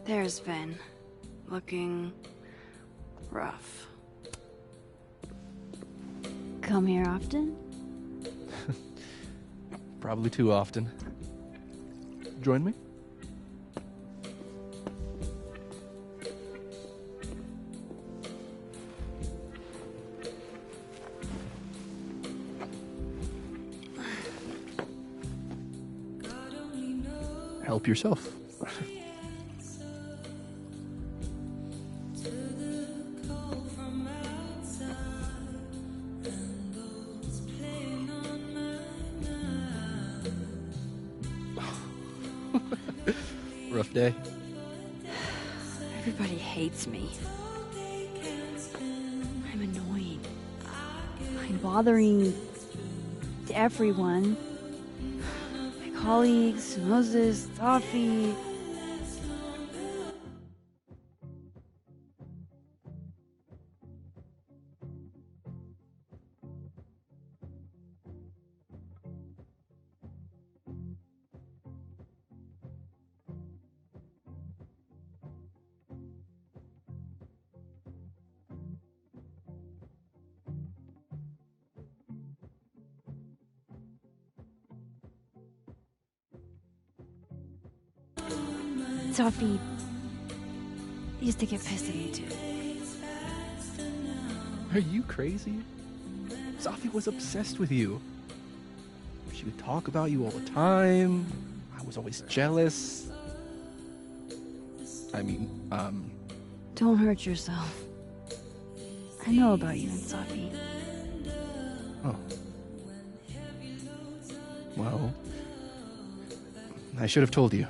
There's Vin, looking rough. Come here often? Probably too often. Join me? Help yourself. Rough day. Everybody hates me. I'm annoying. I'm bothering everyone. My colleagues, Moses, Safi. Safi used to get pissed at me too. Are you crazy? Safi was obsessed with you. She would talk about you all the time. I was always jealous. I mean, Don't hurt yourself. I know about you and Safi. Oh. Well, I should have told you.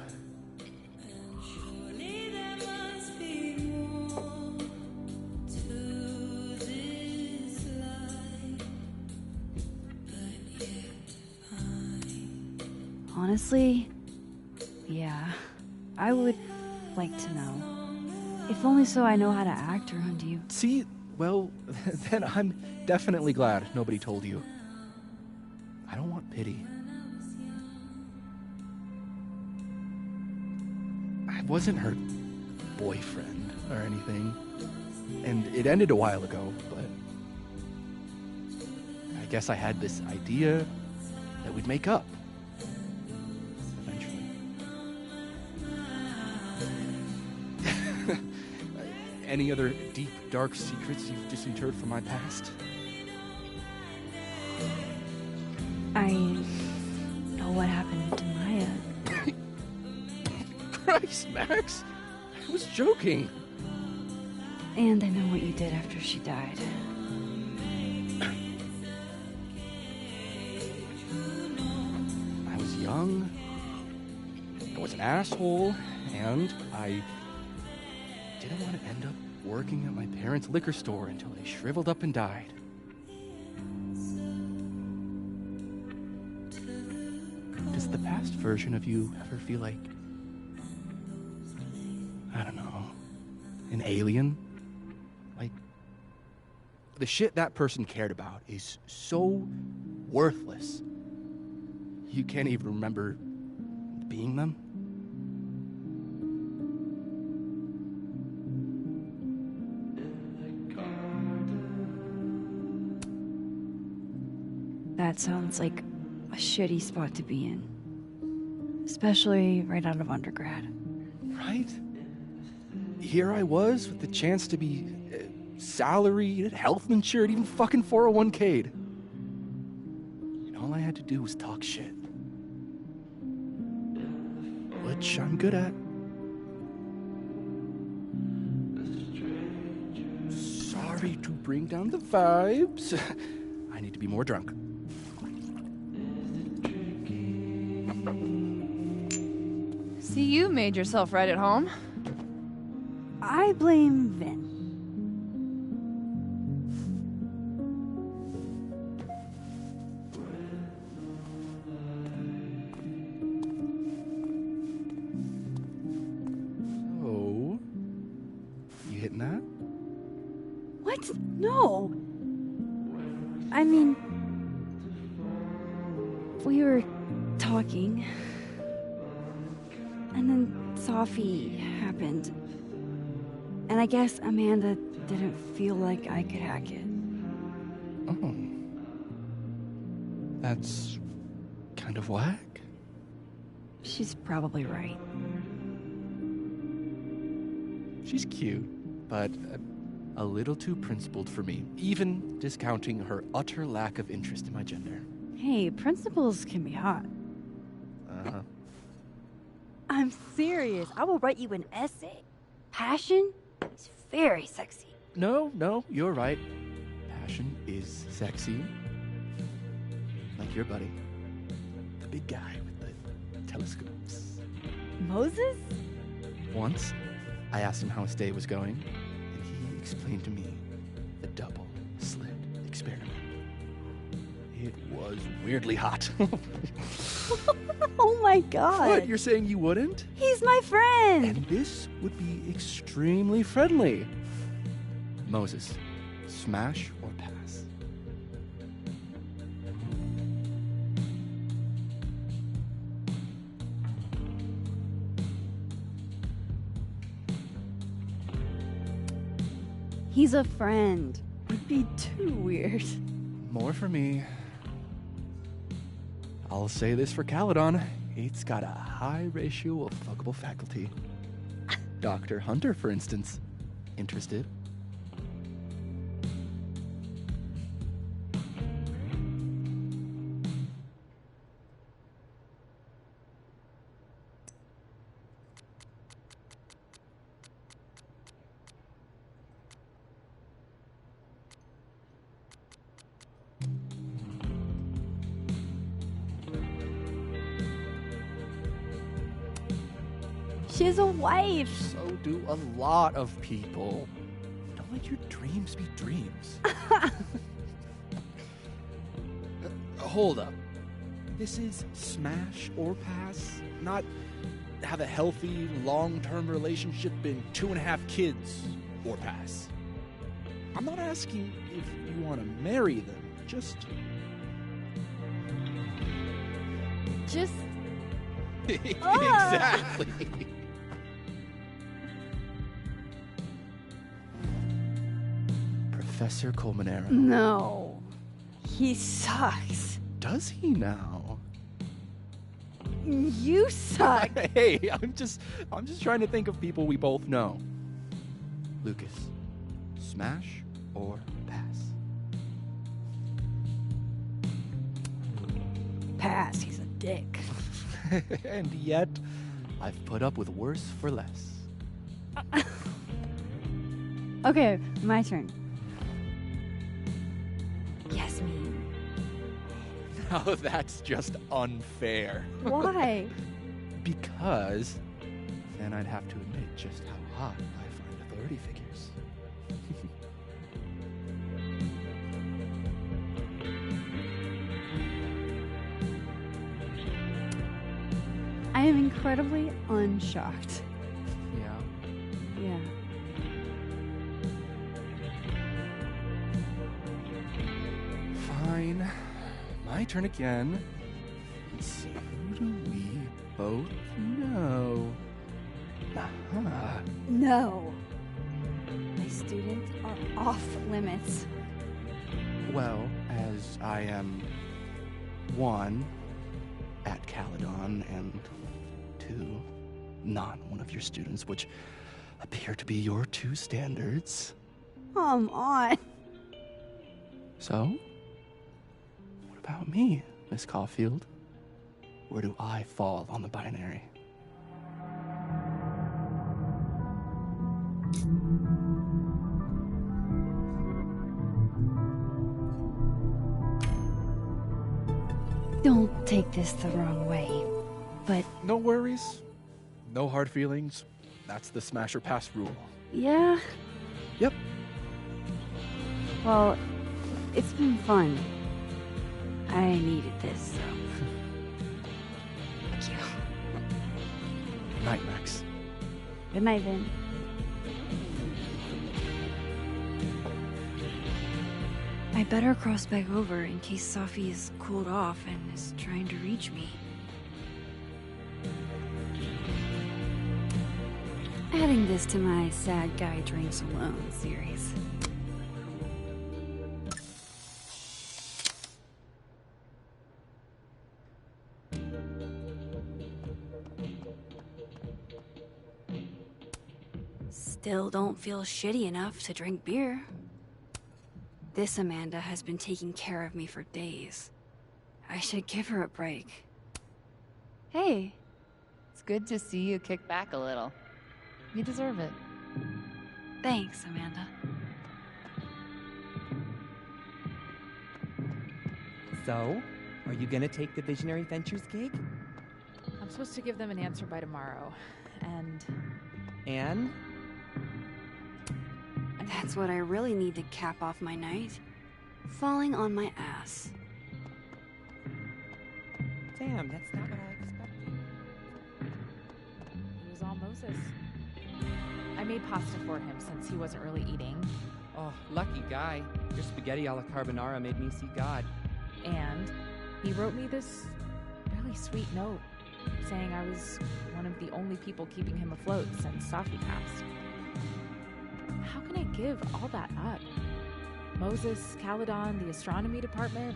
Honestly, yeah, I would like to know. If only so I know how to act around you. See, well, then I'm definitely glad nobody told you. I don't want pity. I wasn't her boyfriend or anything, and it ended a while ago, but I guess I had this idea that we'd make up. Any other deep, dark secrets you've disinterred from my past? I know what happened to Maya. Christ, Max! I was joking. And I know what you did after she died. I was young, I was an asshole, and I didn't want to end up working at my parents' liquor store until they shriveled up and died. Does the past version of you ever feel like, I don't know, an alien? Like, the shit that person cared about is so worthless, you can't even remember being them? That sounds like a shitty spot to be in. Especially right out of undergrad. Right? Here I was with the chance to be salaried, health insured, even fucking 401k'd. And all I had to do was talk shit. Which I'm good at. Sorry to bring down the vibes. I need to be more drunk. See, you made yourself right at home. I blame Vin. Oh, you hitting that? What? No. I mean, we were talking, and then Sophie happened. And I guess Amanda didn't feel like I could hack it. Oh. That's kind of whack. She's probably right. She's cute, but a little too principled for me, even discounting her utter lack of interest in my gender. Hey, principals can be hot. Uh-huh. I'm serious. I will write you an essay. Passion is very sexy. No, you're right. Passion is sexy. Like your buddy. The big guy with the telescopes. Moses? Once, I asked him how his day was going, and he explained to me the double slit experiment. It was weirdly hot. Oh my god. What, you're saying you wouldn't? He's my friend. And this would be extremely friendly. Moses, smash or pass? He's a friend. Would be too weird. More for me. I'll say this for Caledon. It's got a high ratio of fuckable faculty. Dr. Hunter, for instance. Interested? She has a wife. So do a lot of people. Don't let your dreams be dreams. Hold up. This is smash or pass, not have a healthy, long-term relationship and 2.5 kids or pass. I'm not asking if you want to marry them, just... Exactly. Professor Colmenero. No. He sucks. Does he now? You suck. Hey, I'm just trying to think of people we both know. Lucas, smash or pass? Pass. He's a dick. And yet, I've put up with worse for less. Okay, my turn. Yasmin. Now that's just unfair. Why? Because then I'd have to admit just how hot I find authority figures. I am incredibly unshocked. Yeah. Yeah. Fine. My turn again. Let's see, who do we both know? Aha. No. My students are off limits. Well, as I am 1 at Caledon and 2 not one of your students, which appear to be your 2 standards. Come on. So, what about me, Miss Caulfield? Where do I fall on the binary? Don't take this the wrong way, but No worries. No hard feelings. That's the smash or pass rule. yeah. Yep. Well, it's been fun. I needed this, so. Thank you. Night, Max. Good night, then. I better cross back over in case Safi is cooled off and is trying to reach me. Adding this to my Sad Guy Drinks Alone series. Still don't feel shitty enough to drink beer. This Amanda has been taking care of me for days. I should give her a break. Hey, it's good to see you kick back a little. You deserve it. Thanks, Amanda. So, are you gonna take the Visionary Ventures gig? I'm supposed to give them an answer by tomorrow. And And? That's what I really need to cap off my night. Falling on my ass. Damn, that's not what I expected. it was all Moses. I made pasta for him since he wasn't really eating. Oh, lucky guy. Your spaghetti alla carbonara made me see God. And he wrote me this really sweet note saying I was one of the only people keeping him afloat since Safi passed. How can I give all that up? Moses, Caledon, the astronomy department.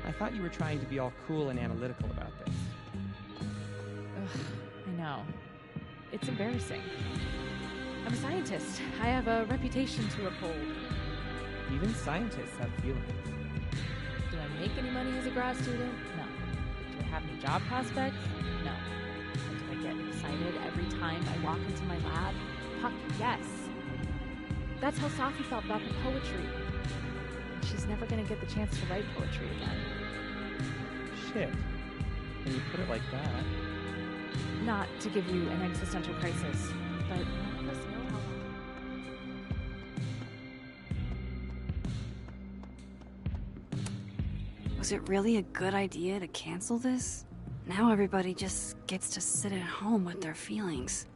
I thought you were trying to be all cool and analytical about this. Ugh, I know. It's embarrassing. I'm a scientist. I have a reputation to uphold. Even scientists have feelings. Do I make any money as a grad student? No. Do I have any job prospects? No. But do I get excited every time I walk into my lab? Fuck yes. That's how Safi felt about the poetry. She's never gonna get the chance to write poetry again. Shit. When you put it like that. Not to give you an existential crisis, but none of us know how long. Was it really a good idea to cancel this? Now everybody just gets to sit at home with their feelings.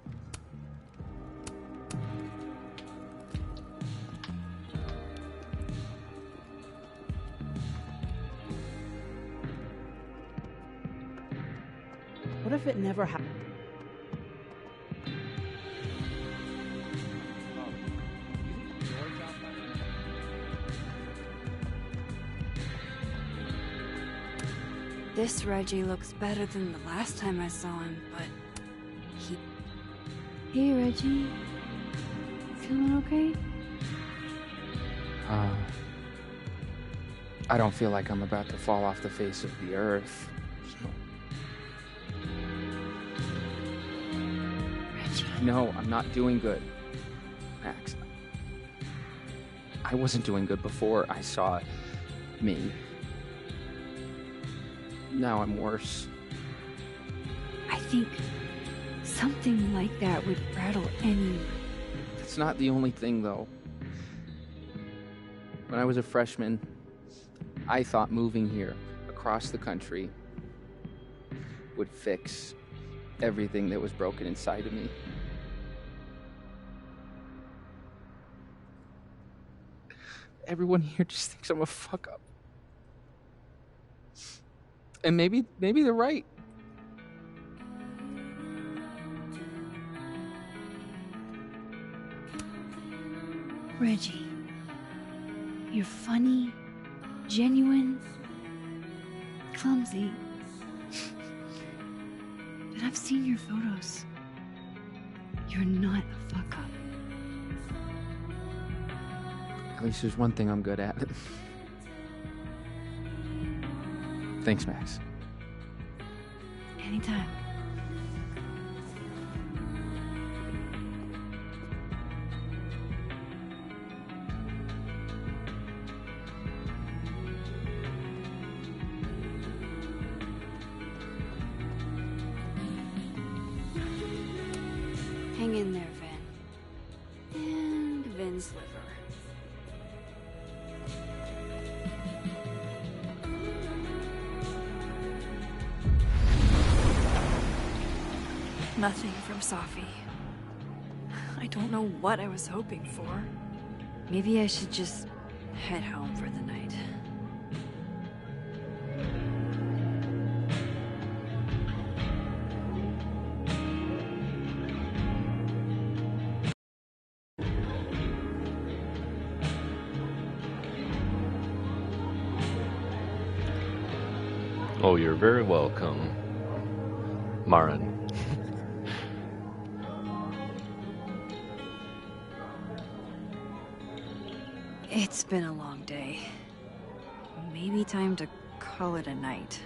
What if it never happened? This Reggie looks better than the last time I saw him, but he... Hey, Reggie. Feeling okay? I don't feel like I'm about to fall off the face of the earth. Reggie. No, I'm not doing good. Max, I wasn't doing good before I saw me. Now I'm worse. I think something like that would rattle any... That's not the only thing, though. When I was a freshman, I thought moving here across the country would fix everything that was broken inside of me. Everyone here just thinks I'm a fuck up. And maybe they're right. Reggie, you're funny, genuine, clumsy. But I've seen your photos. You're not a fuck up. At least there's one thing I'm good at. Thanks, Max. Anytime. Hang in there, Vin. And Vin's liver. Nothing from Safi. I don't know what I was hoping for. Maybe I should just head home for the night. Oh, you're very welcome, Marin. It's been a long day. Maybe time to call it a night.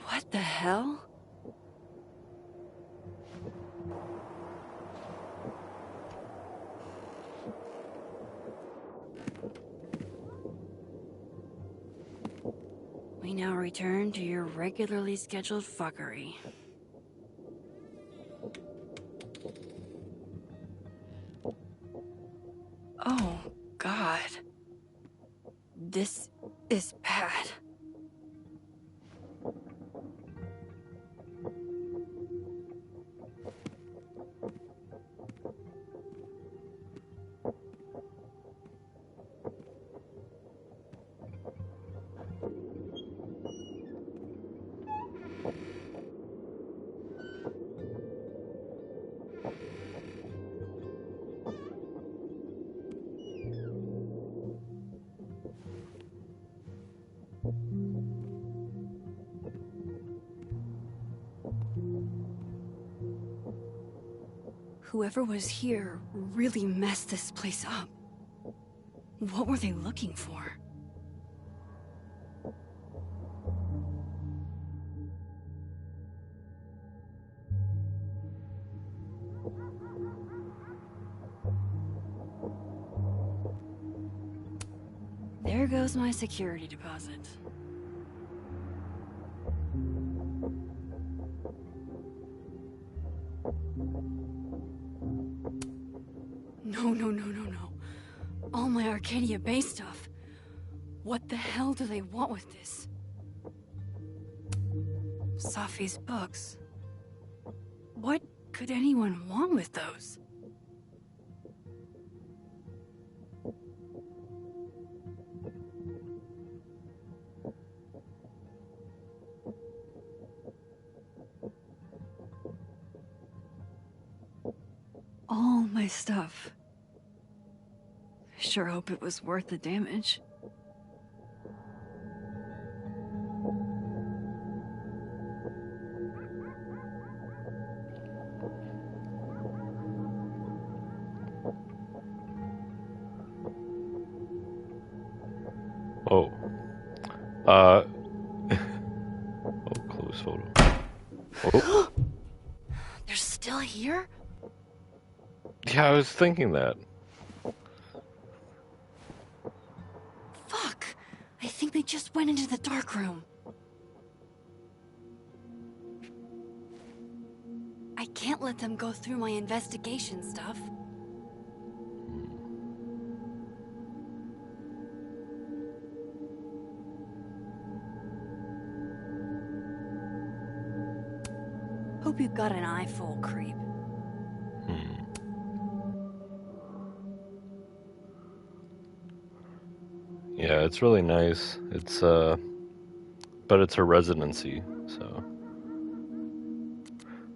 What the hell? We now return to your regularly scheduled fuckery. Oh, God. This is bad. Whoever was here really messed this place up. What were they looking for? There goes my security deposit. No. All my Arcadia Bay stuff. What the hell do they want with this? Safi's books. What could anyone want with those? my stuff. I sure hope it was worth the damage. Oh. Oh, close photo. Oh. They're still here? Yeah, I was thinking that. Fuck! I think they just went into the dark room. I can't let them go through my investigation stuff. Hope you got an eye full, creep. Yeah, it's really nice. It's but it's a residency, so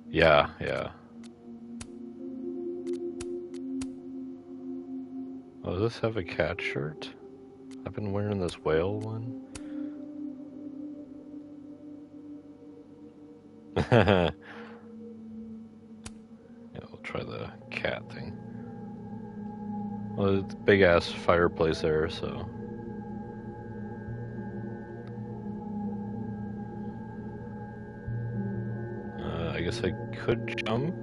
yeah. Oh, does this have a cat shirt? I've been wearing this whale one. Yeah, we'll try the cat thing. Well, it's a big ass fireplace there, so. I guess I could jump.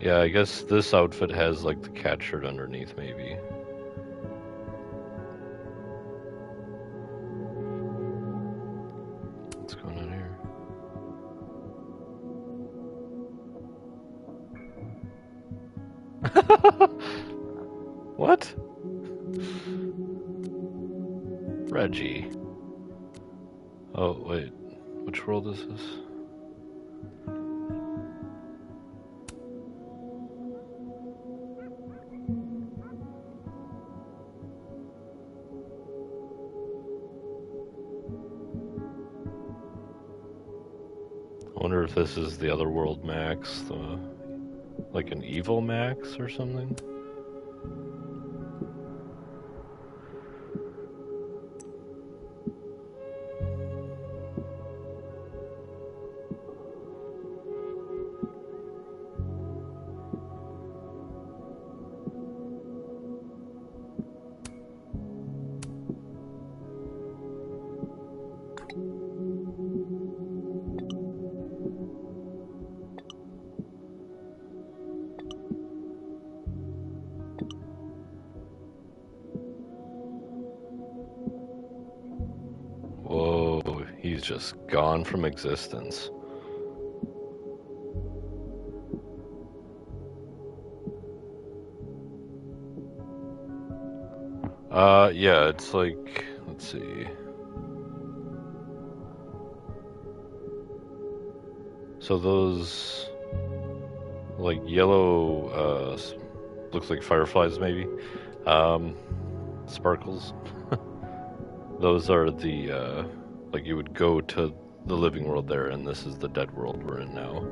Yeah, I guess this outfit has like the cat shirt underneath, maybe. What's going on here? What? Reggie. Oh, wait. Which world is this? I wonder if this is the other world Max, like an evil Max or something? Whoa, he's just gone from existence. Yeah, it's like, let's see. So those, like, yellow, looks like fireflies maybe, sparkles. Those are the, like you would go to the living world there, and this is the dead world we're in now.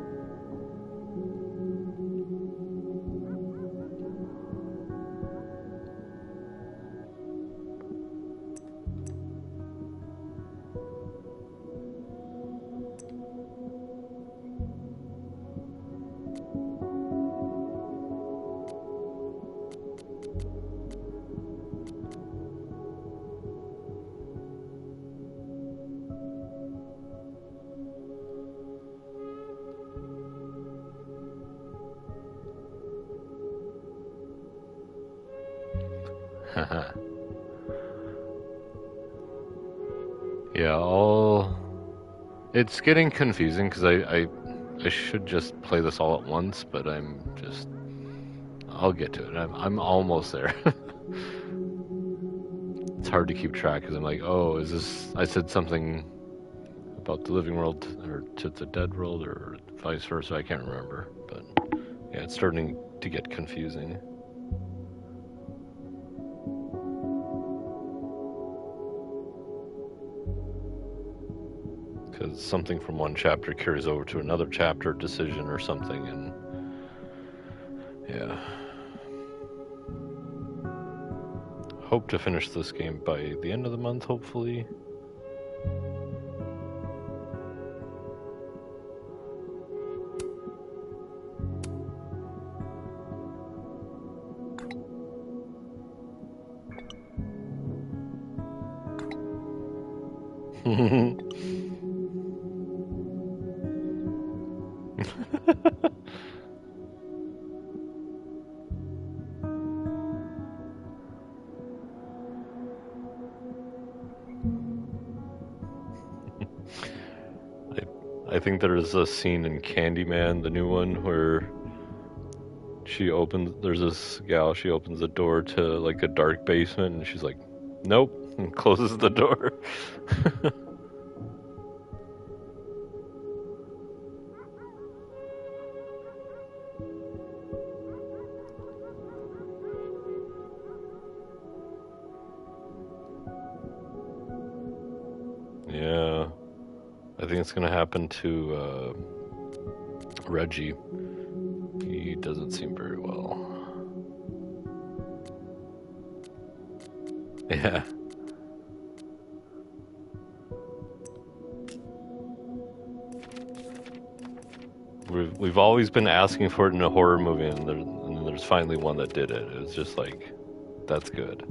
Yeah, it's getting confusing because I should just play this all at once, but I'll get to it. I'm almost there. It's hard to keep track because I'm like, oh, is this, I said something about the living world or to the dead world or vice versa, I can't remember, but yeah, it's starting to get confusing. because something from one chapter carries over to another chapter decision or something, and yeah. Hope to finish this game by the end of the month, hopefully. I think there's a scene in Candyman, the new one, where there's this gal, she opens the door to like a dark basement and she's like, nope, and closes the door. Yeah, I think it's gonna happen to Reggie. He doesn't seem very well. Yeah. We've always been asking for it in a horror movie, and there's finally one that did it. It was just like, that's good.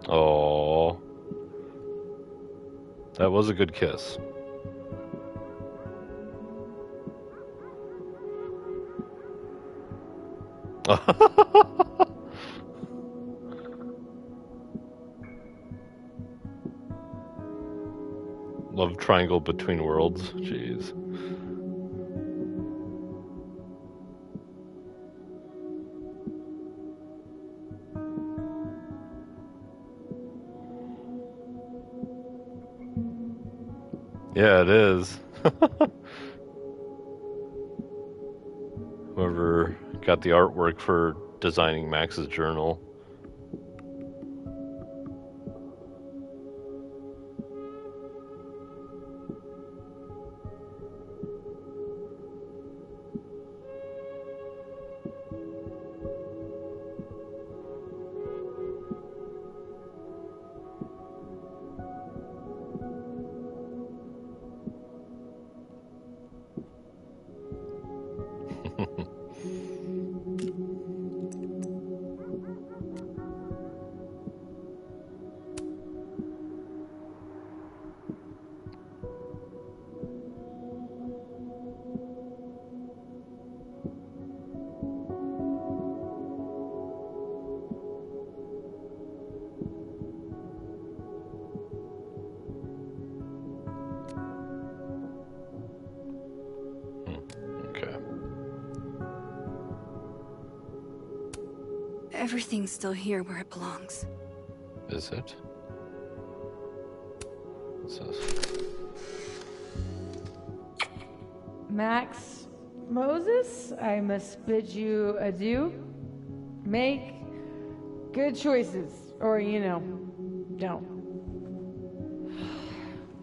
Oh, that was a good kiss. Love triangle between worlds. Jeez. Yeah, it is. Whoever got the artwork for designing Max's journal. Everything's still here where it belongs. Is it? What's this? Max Moses, I must bid you adieu. Make good choices, or, don't.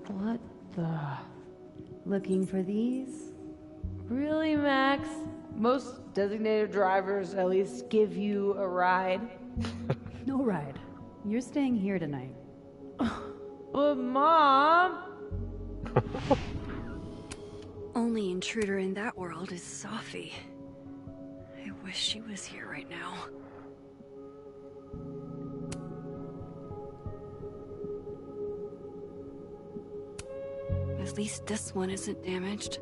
What the? Looking for these? Really, Max? Most designated drivers at least give you a ride. No ride. You're staying here tonight. But, Mom! Only intruder in that world is Safi. I wish she was here right now. At least this one isn't damaged.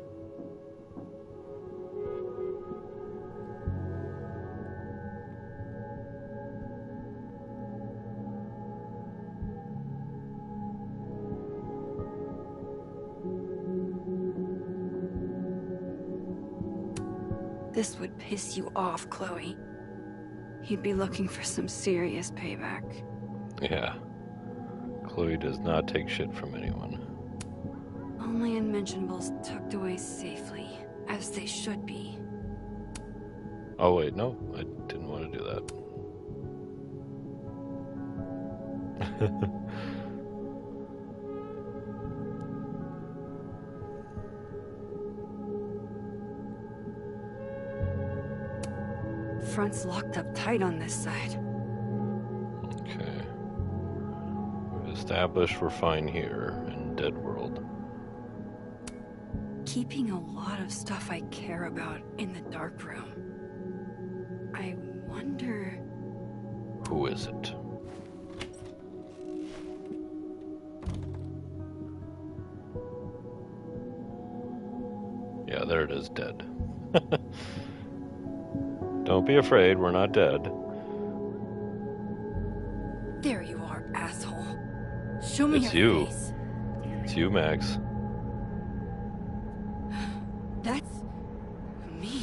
This would piss you off, Chloe. He'd be looking for some serious payback. Yeah. Chloe does not take shit from anyone. Only unmentionables tucked away safely, as they should be. Oh wait, no, I didn't want to do that. Front's locked up tight on this side. Okay. We've established we're fine here in Dead World. Keeping a lot of stuff I care about in the dark room. I wonder... Who is it? Yeah, there it is, dead. Don't be afraid, we're not dead. There you are, asshole. Show me It's your you. face. It's you, Max. That's... me.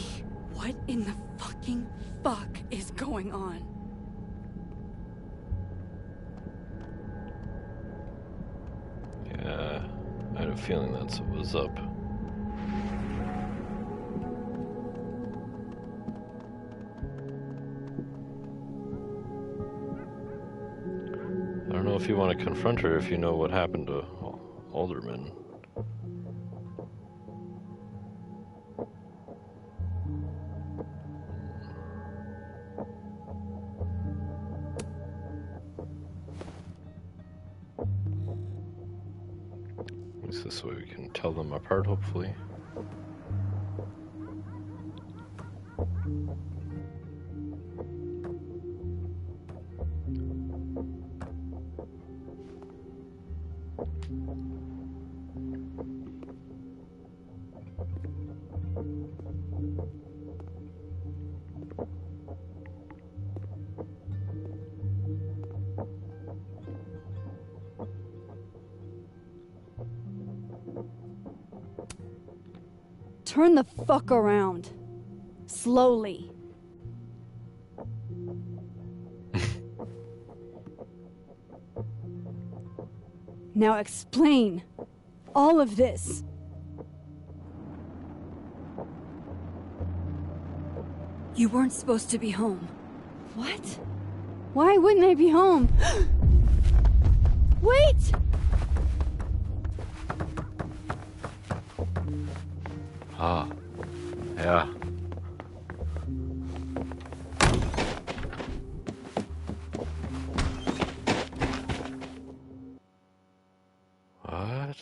What in the fucking fuck is going on? Yeah, I had a feeling that's what was up. I don't know if you want to confront her if you know what happened to Alderman. At least this way we can tell them apart, hopefully. Turn the fuck around. Slowly. Now explain all of this. You weren't supposed to be home. What? Why wouldn't I be home? Wait! Ah, yeah. What?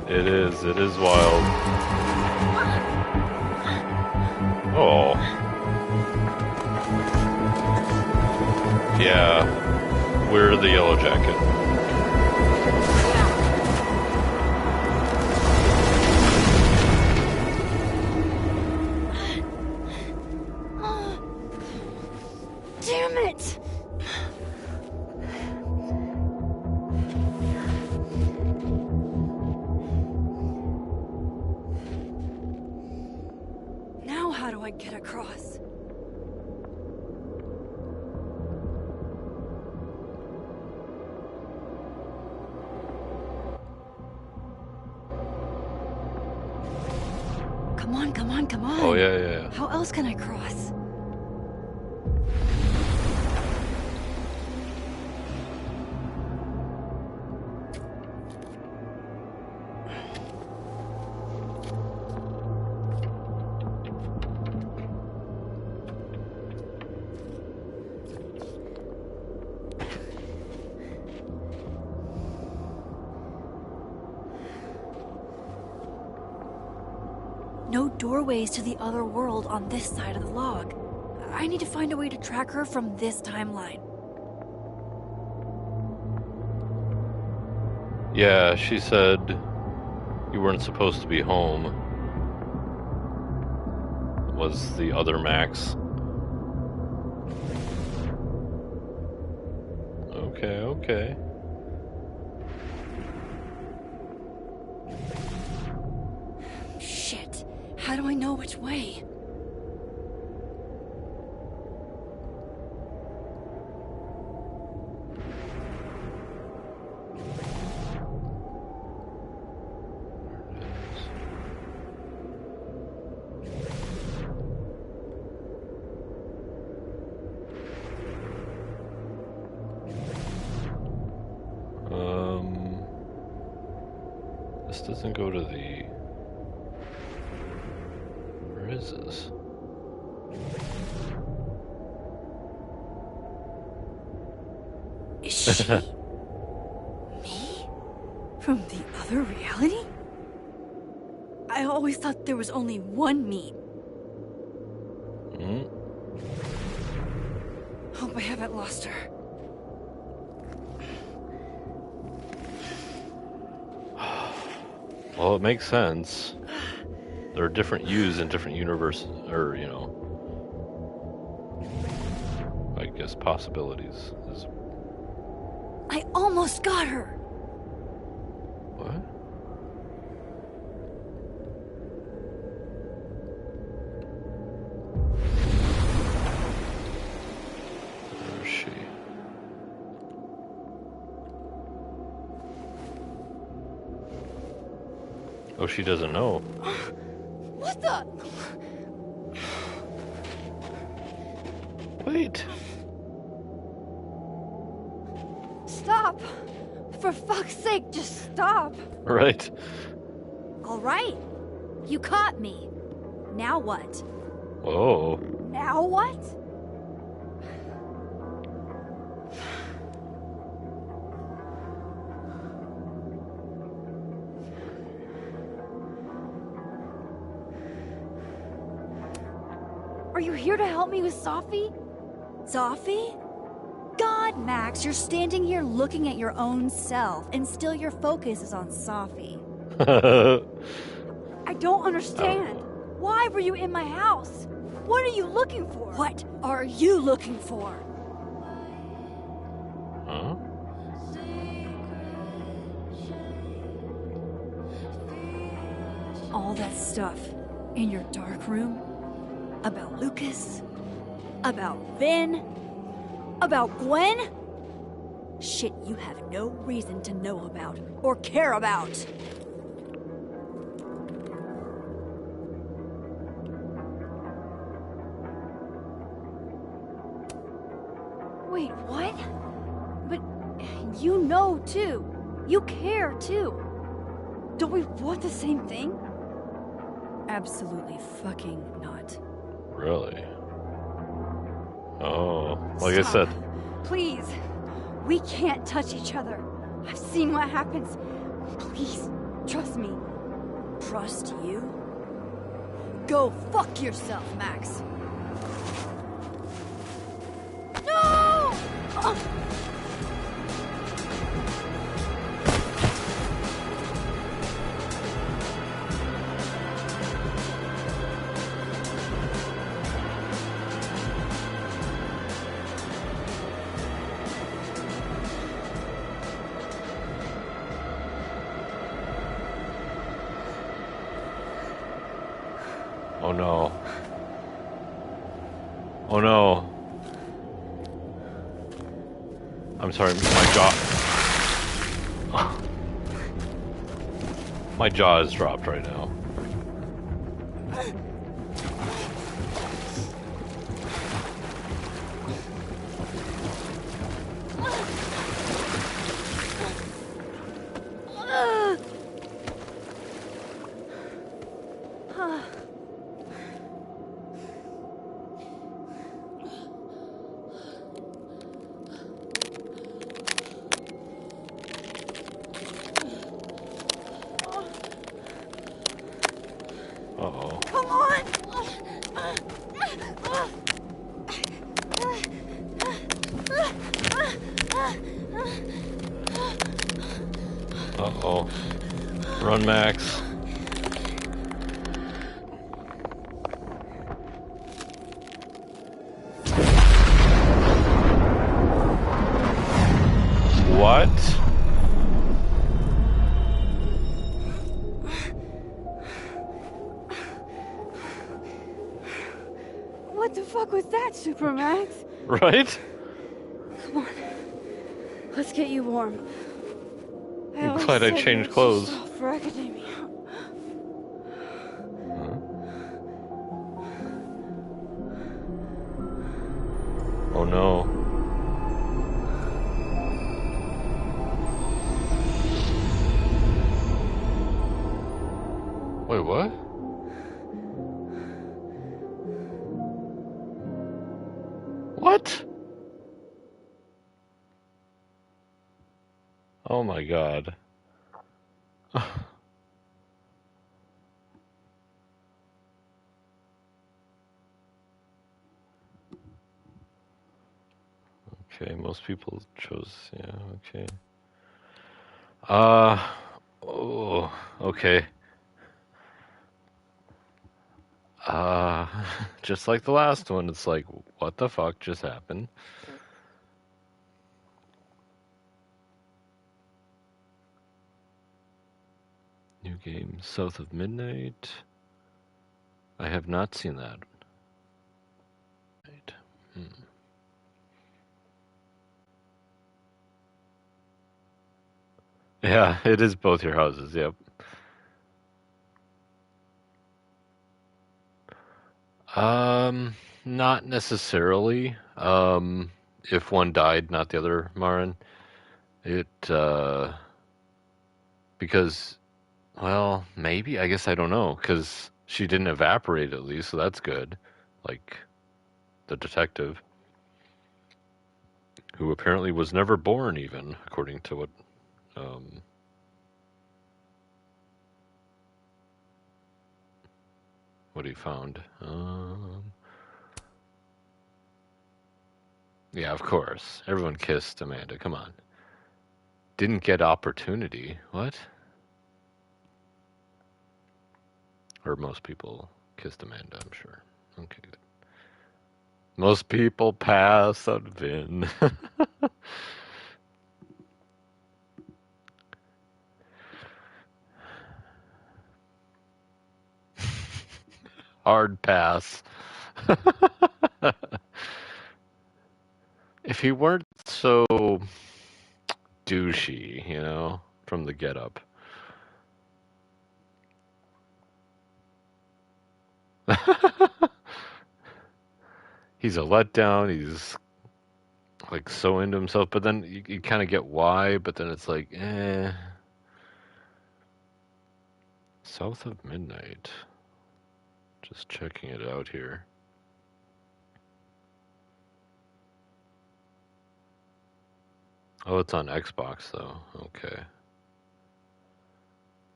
It is wild. Oh. Yeah, we're the Yellow Jacket. Damn it! Now how do I get across? Come on, come on, come on. Oh, yeah. How else can I cross? No doorways to the other world on this side of the log. I need to find a way to track her from this timeline. Yeah, she said you weren't supposed to be home. Was the other Max. Okay. How do I know which way? This doesn't go to the... Where is this? Is she... me? From the other reality? I always thought there was only one me. Hope I haven't lost her. Well, it makes sense. There are different yous in different universes, or, you know, I guess possibilities. I almost got her! What? Where is she? Oh, she doesn't know. What the? Wait. Stop! For fuck's sake, just stop! Right. All right. You caught me. Now what? Whoa. Now what? Are you here to help me with Sophie? Sophie? God, Max, you're standing here looking at your own self, and still your focus is on Sophie. I don't understand. Why were you in my house? What are you looking for? What are you looking for? Huh? All that stuff in your dark room? About Lucas? About Vin? About Gwen? Shit you have no reason to know about or care about. Wait, what? But you know too. You care too. Don't we want the same thing? Absolutely fucking not. Really? Oh, like Stop. I said. Please. We can't touch each other. I've seen what happens. Please, trust me. Trust you? Go fuck yourself, Max. No! Oh no. Oh no. I'm sorry, my jaw. My jaw is dropped right now. Uh-oh. Come on! Uh-oh. Run, Max. What? What the fuck was that, Supermax? Right? Come on. Let's get you warm. I'm always glad I said changed you were too clothes. soft for academia. Oh no. Wait, what? What? Oh my god. Okay, most people chose, yeah, okay. Oh, okay. Just like the last one, it's like, what the fuck just happened? New game, South of Midnight. I have not seen that. Right. Yeah, it is both your houses, yep. Not necessarily. If one died, not the other, Marin. Because, well, maybe, I guess I don't know, because she didn't evaporate at least, so that's good. Like, the detective, who apparently was never born even, according to what he found. Yeah, of course. Everyone kissed Amanda. Come on. Didn't get opportunity. What? Or most people kissed Amanda, I'm sure. Okay, good. Most people pass on Vin. Hard pass. If he weren't so douchey, you know, from the get-up. He's a letdown. He's like so into himself, but then you kind of get why, but then it's like, South of Midnight. Just checking it out here. Oh, it's on Xbox though. Okay.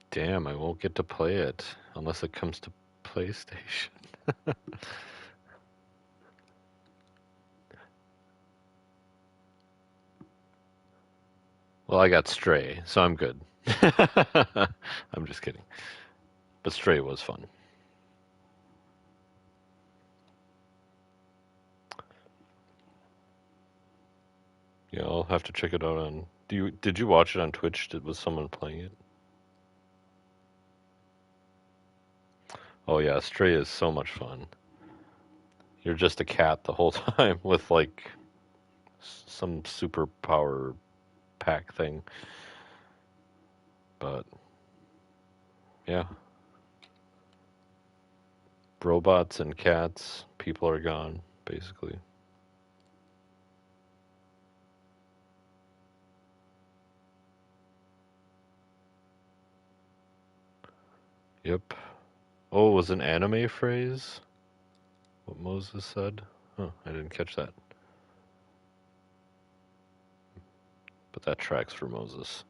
Damn, I won't get to play it unless it comes to PlayStation. Well, I got Stray, so I'm good. I'm just kidding. But Stray was fun. Yeah, I'll have to check it out on... Did you watch it on Twitch? Was someone playing it? Oh yeah, Stray is so much fun. You're just a cat the whole time with like some superpower pack thing. But yeah. Robots and cats, people are gone, basically. Yep. Oh, it was an anime phrase? What Moses said? Huh, I didn't catch that. But that tracks for Moses.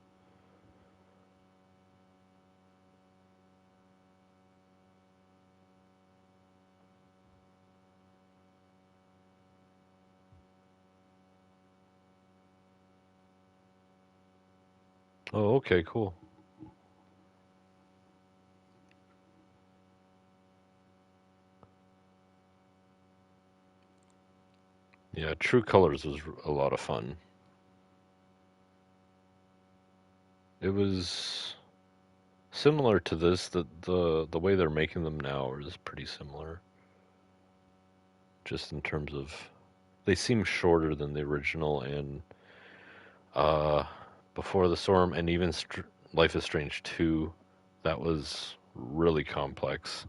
Oh, okay, cool. Yeah, True Colors was a lot of fun. It was similar to this. The way they're making them now is pretty similar. just in terms of they seem shorter than the original and Before the Storm and even Life is Strange 2. That was really complex.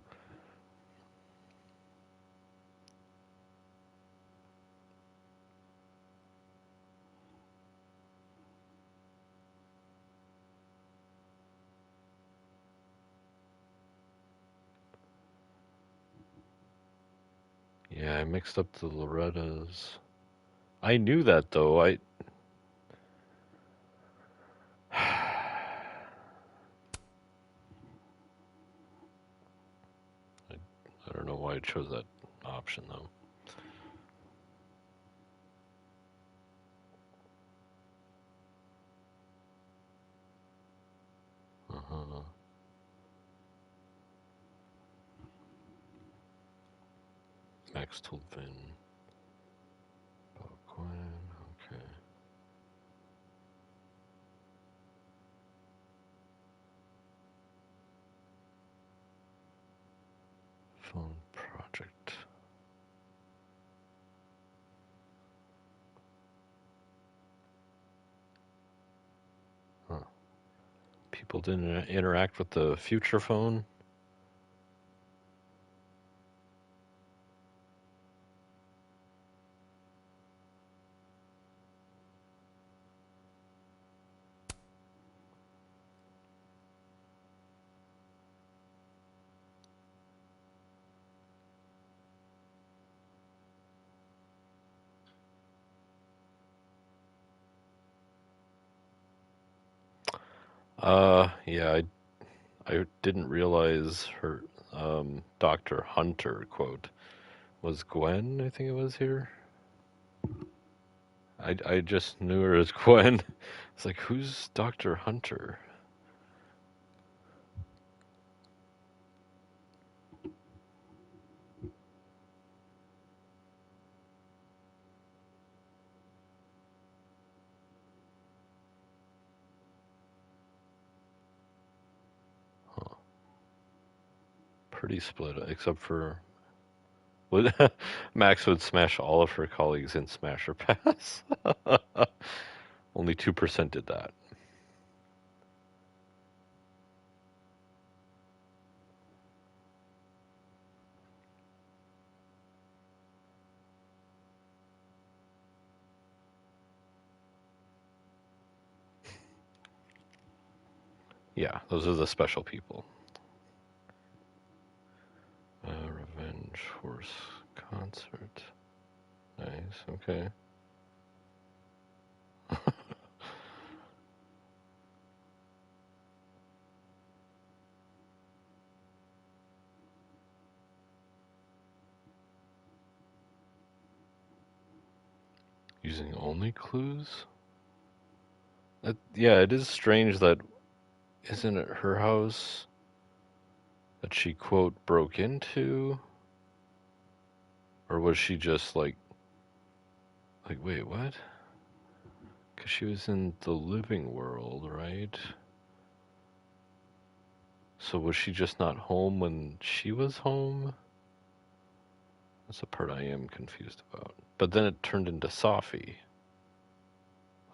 Yeah, I mixed up the Lorettas. I knew that though. I don't know why I chose that option though. Max told Vin about Gwen. Okay. Phone project. Huh. People didn't interact with the future phone. Yeah, I didn't realize her Dr. Hunter quote was Gwen, I think it was here. I just knew her as Gwen. It's like, who's Dr. Hunter? Huh. Pretty split, except for Max would smash all of her colleagues in Smash or Pass. Only 2% did that. Yeah, those are the special people. Revenge Horse concert. Nice, okay. Using only clues? Yeah, it is strange that isn't it her house that she, quote, broke into? Or was she just like, wait, what? Because she was in the living world, right? So was she just not home when she was home? That's the part I am confused about. But then it turned into Safi.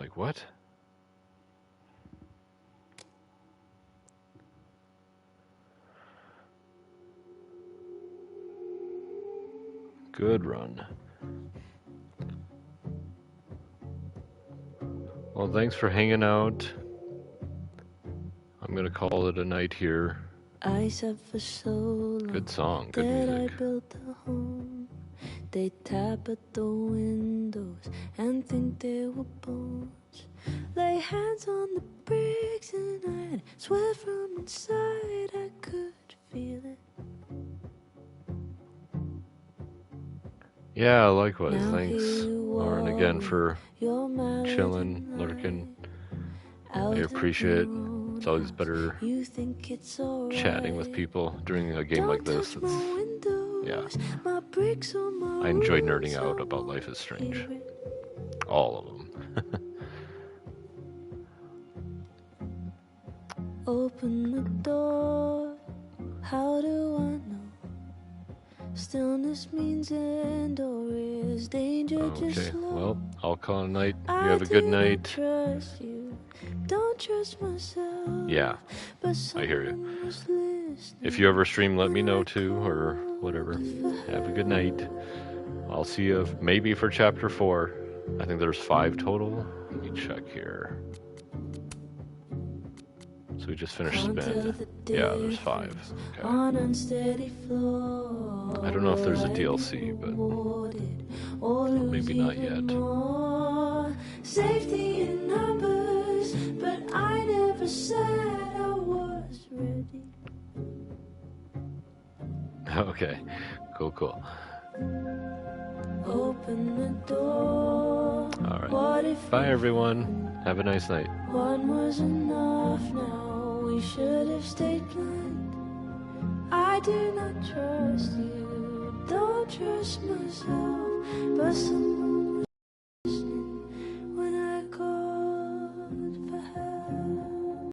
Like, what? Good run. Well, thanks for hanging out. I'm gonna call it a night here. I said for so long Good song, good that music. I built a home. They tap at the windows and think they were bones. Lay hands on the bricks and I'd swear from inside I could feel it. Yeah, likewise. Now Thanks, here you Lauren, again are, for you're married chilling, and lurking. out I on appreciate your it. own. It's always better You think it's alright. chatting with people during a game like this. Touch my windows, Yeah. my bricks on my I enjoy roof, nerding so out about Life is Strange. hear it. All of them. Open the door, how do I know? Stillness means end, or is danger just Okay, slow? well, I'll call it a night. You have a good night. Trust you, don't trust myself. Yeah, But I hear you. someone was listening. If you ever stream, let me know too, or whatever. Have a good night. I'll see you maybe for chapter 4. I think there's 5 total. Let me check here. So we just finished Spin. Yeah, there's 5. Okay. On unsteady floor. I don't know if there's a DLC, but maybe not yet. More safety in numbers, but I never said I was ready. Okay, cool. Open the door. All right. What if Bye, everyone. Have a nice night. one was enough? Now we should have stayed blind. I do not trust you, don't trust myself, but someone